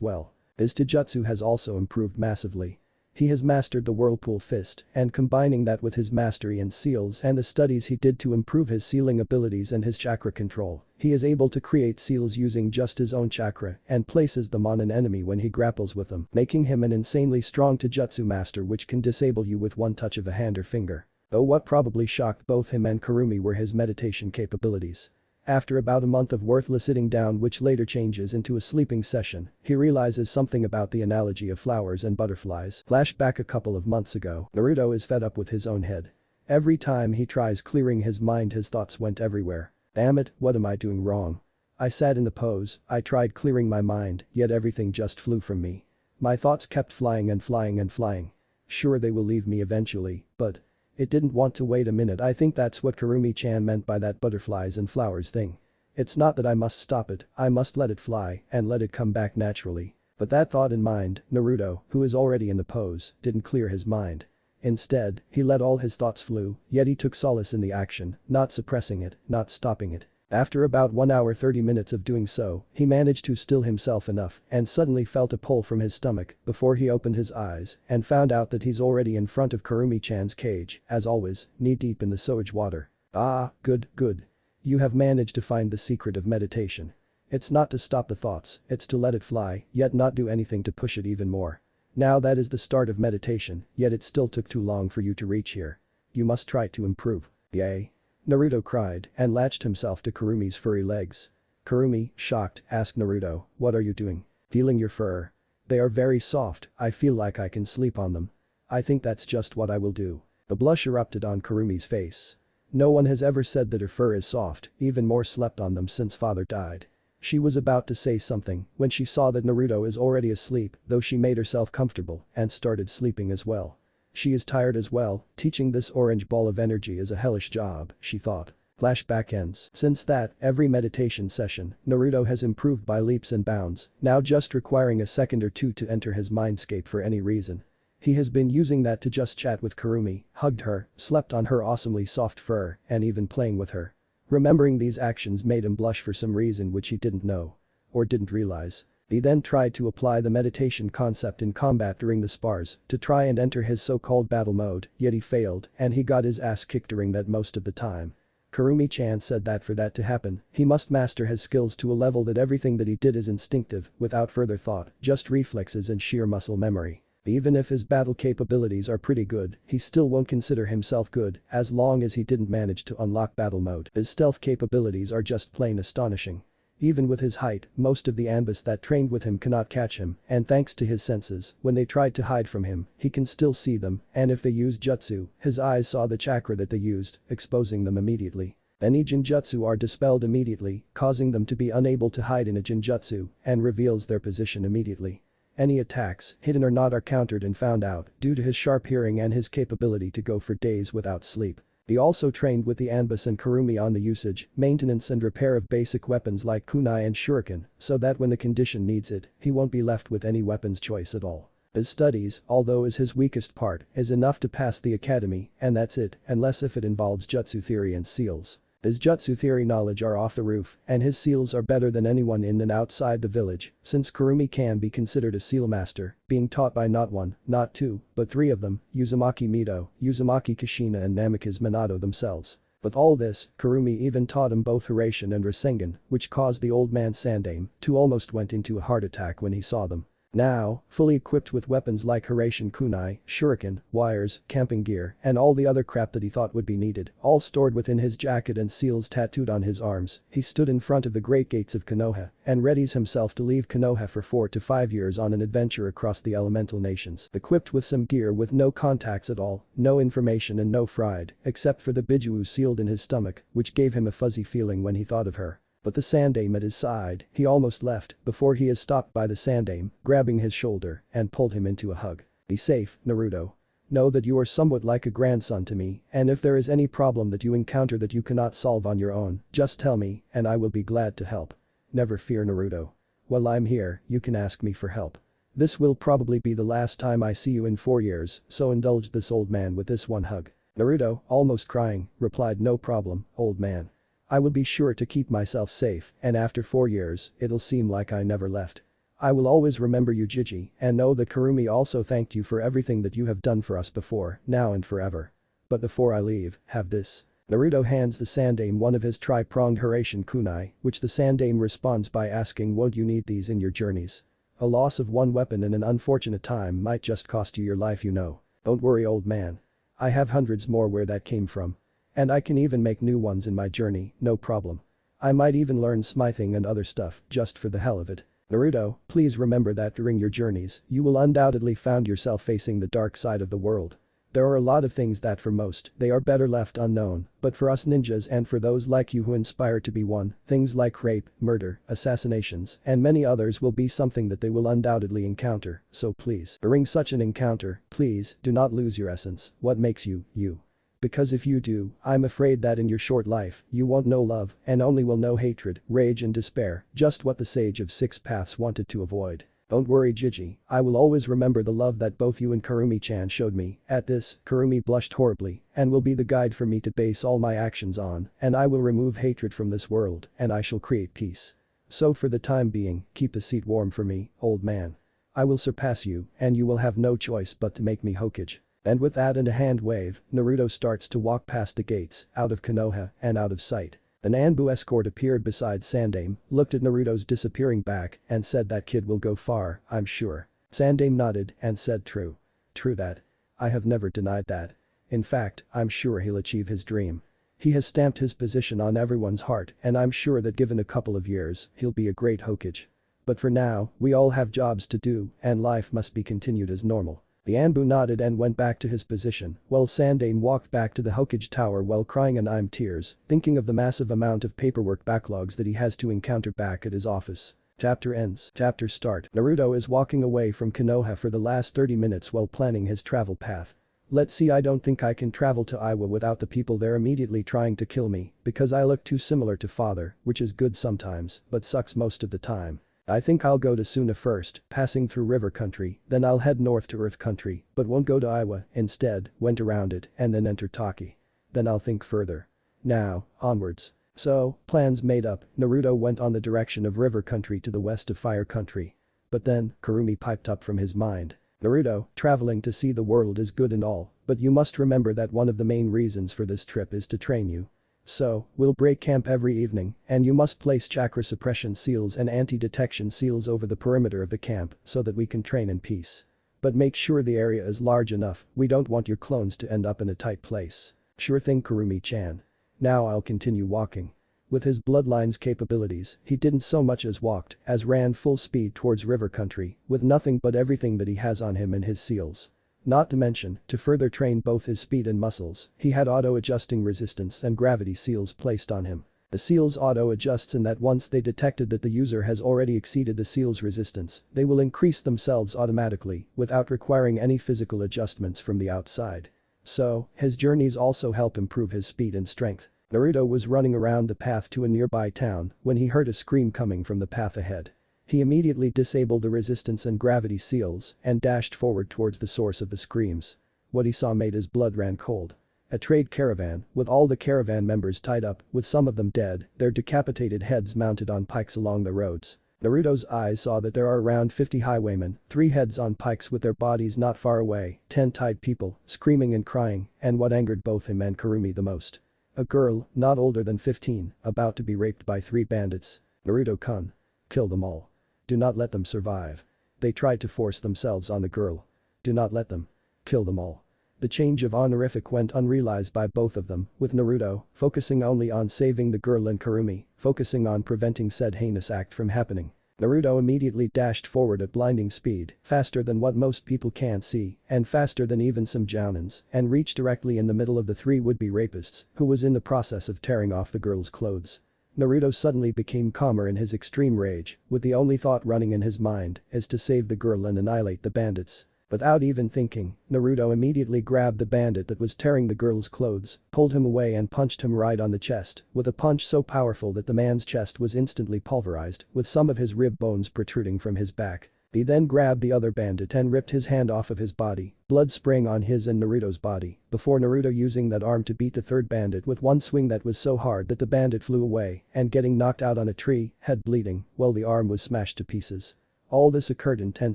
well. His taijutsu has also improved massively. He has mastered the whirlpool fist, and combining that with his mastery in seals and the studies he did to improve his sealing abilities and his chakra control, he is able to create seals using just his own chakra and places them on an enemy when he grapples with them, making him an insanely strong taijutsu master which can disable you with one touch of a hand or finger. Though what probably shocked both him and Kurumi were his meditation capabilities. After about a month of worthless sitting down which later changes into a sleeping session, he realizes something about the analogy of flowers and butterflies. Flashback a couple of months ago, Naruto is fed up with his own head. Every time he tries clearing his mind his thoughts went everywhere. Damn it, what am I doing wrong? I sat in the pose, I tried clearing my mind, yet everything just flew from me. My thoughts kept flying and flying and flying. Sure they will leave me eventually, but it didn't want to wait a minute. I think that's what Kurumi-chan meant by that butterflies and flowers thing. It's not that I must stop it, I must let it fly and let it come back naturally. But that thought in mind, Naruto, who is already in the pose, didn't clear his mind. Instead, he let all his thoughts flew, yet he took solace in the action, not suppressing it, not stopping it. After about 1 hour 30 minutes of doing so, he managed to still himself enough and suddenly felt a pull from his stomach before he opened his eyes and found out that he's already in front of Kurumi-chan's cage, as always, knee-deep in the sewage water. Ah, good, good. You have managed to find the secret of meditation. It's not to stop the thoughts, it's to let it fly, yet not do anything to push it even more. Now that is the start of meditation, yet it still took too long for you to reach here. You must try to improve. Yay. Naruto cried and latched himself to Kurumi's furry legs. Kurumi, shocked, asked Naruto, what are you doing? Feeling your fur? They are very soft, I feel like I can sleep on them. I think that's just what I will do. The blush erupted on Kurumi's face. No one has ever said that her fur is soft, even more slept on them since father died. She was about to say something when she saw that Naruto is already asleep, though she made herself comfortable and started sleeping as well. She is tired as well, teaching this orange ball of energy is a hellish job, she thought. Flashback ends. Since that, every meditation session, Naruto has improved by leaps and bounds, now just requiring a second or two to enter his mindscape for any reason. He has been using that to just chat with Kurumi, hugged her, slept on her awesomely soft fur, and even playing with her. Remembering these actions made him blush for some reason which he didn't know. Or didn't realize. He then tried to apply the meditation concept in combat during the spars to try and enter his so-called battle mode, yet he failed and he got his ass kicked during that most of the time. Kurumi-chan said that for that to happen, he must master his skills to a level that everything that he did is instinctive, without further thought, just reflexes and sheer muscle memory. Even if his battle capabilities are pretty good, he still won't consider himself good as long as he didn't manage to unlock battle mode. His stealth capabilities are just plain astonishing. Even with his height, most of the ambus that trained with him cannot catch him, and thanks to his senses, when they tried to hide from him, he can still see them, and if they used jutsu, his eyes saw the chakra that they used, exposing them immediately. Any jinjutsu are dispelled immediately, causing them to be unable to hide in a jinjutsu, and reveals their position immediately. Any attacks, hidden or not, are countered and found out due to his sharp hearing and his capability to go for days without sleep. He also trained with the Anbus and Kurumi on the usage, maintenance and repair of basic weapons like kunai and shuriken, so that when the condition needs it, he won't be left with any weapons choice at all. His studies, although is his weakest part, is enough to pass the academy, and that's it, unless if it involves jutsu theory and seals. His jutsu theory knowledge are off the roof, and his seals are better than anyone in and outside the village, since Kurumi can be considered a seal master, being taught by not one, not two, but three of them, Uzumaki Mito, Uzumaki Kushina and Namikaze Minato themselves. With all this, Kurumi even taught him both Hiraishin and Rasengan, which caused the old man Sandaime to almost went into a heart attack when he saw them. Now, fully equipped with weapons like Hiraishin kunai, shuriken, wires, camping gear, and all the other crap that he thought would be needed, all stored within his jacket and seals tattooed on his arms, he stood in front of the great gates of Konoha and readies himself to leave Konoha for 4 to 5 years on an adventure across the elemental nations, equipped with some gear with no contacts at all, no information and no fried, except for the bijuu sealed in his stomach, which gave him a fuzzy feeling when he thought of her. But the Sandaime at his side, he almost left before he is stopped by the Sandaime, grabbing his shoulder and pulled him into a hug. Be safe, Naruto. Know that you are somewhat like a grandson to me, and if there is any problem that you encounter that you cannot solve on your own, just tell me, and I will be glad to help. Never fear, Naruto. While I'm here, you can ask me for help. This will probably be the last time I see you in 4 years, so indulge this old man with this one hug. Naruto, almost crying, replied, no problem, old man. I will be sure to keep myself safe, and after 4 years, it'll seem like I never left. I will always remember you, Jiji, and know that Kurumi also thanked you for everything that you have done for us before, now and forever. But before I leave, have this. Naruto hands the Sandaime one of his tri-pronged Hiraishin kunai, which the Sandaime responds by asking, won't you need these in your journeys? A loss of one weapon in an unfortunate time might just cost you your life, you know. Don't worry, old man. I have hundreds more where that came from. And I can even make new ones in my journey, no problem. I might even learn smithing and other stuff just for the hell of it. Naruto, please remember that during your journeys, you will undoubtedly find yourself facing the dark side of the world. There are a lot of things that for most, they are better left unknown, but for us ninjas and for those like you who inspire to be one, things like rape, murder, assassinations, and many others will be something that they will undoubtedly encounter, so please, during such an encounter, please, do not lose your essence, what makes you, you. Because if you do, I'm afraid that in your short life, you won't know love and only will know hatred, rage and despair, just what the sage of six paths wanted to avoid. Don't worry Gigi, I will always remember the love that both you and Kurumi-chan showed me. At this, Kurumi blushed horribly and will be the guide for me to base all my actions on, and I will remove hatred from this world and I shall create peace. So for the time being, keep the seat warm for me, old man. I will surpass you and you will have no choice but to make me Hokage. And with that and a hand wave, Naruto starts to walk past the gates, out of Konoha and out of sight. An Anbu escort appeared beside Sandaime, looked at Naruto's disappearing back and said that kid will go far, I'm sure. Sandaime nodded and said true. True that. I have never denied that. In fact, I'm sure he'll achieve his dream. He has stamped his position on everyone's heart and I'm sure that given a couple of years, he'll be a great Hokage. But for now, we all have jobs to do and life must be continued as normal. The Anbu nodded and went back to his position, while Sandaime walked back to the Hokage tower while crying and I'm tears, thinking of the massive amount of paperwork backlogs that he has to encounter back at his office. Chapter ends. Chapter start. Naruto is walking away from Konoha for the last 30 minutes while planning his travel path. Let's see, I don't think I can travel to Iowa without the people there immediately trying to kill me, because I look too similar to father, which is good sometimes, but sucks most of the time. I think I'll go to Suna first, passing through river country, then I'll head north to earth country, but won't go to Iowa, instead, went around it and then enter Taki. Then I'll think further. Now, onwards. So, plans made up, Naruto went on the direction of river country to the west of fire country. But then, Kurumi piped up from his mind. Naruto, traveling to see the world is good and all, but you must remember that one of the main reasons for this trip is to train you. So, we'll break camp every evening, and you must place chakra suppression seals and anti-detection seals over the perimeter of the camp so that we can train in peace. But make sure the area is large enough, we don't want your clones to end up in a tight place. Sure thing Kurumi-chan. Now I'll continue walking. With his bloodline's capabilities, he didn't so much as walked as ran full speed towards river country, with nothing but everything that he has on him and his seals. Not to mention, to further train both his speed and muscles, he had auto-adjusting resistance and gravity seals placed on him. The seals auto-adjusts in that once they detected that the user has already exceeded the seal's resistance, they will increase themselves automatically without requiring any physical adjustments from the outside. So, his journeys also help improve his speed and strength. Naruto was running around the path to a nearby town when he heard a scream coming from the path ahead. He immediately disabled the resistance and gravity seals and dashed forward towards the source of the screams. What he saw made his blood ran cold. A trade caravan, with all the caravan members tied up, with some of them dead, their decapitated heads mounted on pikes along the roads. Naruto's eyes saw that there are around 50 highwaymen, 3 heads on pikes with their bodies not far away, 10 tied people, screaming and crying, and what angered both him and Kurumi the most. A girl, not older than 15, about to be raped by 3 bandits. Naruto-kun. Kill them all. Do not let them survive. They tried to force themselves on the girl. Do not let them. Kill them all. The change of honorific went unrealized by both of them, with Naruto focusing only on saving the girl and Kurumi focusing on preventing said heinous act from happening. Naruto immediately dashed forward at blinding speed, faster than what most people can't see, and faster than even some jounins, and reached directly in the middle of the 3 would-be rapists, who was in the process of tearing off the girl's clothes. Naruto suddenly became calmer in his extreme rage, with the only thought running in his mind is to save the girl and annihilate the bandits. Without even thinking, Naruto immediately grabbed the bandit that was tearing the girl's clothes, pulled him away and punched him right on the chest, with a punch so powerful that the man's chest was instantly pulverized, with some of his rib bones protruding from his back. He then grabbed the other bandit and ripped his hand off of his body, blood spraying on his and Naruto's body, before Naruto using that arm to beat the third bandit with one swing that was so hard that the bandit flew away and getting knocked out on a tree, head bleeding, while the arm was smashed to pieces. All this occurred in 10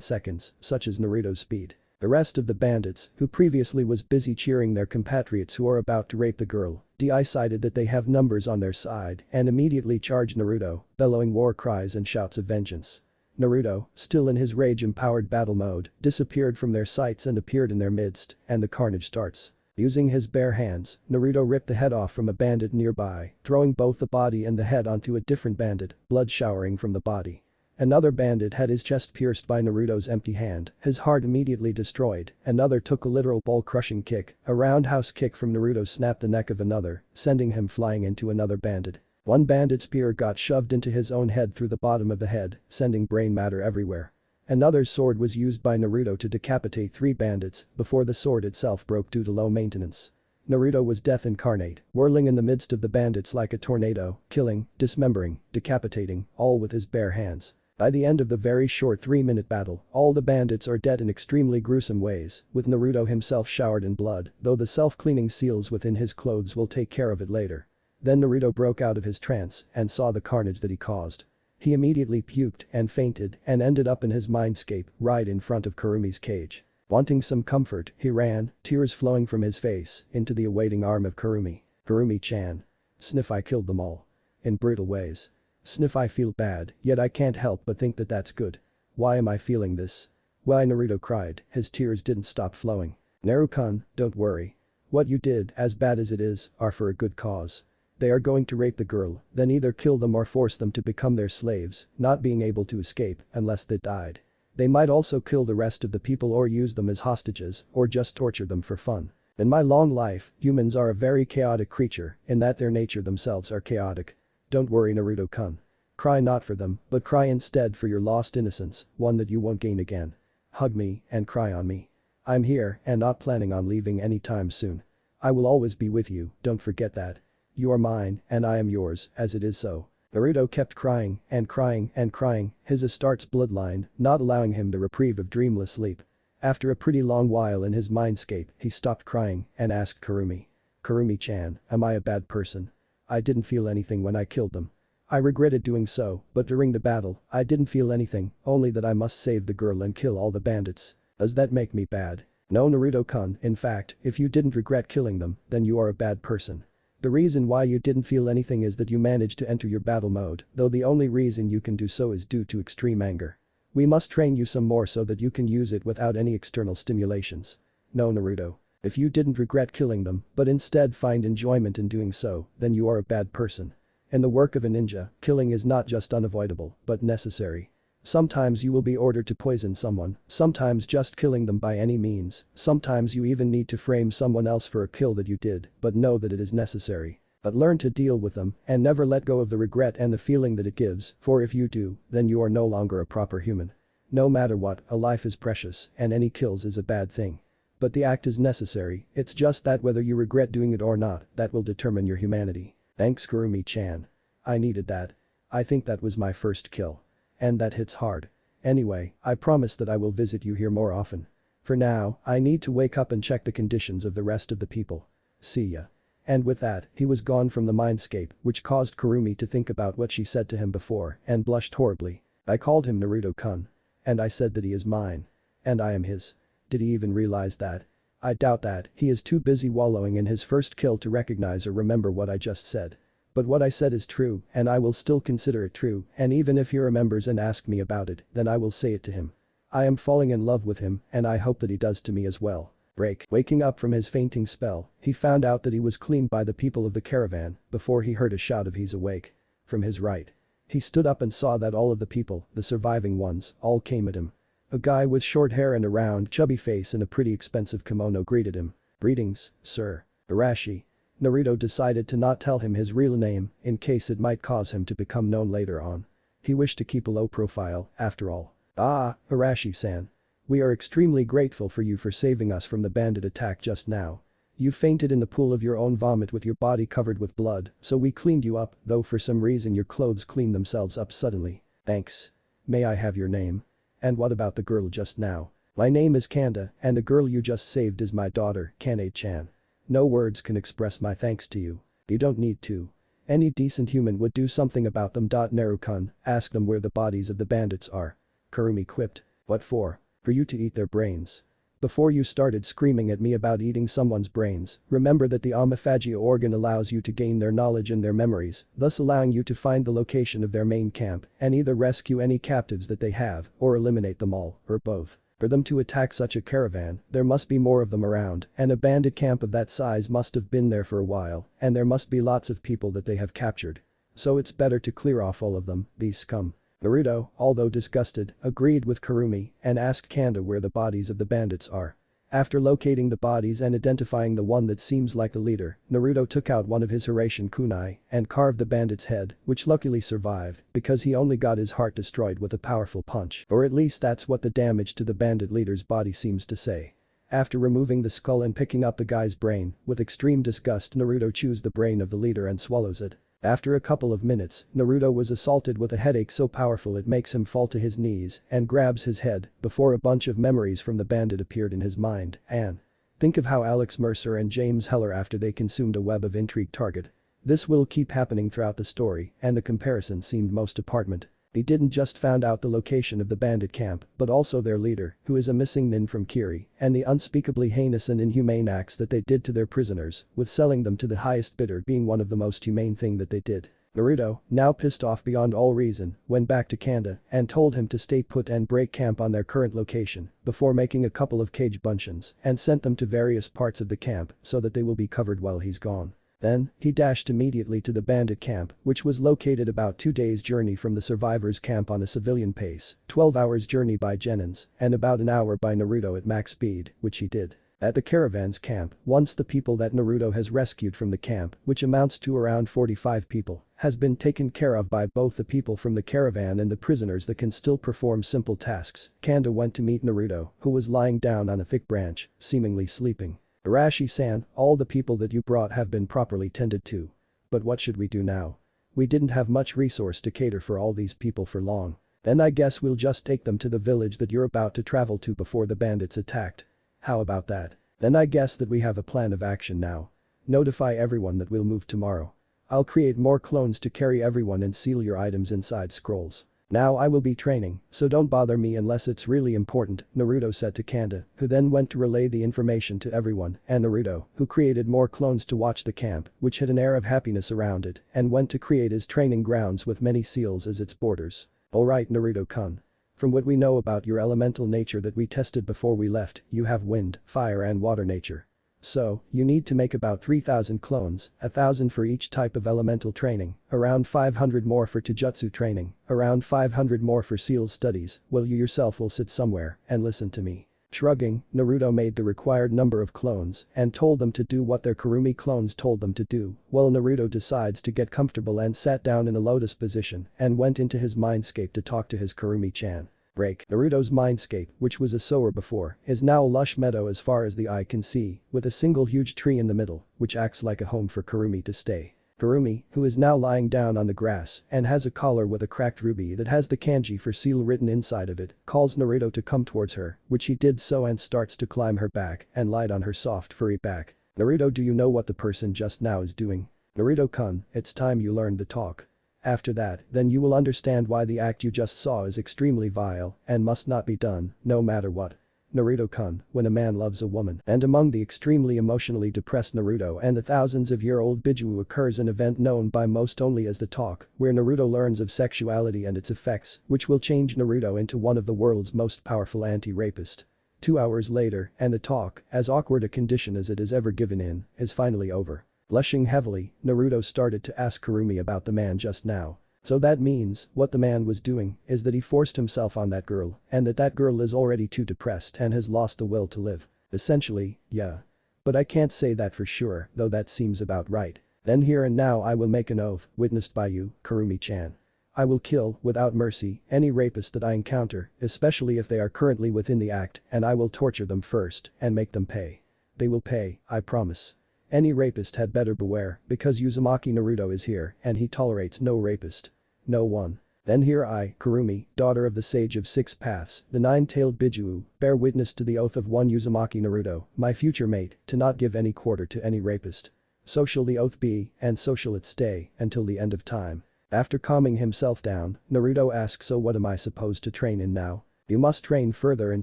seconds, such as Naruto's speed. The rest of the bandits, who previously was busy cheering their compatriots who are about to rape the girl, decided that they have numbers on their side and immediately charged Naruto, bellowing war cries and shouts of vengeance. Naruto, still in his rage-empowered battle mode, disappeared from their sights and appeared in their midst, and the carnage starts. Using his bare hands, Naruto ripped the head off from a bandit nearby, throwing both the body and the head onto a different bandit, blood showering from the body. Another bandit had his chest pierced by Naruto's empty hand, his heart immediately destroyed. Another took a literal ball-crushing kick, a roundhouse kick from Naruto snapped the neck of another, sending him flying into another bandit. One bandit's spear got shoved into his own head through the bottom of the head, sending brain matter everywhere. Another's sword was used by Naruto to decapitate 3 bandits before the sword itself broke due to low maintenance. Naruto was death incarnate, whirling in the midst of the bandits like a tornado, killing, dismembering, decapitating, all with his bare hands. By the end of the very short 3-minute battle, all the bandits are dead in extremely gruesome ways, with Naruto himself showered in blood, though the self-cleaning seals within his clothes will take care of it later. Then Naruto broke out of his trance and saw the carnage that he caused. He immediately puked and fainted and ended up in his mindscape right in front of Kurumi's cage. Wanting some comfort, he ran, tears flowing from his face, into the awaiting arm of Kurumi. Kurumi-chan. Sniff, I killed them all. In brutal ways. Sniff, I feel bad, yet I can't help but think that that's good. Why am I feeling this? Why, Naruto cried, his tears didn't stop flowing. Naru-kun, don't worry. What you did, as bad as it is, are for a good cause. They are going to rape the girl, then either kill them or force them to become their slaves, not being able to escape unless they died. They might also kill the rest of the people or use them as hostages or just torture them for fun. In my long life, humans are a very chaotic creature in that their nature themselves are chaotic. Don't worry, Naruto-kun. Cry not for them, but cry instead for your lost innocence, one that you won't gain again. Hug me and cry on me. I'm here and not planning on leaving anytime soon. I will always be with you, don't forget that. You are mine and I am yours, as it is so. Naruto kept crying and crying and crying, his Astartes bloodline not allowing him the reprieve of dreamless sleep. After a pretty long while in his mindscape, he stopped crying and asked Kurumi. Kurumi-chan, am I a bad person? I didn't feel anything when I killed them. I regretted doing so, but during the battle, I didn't feel anything, only that I must save the girl and kill all the bandits. Does that make me bad? No, Naruto-kun, in fact, if you didn't regret killing them, then you are a bad person. The reason why you didn't feel anything is that you managed to enter your battle mode, though the only reason you can do so is due to extreme anger. We must train you some more so that you can use it without any external stimulations. No, Naruto. If you didn't regret killing them, but instead find enjoyment in doing so, then you are a bad person. In the work of a ninja, killing is not just unavoidable, but necessary. Sometimes you will be ordered to poison someone, sometimes just killing them by any means, sometimes you even need to frame someone else for a kill that you did, but know that it is necessary. But learn to deal with them and never let go of the regret and the feeling that it gives, for if you do, then you are no longer a proper human. No matter what, a life is precious and any kills is a bad thing. But the act is necessary, it's just that whether you regret doing it or not, that will determine your humanity. Thanks, Kurumi-chan. I needed that. I think that was my first kill. And that hits hard. Anyway, I promise that I will visit you here more often. For now, I need to wake up and check the conditions of the rest of the people. See ya. And with that, he was gone from the mindscape, which caused Kurumi to think about what she said to him before and blushed horribly. I called him Naruto-kun. And I said that he is mine. And I am his. Did he even realize that? I doubt that, he is too busy wallowing in his first kill to recognize or remember what I just said. But what I said is true and I will still consider it true, and even if he remembers and asks me about it, then I will say it to him. I am falling in love with him and I hope that he does to me as well. Break. Waking up from his fainting spell, he found out that he was cleaned by the people of the caravan before he heard a shout of "He's awake." From his right. He stood up and saw that all of the people, the surviving ones, all came at him. A guy with short hair and a round, chubby face and a pretty expensive kimono greeted him. Greetings, sir. Arashi. Naruto decided to not tell him his real name in case it might cause him to become known later on. He wished to keep a low profile, after all. Ah, Arashi-san. We are extremely grateful for you for saving us from the bandit attack just now. You fainted in the pool of your own vomit with your body covered with blood, so we cleaned you up, though for some reason your clothes cleaned themselves up suddenly. Thanks. May I have your name? And what about the girl just now? My name is Kanda, and the girl you just saved is my daughter, Kane-chan. No words can express my thanks to you. You don't need to. Any decent human would do something about them. Naru-kun, ask them where the bodies of the bandits are. Kurumi quipped. What for? For you to eat their brains. Before you started screaming at me about eating someone's brains, remember that the omophagia organ allows you to gain their knowledge and their memories, thus allowing you to find the location of their main camp and either rescue any captives that they have or eliminate them all, or both. For them to attack such a caravan, there must be more of them around, and a bandit camp of that size must have been there for a while, and there must be lots of people that they have captured. So it's better to clear off all of them, these scum. Naruto, although disgusted, agreed with Kurumi and asked Kanda where the bodies of the bandits are. After locating the bodies and identifying the one that seems like the leader, Naruto took out one of his Hiraishin kunai and carved the bandit's head, which luckily survived because he only got his heart destroyed with a powerful punch, or at least that's what the damage to the bandit leader's body seems to say. After removing the skull and picking up the guy's brain, with extreme disgust Naruto chews the brain of the leader and swallows it. After a couple of minutes, Naruto was assaulted with a headache so powerful it makes him fall to his knees and grabs his head before a bunch of memories from the bandit appeared in his mind and think of how Alex Mercer and James Heller after they consumed a web of intrigue target. This will keep happening throughout the story and the comparison seemed most apartment. He didn't just found out the location of the bandit camp but also their leader, who is a missing nin from Kiri, and the unspeakably heinous and inhumane acts that they did to their prisoners, with selling them to the highest bidder being one of the most humane thing that they did. Naruto, now pissed off beyond all reason, went back to Kanda and told him to stay put and break camp on their current location before making a couple of cage buncheons and sent them to various parts of the camp so that they will be covered while he's gone. Then, he dashed immediately to the bandit camp, which was located about 2 days' journey from the survivors' camp on a civilian pace, 12 hours journey by Genin's, and about an hour by Naruto at max speed, which he did. At the caravan's camp, once the people that Naruto has rescued from the camp, which amounts to around 45 people, has been taken care of by both the people from the caravan and the prisoners that can still perform simple tasks, Kanda went to meet Naruto, who was lying down on a thick branch, seemingly sleeping. Arashi-san, all the people that you brought have been properly tended to. But what should we do now? We didn't have much resource to cater for all these people for long. Then I guess we'll just take them to the village that you're about to travel to before the bandits attacked. How about that? Then I guess that we have a plan of action now. Notify everyone that we'll move tomorrow. I'll create more clones to carry everyone and seal your items inside scrolls. Now I will be training, so don't bother me unless it's really important, Naruto said to Kanda, who then went to relay the information to everyone, and Naruto, who created more clones to watch the camp, which had an air of happiness around it, and went to create his training grounds with many seals as its borders. Alright Naruto-kun. From what we know about your elemental nature that we tested before we left, you have wind, fire and water nature. So, you need to make about 3,000 clones, 1,000 for each type of elemental training, around 500 more for Taijutsu training, around 500 more for seals studies, while you yourself will sit somewhere and listen to me. Shrugging, Naruto made the required number of clones and told them to do what their Kurumi clones told them to do, while Naruto decides to get comfortable and sat down in a lotus position and went into his mindscape to talk to his Kurumi-chan. Break. Naruto's mindscape, which was a sewer before, is now a lush meadow as far as the eye can see, with a single huge tree in the middle, which acts like a home for Kurumi to stay. Kurumi, who is now lying down on the grass and has a collar with a cracked ruby that has the kanji for seal written inside of it, calls Naruto to come towards her, which he did so and starts to climb her back and lied on her soft furry back. Naruto, do you know what the person just now is doing? Naruto-kun, it's time you learned the talk. After that, then you will understand why the act you just saw is extremely vile and must not be done, no matter what. Naruto-kun, when a man loves a woman, and among the extremely emotionally depressed Naruto and the thousands of year old bijuu occurs an event known by most only as the talk, where Naruto learns of sexuality and its effects, which will change Naruto into one of the world's most powerful anti-rapist. 2 hours later, and the talk, as awkward a condition as it is ever given in, is finally over. Blushing heavily, Naruto started to ask Kurumi about the man just now. So that means, what the man was doing is that he forced himself on that girl, and that girl is already too depressed and has lost the will to live. Essentially, yeah. But I can't say that for sure, though that seems about right. Then here and now I will make an oath, witnessed by you, Kurumi-chan. I will kill, without mercy, any rapist that I encounter, especially if they are currently within the act, and I will torture them first and make them pay. They will pay, I promise. Any rapist had better beware, because Uzumaki Naruto is here and he tolerates no rapist. No one. Then here I, Kurumi, daughter of the sage of 6 paths, the 9-tailed bijuu, bear witness to the oath of one Uzumaki Naruto, my future mate, to not give any quarter to any rapist. So shall the oath be, and so shall it stay, until the end of time. After calming himself down, Naruto asks, so what am I supposed to train in now? You must train further in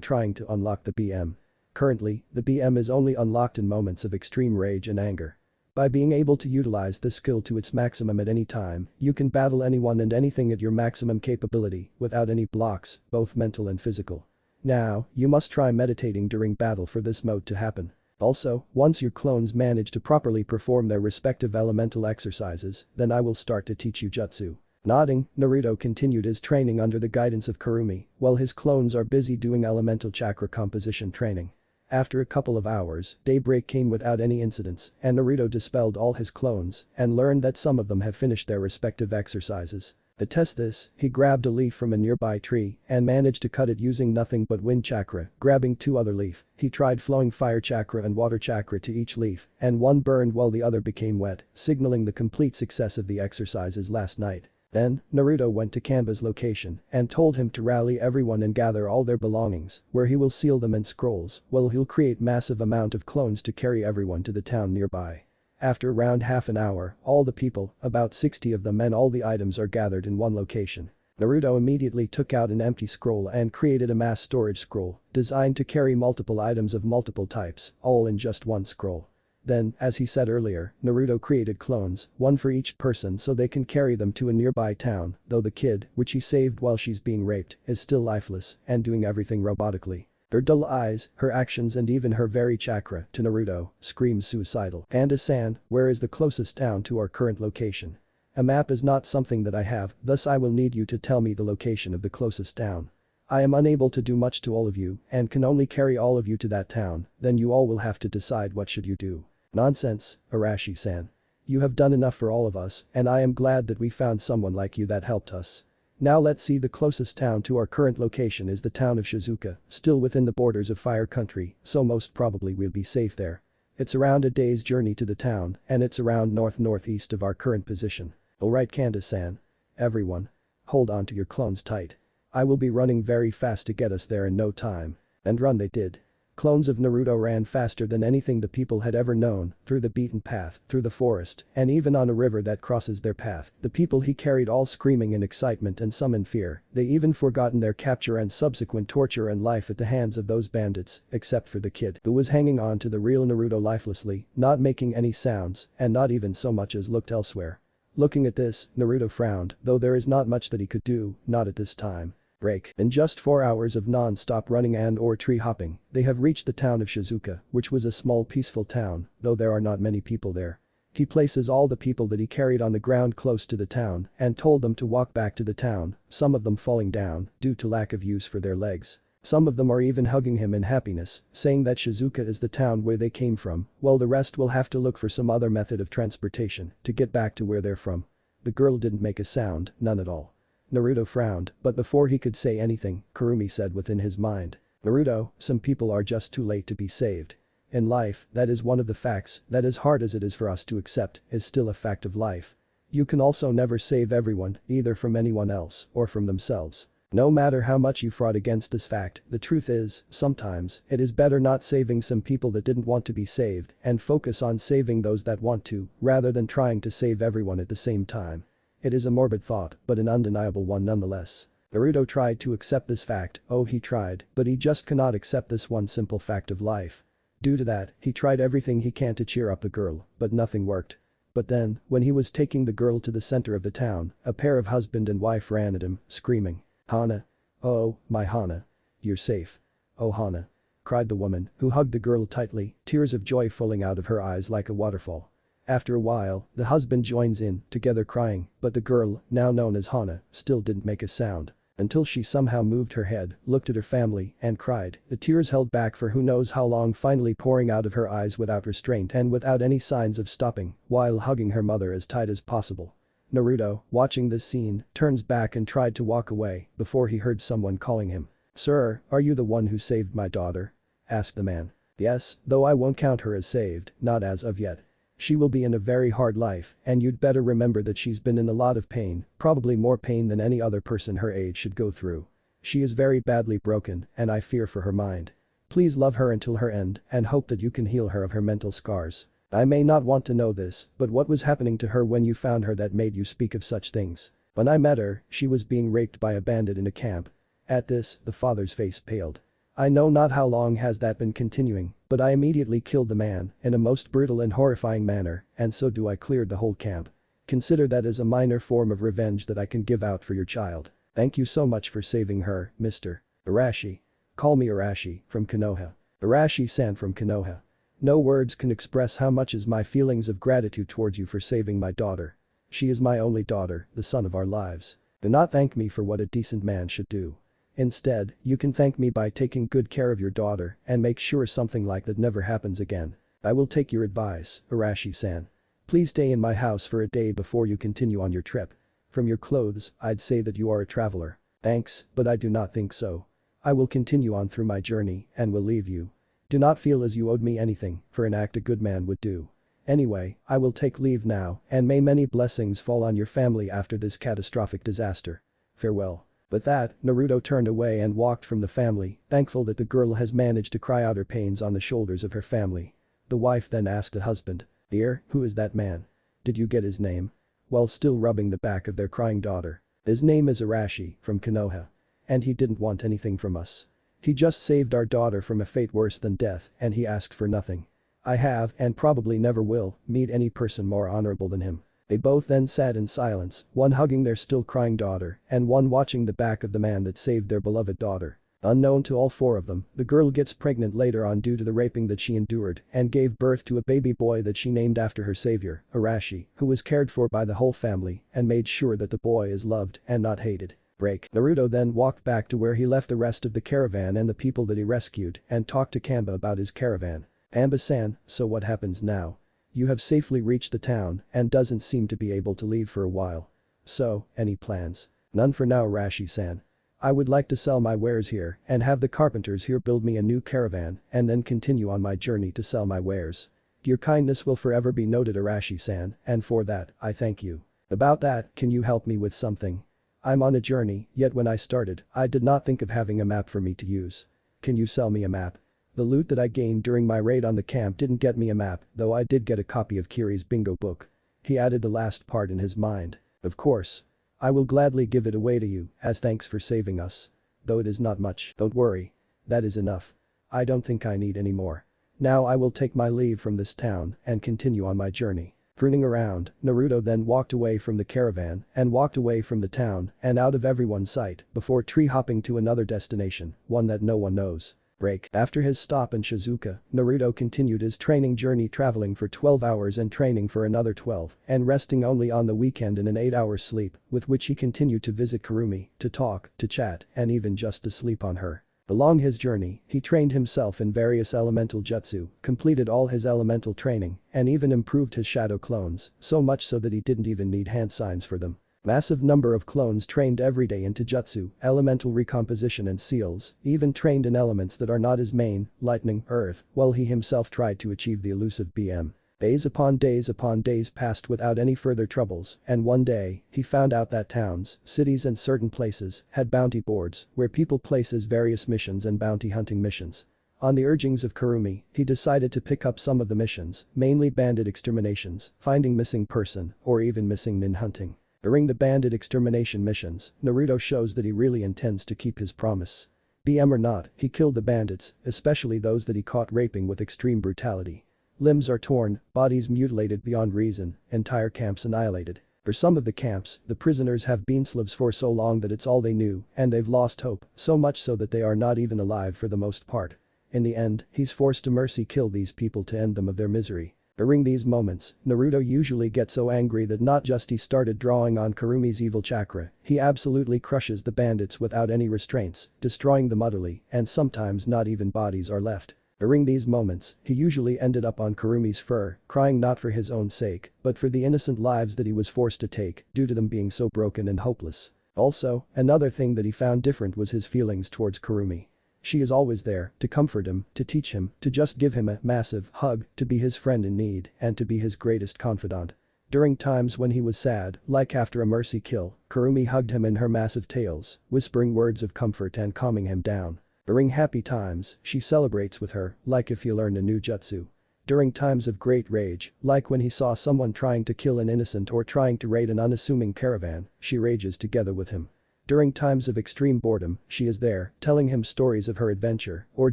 trying to unlock the BM. Currently, the BM is only unlocked in moments of extreme rage and anger. By being able to utilize this skill to its maximum at any time, you can battle anyone and anything at your maximum capability without any blocks, both mental and physical. Now, you must try meditating during battle for this mode to happen. Also, once your clones manage to properly perform their respective elemental exercises, then I will start to teach you jutsu. Nodding, Naruto continued his training under the guidance of Kurumi, while his clones are busy doing elemental chakra composition training. After a couple of hours, daybreak came without any incidents, and Naruto dispelled all his clones and learned that some of them have finished their respective exercises. To test this, he grabbed a leaf from a nearby tree and managed to cut it using nothing but wind chakra. Grabbing two other leaf, he tried flowing fire chakra and water chakra to each leaf, and one burned while the other became wet, signaling the complete success of the exercises last night. Then, Naruto went to Kanba's location and told him to rally everyone and gather all their belongings, where he will seal them in scrolls, while he'll create massive amount of clones to carry everyone to the town nearby. After around half an hour, all the people, about 60 of them and all the items are gathered in one location. Naruto immediately took out an empty scroll and created a mass storage scroll, designed to carry multiple items of multiple types, all in just one scroll. Then, as he said earlier, Naruto created clones, one for each person so they can carry them to a nearby town, though the kid, which he saved while she's being raped, is still lifeless and doing everything robotically. Her dull eyes, her actions and even her very chakra, to Naruto, screams suicidal. Panda-san, where is the closest town to our current location? A map is not something that I have, thus I will need you to tell me the location of the closest town. I am unable to do much to all of you and can only carry all of you to that town, then you all will have to decide what should you do. Nonsense, Arashi-san. You have done enough for all of us and I am glad that we found someone like you that helped us. Now let's see, the closest town to our current location is the town of Shizuka, still within the borders of Fire Country, so most probably we'll be safe there. It's around a day's journey to the town and it's around north-northeast of our current position. Alright Kanda-san. Everyone. Hold on to your clones tight. I will be running very fast to get us there in no time. And run they did. Clones of Naruto ran faster than anything the people had ever known, through the beaten path, through the forest, and even on a river that crosses their path. The people he carried all screaming in excitement and some in fear, they even forgotten their capture and subsequent torture and life at the hands of those bandits, except for the kid who was hanging on to the real Naruto lifelessly, not making any sounds, and not even so much as looked elsewhere. Looking at this, Naruto frowned, though there is not much that he could do, not at this time. Break. In just 4 hours of non-stop running and or tree hopping, they have reached the town of Shizuka, which was a small peaceful town, though there are not many people there. He places all the people that he carried on the ground close to the town and told them to walk back to the town, some of them falling down due to lack of use for their legs. Some of them are even hugging him in happiness, saying that Shizuka is the town where they came from, while the rest will have to look for some other method of transportation to get back to where they're from. The girl didn't make a sound, none at all. Naruto frowned, but before he could say anything, Kurumi said within his mind. Naruto, some people are just too late to be saved. In life, that is one of the facts that, as hard as it is for us to accept, is still a fact of life. You can also never save everyone, either from anyone else or from themselves. No matter how much you fought against this fact, the truth is, sometimes, it is better not saving some people that didn't want to be saved and focus on saving those that want to, rather than trying to save everyone at the same time. It is a morbid thought, but an undeniable one nonetheless. Naruto tried to accept this fact, oh he tried, but he just cannot accept this one simple fact of life. Due to that, he tried everything he can to cheer up the girl, but nothing worked. But then, when he was taking the girl to the center of the town, a pair of husband and wife ran at him, screaming. Hana. Oh, my Hana. You're safe. Oh Hana. Cried the woman, who hugged the girl tightly, tears of joy falling out of her eyes like a waterfall. After a while, the husband joins in, together crying, but the girl, now known as Hana, still didn't make a sound. Until she somehow moved her head, looked at her family, and cried, the tears held back for who knows how long finally pouring out of her eyes without restraint and without any signs of stopping, while hugging her mother as tight as possible. Naruto, watching this scene, turns back and tried to walk away before he heard someone calling him. Sir, are you the one who saved my daughter? Asked the man. Yes, though I won't count her as saved, not as of yet. She will be in a very hard life and you'd better remember that she's been in a lot of pain, probably more pain than any other person her age should go through. She is very badly broken and I fear for her mind. Please love her until her end and hope that you can heal her of her mental scars. I may not want to know this, but what was happening to her when you found her that made you speak of such things? When I met her, she was being raped by a bandit in a camp. At this, the father's face paled. I know not how long has that been continuing, but I immediately killed the man in a most brutal and horrifying manner, and so do I cleared the whole camp. Consider that as a minor form of revenge that I can give out for your child. Thank you so much for saving her, Mr. Arashi. Call me Arashi, from Konoha. Arashi-san from Konoha. No words can express how much is my feelings of gratitude towards you for saving my daughter. She is my only daughter, the sun of our lives. Do not thank me for what a decent man should do. Instead, you can thank me by taking good care of your daughter and make sure something like that never happens again. I will take your advice, Arashi-san. Please stay in my house for a day before you continue on your trip. From your clothes, I'd say that you are a traveler. Thanks, but I do not think so. I will continue on through my journey and will leave you. Do not feel as you owed me anything for an act a good man would do. Anyway, I will take leave now and may many blessings fall on your family after this catastrophic disaster. Farewell. With that, Naruto turned away and walked from the family, thankful that the girl has managed to cry out her pains on the shoulders of her family. The wife then asked the husband, "Dear, who is that man? Did you get his name?" While still rubbing the back of their crying daughter. "His name is Arashi, from Konoha. And he didn't want anything from us. He just saved our daughter from a fate worse than death and he asked for nothing. I have, and probably never will, meet any person more honorable than him." They both then sat in silence, one hugging their still crying daughter and one watching the back of the man that saved their beloved daughter. Unknown to all four of them, the girl gets pregnant later on due to the raping that she endured and gave birth to a baby boy that she named after her savior, Arashi, who was cared for by the whole family and made sure that the boy is loved and not hated. Break. Naruto then walked back to where he left the rest of the caravan and the people that he rescued and talked to Kamba about his caravan. "Amba-san, so what happens now? You have safely reached the town and doesn't seem to be able to leave for a while. So, any plans?" "None for now, Arashi-san. I would like to sell my wares here and have the carpenters here build me a new caravan and then continue on my journey to sell my wares. Your kindness will forever be noted, Arashi-san, and for that, I thank you. About that, can you help me with something? I'm on a journey, yet when I started, I did not think of having a map for me to use. Can you sell me a map? The loot that I gained during my raid on the camp didn't get me a map, though I did get a copy of Kiri's bingo book." He added the last part in his mind. "Of course. I will gladly give it away to you as thanks for saving us. Though it is not much, don't worry. That is enough. I don't think I need any more. Now I will take my leave from this town and continue on my journey." Turning around, Naruto then walked away from the caravan and walked away from the town and out of everyone's sight before tree hopping to another destination, one that no one knows. Break. After his stop in Shizuoka, Naruto continued his training journey, traveling for 12 hours and training for another 12 and resting only on the weekend in an 8-hour sleep, with which he continued to visit Kurumi, to talk, to chat, and even just to sleep on her. Along his journey, he trained himself in various elemental jutsu, completed all his elemental training, and even improved his shadow clones, so much so that he didn't even need hand signs for them. Massive number of clones trained every day into jutsu, elemental recomposition and seals, even trained in elements that are not his main, lightning, earth, while he himself tried to achieve the elusive BM. Days upon days passed without any further troubles, and one day, he found out that towns, cities and certain places had bounty boards where people places various missions and bounty hunting missions. On the urgings of Kurumi, he decided to pick up some of the missions, mainly bandit exterminations, finding missing person, or even missing nin hunting. During the bandit extermination missions, Naruto shows that he really intends to keep his promise. BM or not, he killed the bandits, especially those that he caught raping with extreme brutality. Limbs are torn, bodies mutilated beyond reason, entire camps annihilated. For some of the camps, the prisoners have been slaves for so long that it's all they knew and they've lost hope, so much so that they are not even alive for the most part. In the end, he's forced to mercy kill these people to end them of their misery. During these moments, Naruto usually gets so angry that not just he started drawing on Kurumi's evil chakra, he absolutely crushes the bandits without any restraints, destroying them utterly, and sometimes not even bodies are left. During these moments, he usually ended up on Kurumi's fur, crying not for his own sake, but for the innocent lives that he was forced to take due to them being so broken and hopeless. Also, another thing that he found different was his feelings towards Kurumi. She is always there, to comfort him, to teach him, to just give him a massive hug, to be his friend in need, and to be his greatest confidant. During times when he was sad, like after a mercy kill, Kurumi hugged him in her massive tails, whispering words of comfort and calming him down. During happy times, she celebrates with her, like if he learned a new jutsu. During times of great rage, like when he saw someone trying to kill an innocent or trying to raid an unassuming caravan, she rages together with him. During times of extreme boredom, she is there, telling him stories of her adventure, or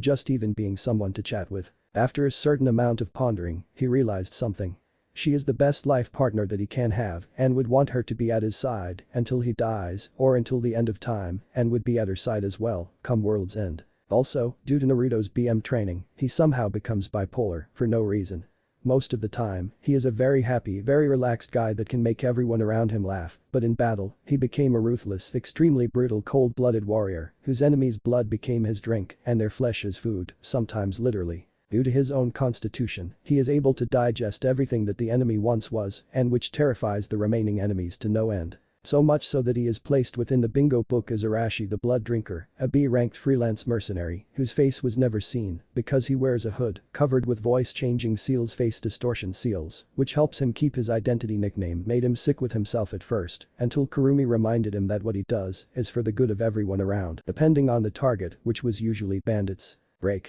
just even being someone to chat with. After a certain amount of pondering, he realized something. She is the best life partner that he can have and would want her to be at his side until he dies or until the end of time and would be at her side as well, come world's end. Also, due to Naruto's BM training, he somehow becomes bipolar for no reason. Most of the time, he is a very happy, very relaxed guy that can make everyone around him laugh, but in battle, he became a ruthless, extremely brutal cold-blooded warrior whose enemies' blood became his drink and their flesh his food, sometimes literally. Due to his own constitution, he is able to digest everything that the enemy once was and which terrifies the remaining enemies to no end. So much so that he is placed within the bingo book as Arashi the Blood Drinker, a B-ranked freelance mercenary whose face was never seen because he wears a hood covered with voice-changing seals face distortion seals, which helps him keep his identity. Nickname made him sick with himself at first until Kurumi reminded him that what he does is for the good of everyone around, depending on the target, which was usually bandits.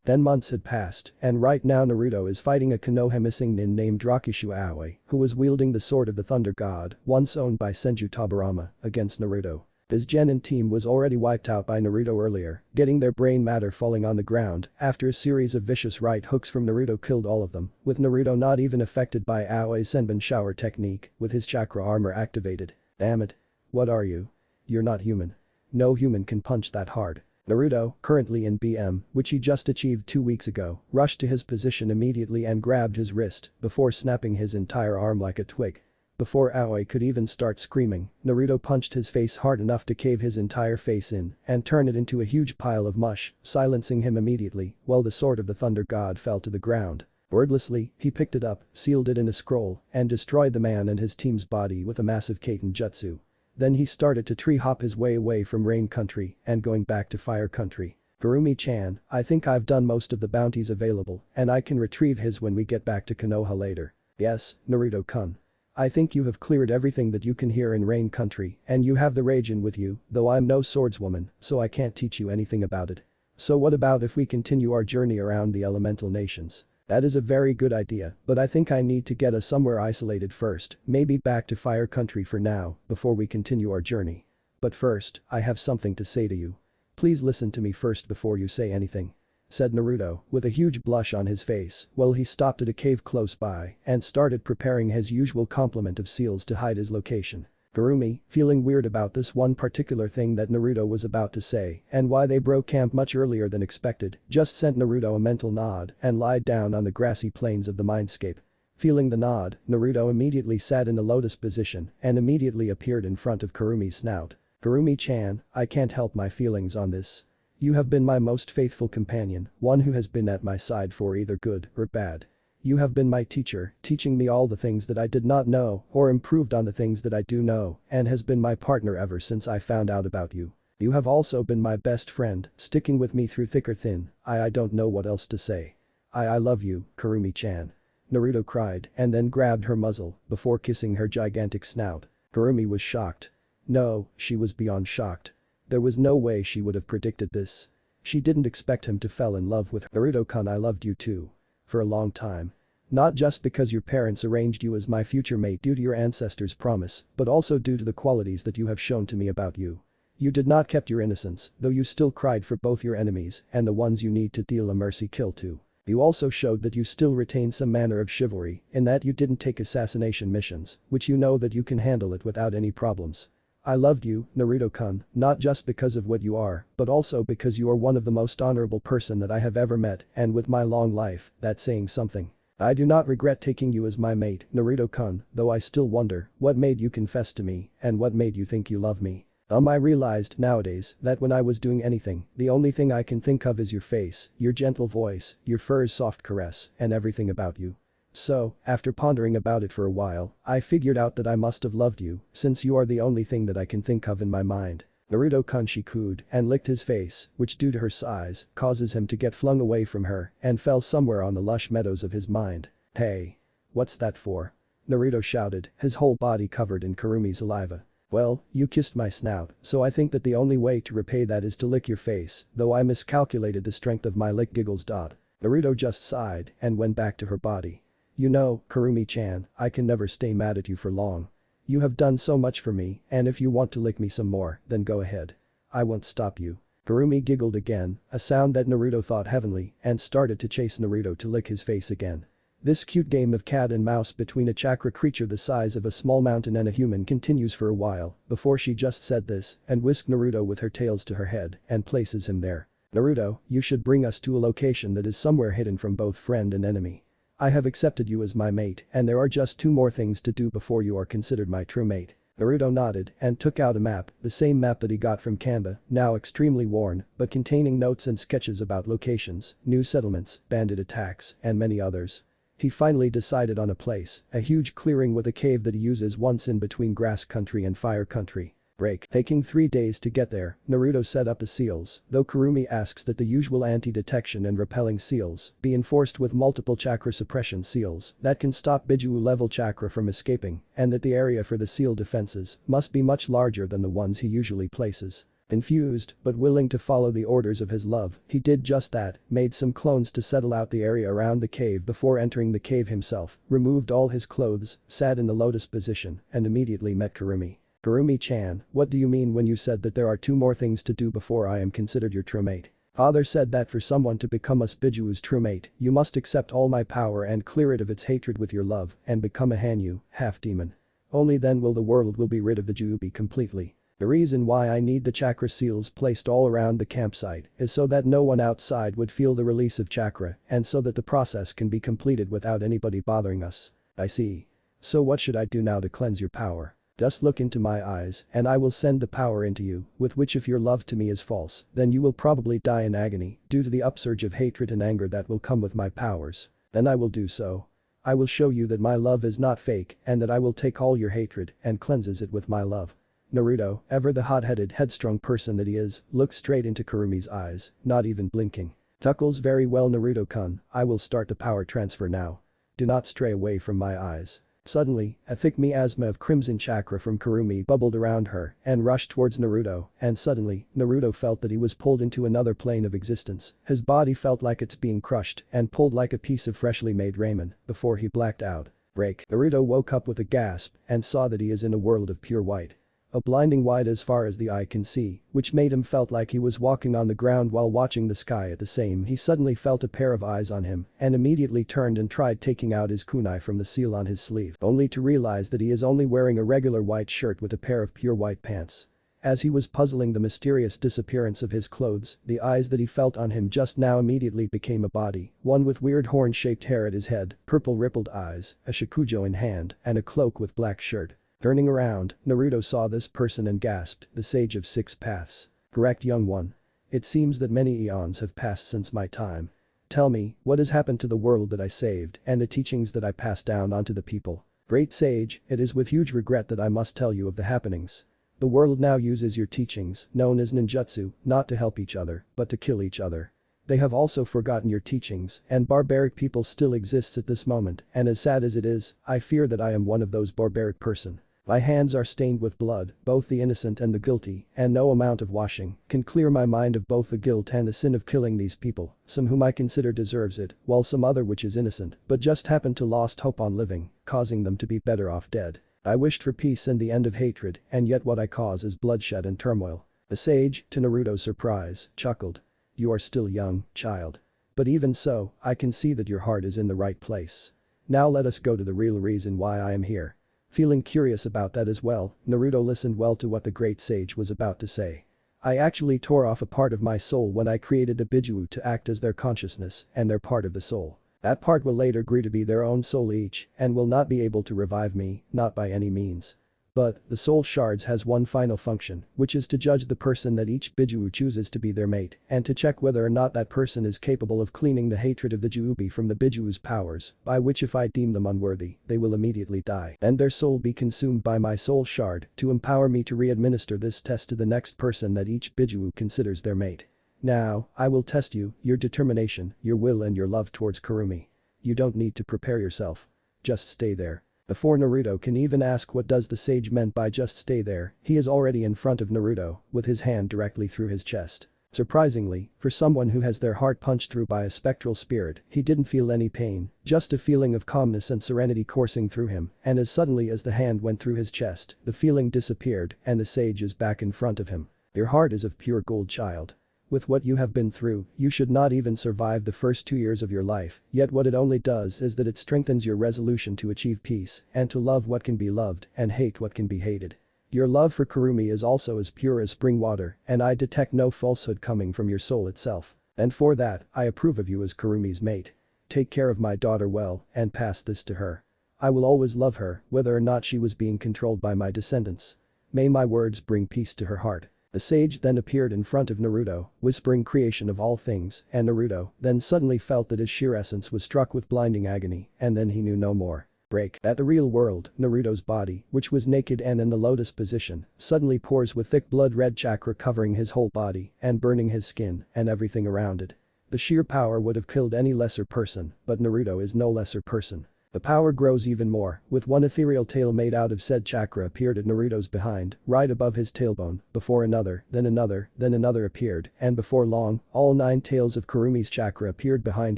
Then months had passed, and right now Naruto is fighting a Konoha missing nin named Rakishu Aoi, who was wielding the sword of the Thunder God, once owned by Senju Tobirama, against Naruto. His genin team was already wiped out by Naruto earlier, getting their brain matter falling on the ground after a series of vicious right hooks from Naruto killed all of them, with Naruto not even affected by Aoi's Senbon shower technique with his chakra armor activated. Damn it. What are you? You're not human. No human can punch that hard. Naruto, currently in BM, which he just achieved 2 weeks ago, rushed to his position immediately and grabbed his wrist before snapping his entire arm like a twig. Before Aoi could even start screaming, Naruto punched his face hard enough to cave his entire face in and turn it into a huge pile of mush, silencing him immediately while the sword of the Thunder God fell to the ground. Wordlessly, he picked it up, sealed it in a scroll, and destroyed the man and his team's body with a massive Kaiten jutsu. Then he started to tree hop his way away from Rain Country and going back to Fire Country. Kurumi-chan, I think I've done most of the bounties available and I can retrieve his when we get back to Konoha later. Yes, Naruto-kun. I think you have cleared everything that you can here in Rain Country and you have the Raijin with you, though I'm no swordswoman, so I can't teach you anything about it. So what about if we continue our journey around the elemental nations? That is a very good idea, but I think I need to get us somewhere isolated first, maybe back to Fire Country for now, before we continue our journey. But first, I have something to say to you. Please listen to me first before you say anything. Said Naruto, with a huge blush on his face, while he stopped at a cave close by and started preparing his usual complement of seals to hide his location. Kurumi, feeling weird about this one particular thing that Naruto was about to say and why they broke camp much earlier than expected, just sent Naruto a mental nod and lied down on the grassy plains of the mindscape. Feeling the nod, Naruto immediately sat in a lotus position and immediately appeared in front of Kurumi's snout. Kurumi-chan, I can't help my feelings on this. You have been my most faithful companion, one who has been at my side for either good or bad. You have been my teacher, teaching me all the things that I did not know or improved on the things that I do know and has been my partner ever since I found out about you. You have also been my best friend, sticking with me through thick or thin. I don't know what else to say. I love you, Kurumi-chan. Naruto cried and then grabbed her muzzle before kissing her gigantic snout. Kurumi was shocked. No, she was beyond shocked. There was no way she would have predicted this. She didn't expect him to fall in love with her. Naruto-kun, I loved you too. For a long time. Not just because your parents arranged you as my future mate due to your ancestors' promise, but also due to the qualities that you have shown to me about you. You did not kept your innocence, though you still cried for both your enemies and the ones you need to deal a mercy kill to. You also showed that you still retain some manner of chivalry in that you didn't take assassination missions, which you know that you can handle it without any problems. I loved you, Naruto-kun, not just because of what you are, but also because you are one of the most honorable person that I have ever met and with my long life, that's saying something. I do not regret taking you as my mate, Naruto-kun, though I still wonder what made you confess to me and what made you think you love me. I realized nowadays that when I was doing anything, the only thing I can think of is your face, your gentle voice, your fur's soft caress, and everything about you. So, after pondering about it for a while, I figured out that I must have loved you, since you are the only thing that I can think of in my mind. Naruto-kun, she cooed and licked his face, which due to her size, causes him to get flung away from her and fell somewhere on the lush meadows of his mind. Hey. What's that for? Naruto shouted, his whole body covered in Kurumi's saliva. Well, you kissed my snout, so I think that the only way to repay that is to lick your face, though I miscalculated the strength of my lick giggles. Naruto just sighed and went back to her body. You know, Kurumi-chan, I can never stay mad at you for long. You have done so much for me, and if you want to lick me some more, then go ahead. I won't stop you. Kurumi giggled again, a sound that Naruto thought heavenly, and started to chase Naruto to lick his face again. This cute game of cat and mouse between a chakra creature the size of a small mountain and a human continues for a while, before she just said this and whisked Naruto with her tails to her head and places him there. Naruto, you should bring us to a location that is somewhere hidden from both friend and enemy. I have accepted you as my mate and there are just 2 more things to do before you are considered my true mate. Naruto nodded and took out a map, the same map that he got from Canva, now extremely worn, but containing notes and sketches about locations, new settlements, bandit attacks, and many others. He finally decided on a place, a huge clearing with a cave that he uses once in between grass country and fire country. Break. Taking 3 days to get there, Naruto set up the seals, though Kurumi asks that the usual anti-detection and repelling seals be enforced with multiple chakra suppression seals that can stop bijuu level chakra from escaping, and that the area for the seal defenses must be much larger than the ones he usually places. Confused, but willing to follow the orders of his love, he did just that, made some clones to settle out the area around the cave before entering the cave himself, removed all his clothes, sat in the lotus position, and immediately met Kurumi. Kurumi-chan, what do you mean when you said that there are 2 more things to do before I am considered your true mate? Father said that for someone to become a bijuu's true mate, you must accept all my power and clear it of its hatred with your love and become a hanyu, half-demon. Only then will the world be rid of the juubi completely. The reason why I need the chakra seals placed all around the campsite is so that no one outside would feel the release of chakra and so that the process can be completed without anybody bothering us. I see. So what should I do now to cleanse your power? Just look into my eyes and I will send the power into you, with which if your love to me is false, then you will probably die in agony due to the upsurge of hatred and anger that will come with my powers. Then I will do so. I will show you that my love is not fake and that I will take all your hatred and cleanses it with my love. Naruto, ever the hot-headed headstrong person that he is, looked straight into Kurumi's eyes, not even blinking. Chuckles very well Naruto-kun, I will start the power transfer now. Do not stray away from my eyes. Suddenly, a thick miasma of crimson chakra from Kurumi bubbled around her and rushed towards Naruto, and suddenly, Naruto felt that he was pulled into another plane of existence. His body felt like it's being crushed and pulled like a piece of freshly made ramen before he blacked out. Break. Naruto woke up with a gasp and saw that he is in a world of pure white. A blinding white as far as the eye can see, which made him felt like he was walking on the ground while watching the sky at the same he suddenly felt a pair of eyes on him and immediately turned and tried taking out his kunai from the seal on his sleeve only to realize that he is only wearing a regular white shirt with a pair of pure white pants. As he was puzzling the mysterious disappearance of his clothes, the eyes that he felt on him just now immediately became a body, one with weird horn-shaped hair at his head, purple rippled eyes, a shakujo in hand, and a cloak with black shirt. Turning around, Naruto saw this person and gasped, the Sage of 6 Paths. Correct, young one. It seems that many eons have passed since my time. Tell me, what has happened to the world that I saved and the teachings that I passed down onto the people? Great Sage, it is with huge regret that I must tell you of the happenings. The world now uses your teachings, known as ninjutsu, not to help each other, but to kill each other. They have also forgotten your teachings, and barbaric people still exists at this moment, and as sad as it is, I fear that I am one of those barbaric person. My hands are stained with blood, both the innocent and the guilty, and no amount of washing can clear my mind of both the guilt and the sin of killing these people, some whom I consider deserves it, while some other which is innocent, but just happened to lost hope on living, causing them to be better off dead. I wished for peace and the end of hatred, and yet what I cause is bloodshed and turmoil. The sage, to Naruto's surprise, chuckled. You are still young, child. But even so, I can see that your heart is in the right place. Now let us go to the real reason why I am here. Feeling curious about that as well, Naruto listened well to what the great sage was about to say. I actually tore off a part of my soul when I created the bijuu to act as their consciousness and their part of the soul. That part will later grow to be their own soul each and will not be able to revive me, not by any means. But, the soul shards has one final function, which is to judge the person that each bijuu chooses to be their mate, and to check whether or not that person is capable of cleaning the hatred of the juubi from the bijuu's powers, by which if I deem them unworthy, they will immediately die and their soul be consumed by my soul shard to empower me to re-administer this test to the next person that each bijuu considers their mate. Now, I will test you, your determination, your will and your love towards Kurumi. You don't need to prepare yourself. Just stay there. Before Naruto can even ask what does the sage meant by just stay there, he is already in front of Naruto, with his hand directly through his chest. Surprisingly, for someone who has their heart punched through by a spectral spirit, he didn't feel any pain, just a feeling of calmness and serenity coursing through him, and as suddenly as the hand went through his chest, the feeling disappeared and the sage is back in front of him. Your heart is of pure gold, child. With what you have been through, you should not even survive the first 2 years of your life, yet what it only does is that it strengthens your resolution to achieve peace and to love what can be loved and hate what can be hated. Your love for Kurumi is also as pure as spring water, and I detect no falsehood coming from your soul itself. And for that, I approve of you as Kurumi's mate. Take care of my daughter well, and pass this to her. I will always love her, whether or not she was being controlled by my descendants. May my words bring peace to her heart. The sage then appeared in front of Naruto, whispering creation of all things, and Naruto then suddenly felt that his sheer essence was struck with blinding agony, and then he knew no more. Break. At the real world, Naruto's body, which was naked and in the lotus position, suddenly pours with thick blood-red chakra covering his whole body and burning his skin and everything around it. The sheer power would have killed any lesser person, but Naruto is no lesser person. The power grows even more, with one ethereal tail made out of said chakra appeared at Naruto's behind, right above his tailbone, before another, then another appeared, and before long, all 9 tails of Kurumi's chakra appeared behind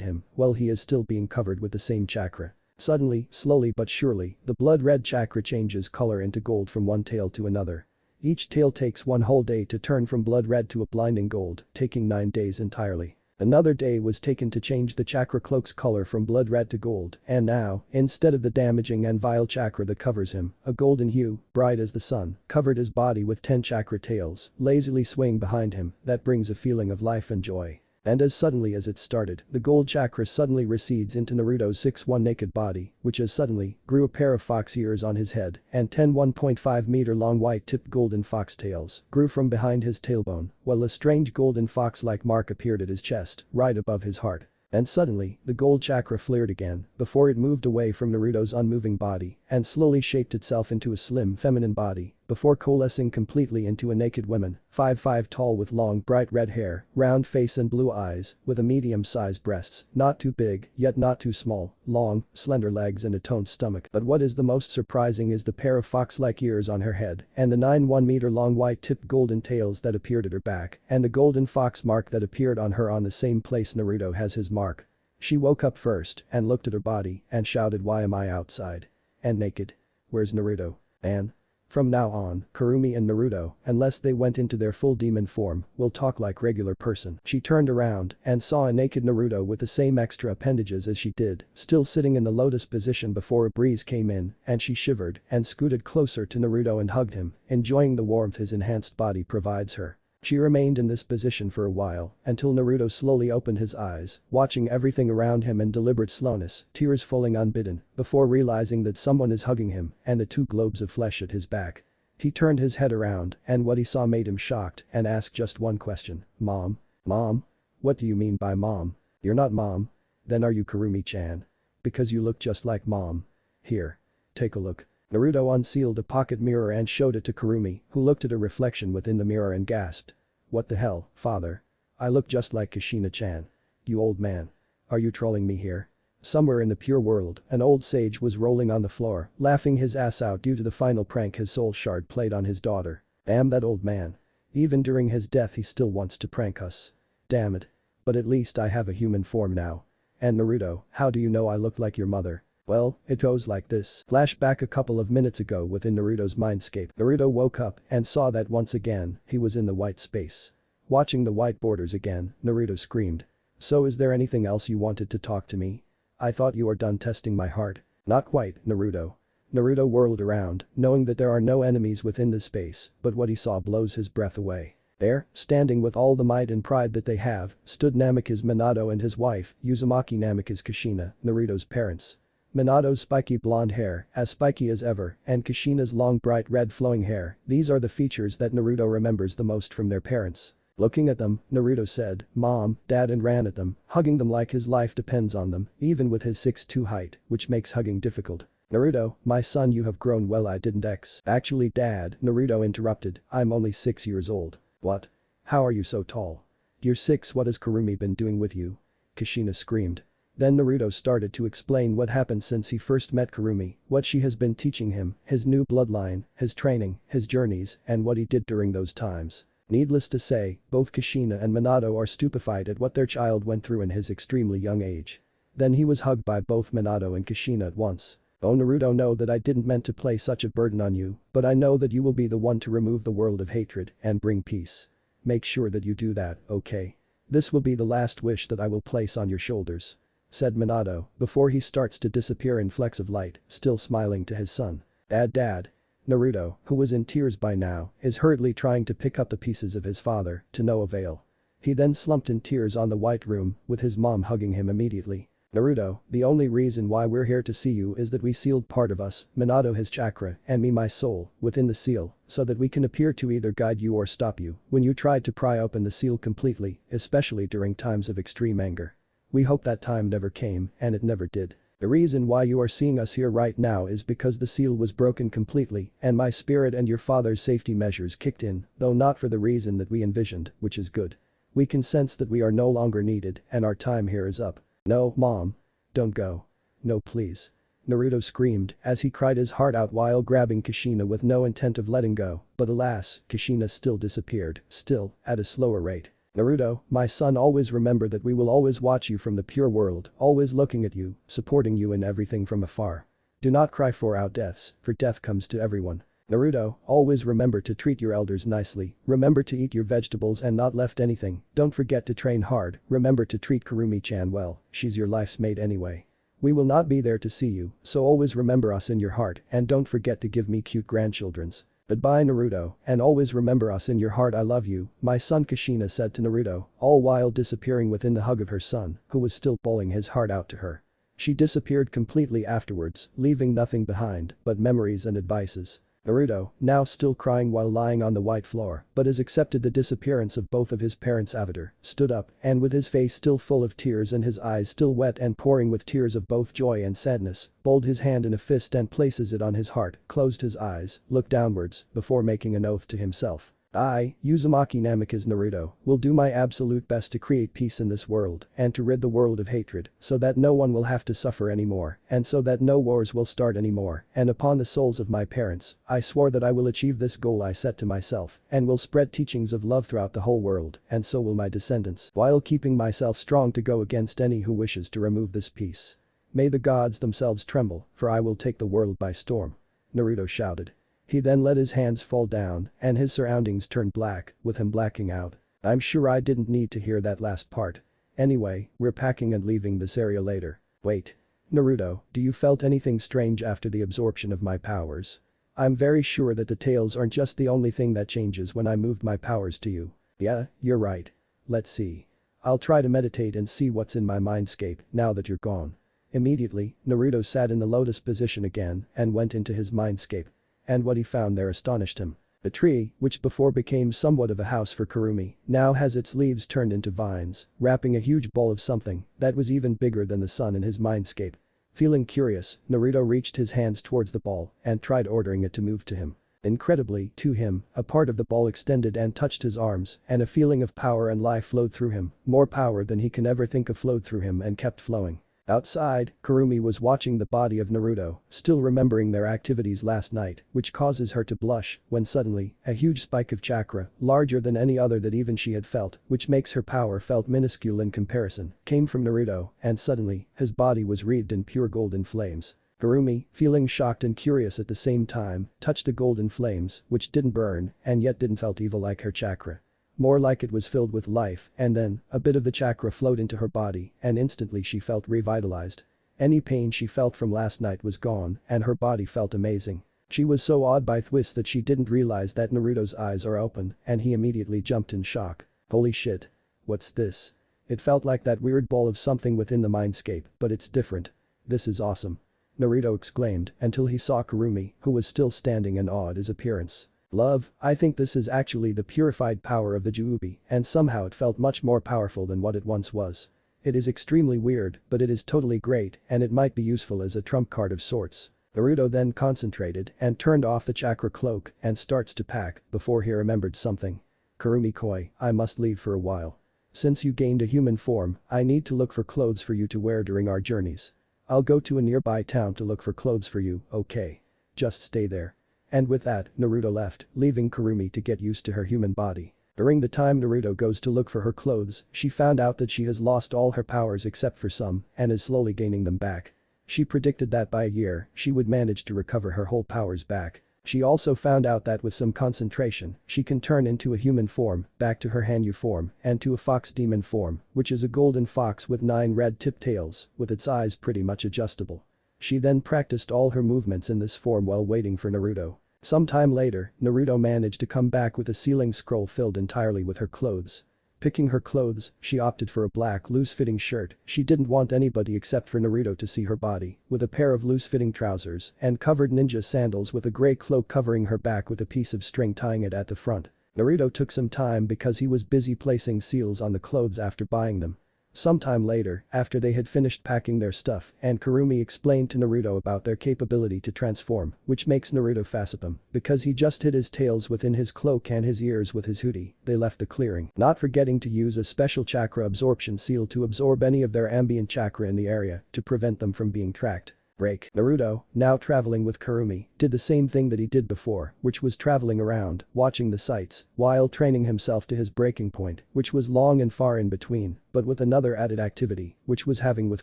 him, while he is still being covered with the same chakra. Suddenly, slowly but surely, the blood-red chakra changes color into gold from one tail to another. Each tail takes one whole day to turn from blood-red to a blinding gold, taking 9 days entirely. Another day was taken to change the chakra cloak's color from blood red to gold, and now, instead of the damaging and vile chakra that covers him, a golden hue, bright as the sun, covered his body with 10 chakra tails, lazily swaying behind him, that brings a feeling of life and joy. And as suddenly as it started, the gold chakra suddenly recedes into Naruto's 6'1" naked body, which as suddenly grew a pair of fox ears on his head, and 10 1.5 meter long white-tipped golden fox tails grew from behind his tailbone, while a strange golden fox-like mark appeared at his chest, right above his heart. And suddenly, the gold chakra flared again, before it moved away from Naruto's unmoving body, and slowly shaped itself into a slim feminine body, before coalescing completely into a naked woman, 5'5" tall with long bright red hair, round face and blue eyes, with a medium-sized breasts, not too big, yet not too small, long, slender legs and a toned stomach. But what is the most surprising is the pair of fox-like ears on her head, and the 9 1-meter long white-tipped golden tails that appeared at her back, and the golden fox mark that appeared on her on the same place Naruto has his mark. She woke up first, and looked at her body, and shouted, "Why am I outside? And naked? Where's Naruto?" And from now on, Kurumi and Naruto, unless they went into their full demon form, will talk like regular person. She turned around and saw a naked Naruto with the same extra appendages as she did, still sitting in the lotus position before a breeze came in, and she shivered and scooted closer to Naruto and hugged him, enjoying the warmth his enhanced body provides her. She remained in this position for a while, until Naruto slowly opened his eyes, watching everything around him in deliberate slowness, tears falling unbidden, before realizing that someone is hugging him and the 2 globes of flesh at his back. He turned his head around, and what he saw made him shocked, and asked just one question, "Mom? Mom? What do you mean by mom? You're not mom? Then are you Kurumi-chan? Because you look just like mom. Here. Take a look." Naruto unsealed a pocket mirror and showed it to Kurumi, who looked at a reflection within the mirror and gasped. "What the hell, father? I look just like Kushina-chan. You old man. Are you trolling me here?" Somewhere in the pure world, an old sage was rolling on the floor, laughing his ass out due to the final prank his soul shard played on his daughter. Damn that old man. Even during his death he still wants to prank us. Damn it. But at least I have a human form now. And Naruto, how do you know I look like your mother? Well, it goes like this. Flashback a couple of minutes ago within Naruto's mindscape. Naruto woke up and saw that once again, he was in the white space. Watching the white borders again, Naruto screamed. "So is there anything else you wanted to talk to me? I thought you were done testing my heart." "Not quite, Naruto." Naruto whirled around, knowing that there are no enemies within the space, but what he saw blows his breath away. There, standing with all the might and pride that they have, stood Namikaze Minato and his wife, Uzumaki Namikaze Kushina, Naruto's parents. Minato's spiky blonde hair, as spiky as ever, and Kushina's long bright red flowing hair, these are the features that Naruto remembers the most from their parents. Looking at them, Naruto said, "Mom, Dad," and ran at them, hugging them like his life depends on them, even with his 6'2" height, which makes hugging difficult. "Naruto, my son, you have grown well. I didn't Actually, Dad," Naruto interrupted, "I'm only 6 years old." "What? How are you so tall?" "You're 6, what has Kurumi been doing with you?" Kushina screamed. Then Naruto started to explain what happened since he first met Kurumi, what she has been teaching him, his new bloodline, his training, his journeys, and what he did during those times. Needless to say, both Kushina and Minato are stupefied at what their child went through in his extremely young age. Then he was hugged by both Minato and Kushina at once. "Oh Naruto, know that I didn't meant to place such a burden on you, but I know that you will be the one to remove the world of hatred and bring peace. Make sure that you do that, okay? This will be the last wish that I will place on your shoulders," said Minato, before he starts to disappear in flecks of light, still smiling to his son. Dad. Naruto, who was in tears by now, is hurriedly trying to pick up the pieces of his father, to no avail. He then slumped in tears on the white room, with his mom hugging him immediately. Naruto, the only reason why we're here to see you is that we sealed part of us, Minato his chakra, and me my soul, within the seal, so that we can appear to either guide you or stop you when you tried to pry open the seal completely, especially during times of extreme anger. We hope that time never came, and it never did. The reason why you are seeing us here right now is because the seal was broken completely and my spirit and your father's safety measures kicked in, though not for the reason that we envisioned, which is good. We can sense that we are no longer needed and our time here is up. No, Mom. Don't go. No please. Naruto screamed as he cried his heart out while grabbing Kushina with no intent of letting go, but alas, Kushina still disappeared, still, at a slower rate. Naruto, my son, always remember that we will always watch you from the pure world, always looking at you, supporting you in everything from afar. Do not cry for our deaths, for death comes to everyone. Naruto, always remember to treat your elders nicely, remember to eat your vegetables and not left anything, don't forget to train hard, remember to treat Kurumi-chan well, she's your life's mate anyway. We will not be there to see you, so always remember us in your heart and don't forget to give me cute grandchildren's. Goodbye Naruto, and always remember us in your heart, I love you, my son, Kushina said to Naruto, all while disappearing within the hug of her son, who was still bawling his heart out to her. She disappeared completely afterwards, leaving nothing behind but memories and advices. Naruto, now still crying while lying on the white floor, but has accepted the disappearance of both of his parents' avatar, stood up and with his face still full of tears and his eyes still wet and pouring with tears of both joy and sadness, balled his hand in a fist and places it on his heart, closed his eyes, looked downwards, before making an oath to himself. I, Uzumaki Namikaze Naruto, will do my absolute best to create peace in this world and to rid the world of hatred so that no one will have to suffer anymore and so that no wars will start anymore, and upon the souls of my parents, I swore that I will achieve this goal I set to myself and will spread teachings of love throughout the whole world, and so will my descendants, while keeping myself strong to go against any who wishes to remove this peace. May the gods themselves tremble, for I will take the world by storm. Naruto shouted. He then let his hands fall down and his surroundings turned black, with him blacking out. I'm sure I didn't need to hear that last part. Anyway, we're packing and leaving this area later. Wait. Naruto, do you felt anything strange after the absorption of my powers? I'm very sure that the tails aren't just the only thing that changes when I moved my powers to you. Yeah, you're right. Let's see. I'll try to meditate and see what's in my mindscape now that you're gone. Immediately, Naruto sat in the lotus position again and went into his mindscape. And what he found there astonished him. The tree, which before became somewhat of a house for Kurumi, now has its leaves turned into vines, wrapping a huge ball of something that was even bigger than the sun in his mindscape. Feeling curious, Naruto reached his hands towards the ball and tried ordering it to move to him. Incredibly, to him, a part of the ball extended and touched his arms, and a feeling of power and life flowed through him, more power than he can ever think of flowed through him and kept flowing. Outside, Kurumi was watching the body of Naruto, still remembering their activities last night, which causes her to blush, when suddenly, a huge spike of chakra, larger than any other that even she had felt, which makes her power felt minuscule in comparison, came from Naruto, and suddenly, his body was wreathed in pure golden flames. Kurumi, feeling shocked and curious at the same time, touched the golden flames, which didn't burn, and yet didn't felt evil like her chakra. More like it was filled with life, and then, a bit of the chakra flowed into her body, and instantly she felt revitalized. Any pain she felt from last night was gone, and her body felt amazing. She was so awed by this that she didn't realize that Naruto's eyes are open, and he immediately jumped in shock. Holy shit. What's this? It felt like that weird ball of something within the mindscape, but it's different. This is awesome. Naruto exclaimed until he saw Kurumi, who was still standing in awe at his appearance. Love, I think this is actually the purified power of the juubi, and somehow it felt much more powerful than what it once was. It is extremely weird, but it is totally great and it might be useful as a trump card of sorts. Naruto then concentrated and turned off the chakra cloak and starts to pack before he remembered something. Kurumi-koi, I must leave for a while. Since you gained a human form, I need to look for clothes for you to wear during our journeys. I'll go to a nearby town to look for clothes for you, okay? Just stay there. And with that, Naruto left, leaving Kurumi to get used to her human body. During the time Naruto goes to look for her clothes, she found out that she has lost all her powers except for some, and is slowly gaining them back. She predicted that by a year, she would manage to recover her whole powers back. She also found out that with some concentration, she can turn into a human form, back to her Hanyu form, and to a fox demon form, which is a golden fox with 9 red tipped tails, with its eyes pretty much adjustable. She then practiced all her movements in this form while waiting for Naruto. Sometime later, Naruto managed to come back with a ceiling scroll filled entirely with her clothes. Picking her clothes, she opted for a black loose-fitting shirt. She didn't want anybody except for Naruto to see her body, with a pair of loose-fitting trousers and covered ninja sandals with a grey cloak covering her back with a piece of string tying it at the front. Naruto took some time because he was busy placing seals on the clothes after buying them. Sometime later, after they had finished packing their stuff and Kurumi explained to Naruto about their capability to transform, which makes Naruto facepalm because he just hid his tails within his cloak and his ears with his hoodie, they left the clearing, not forgetting to use a special chakra absorption seal to absorb any of their ambient chakra in the area to prevent them from being tracked. Break. Naruto, now traveling with Kurumi, did the same thing that he did before, which was traveling around, watching the sights, while training himself to his breaking point, which was long and far in between, but with another added activity, which was having with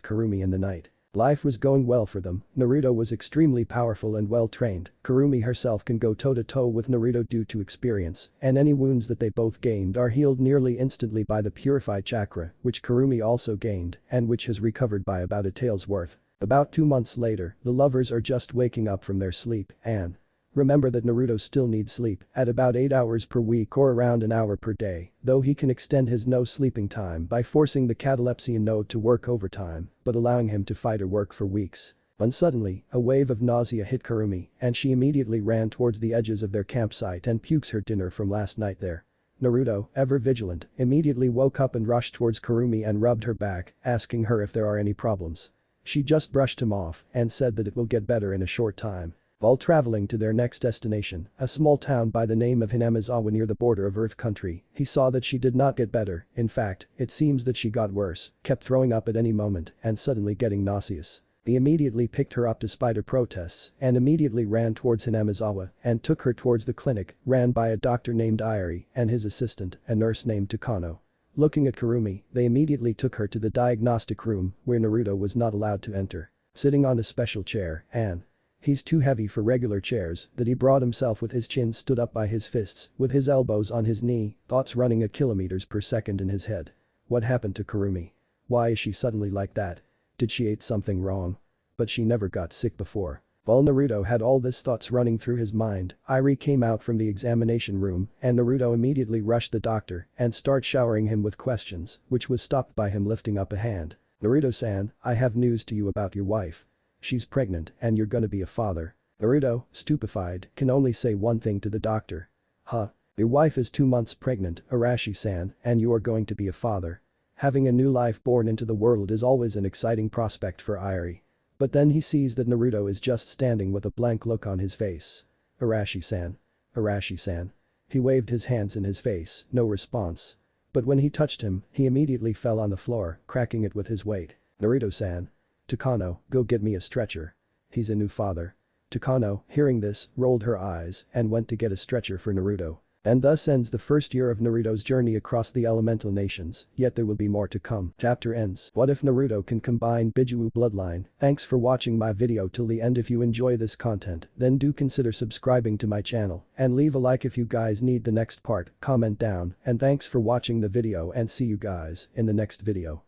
Kurumi in the night. Life was going well for them, Naruto was extremely powerful and well trained, Kurumi herself can go toe-to-toe with Naruto due to experience, and any wounds that they both gained are healed nearly instantly by the purified chakra, which Kurumi also gained, and which has recovered by about a tael's worth. About 2 months later, the lovers are just waking up from their sleep and remember that Naruto still needs sleep at about 8 hours per week or around an hour per day, though he can extend his no sleeping time by forcing the catalepsy node to work overtime, but allowing him to fight or work for weeks. When suddenly, a wave of nausea hit Kurumi and she immediately ran towards the edges of their campsite and pukes her dinner from last night there. Naruto, ever vigilant, immediately woke up and rushed towards Kurumi and rubbed her back, asking her if there are any problems. She just brushed him off and said that it will get better in a short time. While traveling to their next destination, a small town by the name of Hinamizawa near the border of Earth Country, he saw that she did not get better, in fact, it seems that she got worse, kept throwing up at any moment and suddenly getting nauseous. He immediately picked her up despite her protests and immediately ran towards Hinamizawa and took her towards the clinic, ran by a doctor named Irie and his assistant, a nurse named Takano. Looking at Kurumi, they immediately took her to the diagnostic room where Naruto was not allowed to enter. Sitting on a special chair and he's too heavy for regular chairs that he brought himself with his chin stood up by his fists with his elbows on his knee, thoughts running at kilometers per second in his head. What happened to Kurumi? Why is she suddenly like that? Did she eat something wrong? But she never got sick before. While Naruto had all these thoughts running through his mind, Irie came out from the examination room and Naruto immediately rushed the doctor and started showering him with questions, which was stopped by him lifting up a hand. Naruto-san, I have news to you about your wife. She's pregnant and you're gonna be a father. Naruto, stupefied, can only say one thing to the doctor. Huh? Your wife is 2 months pregnant, Arashi-san, and you are going to be a father. Having a new life born into the world is always an exciting prospect for Irie. But then he sees that Naruto is just standing with a blank look on his face. Arashi-san. Arashi-san. He waved his hands in his face, no response. But when he touched him, he immediately fell on the floor, cracking it with his weight. Naruto-san. Takano, go get me a stretcher. He's a new father. Takano, hearing this, rolled her eyes and went to get a stretcher for Naruto. And thus ends the first year of Naruto's journey across the elemental nations, yet there will be more to come. Chapter ends. What if Naruto can combine bijuu bloodline? Thanks for watching my video till the end. If you enjoy this content, then do consider subscribing to my channel and leave a like if you guys need the next part, comment down, and thanks for watching the video and see you guys in the next video.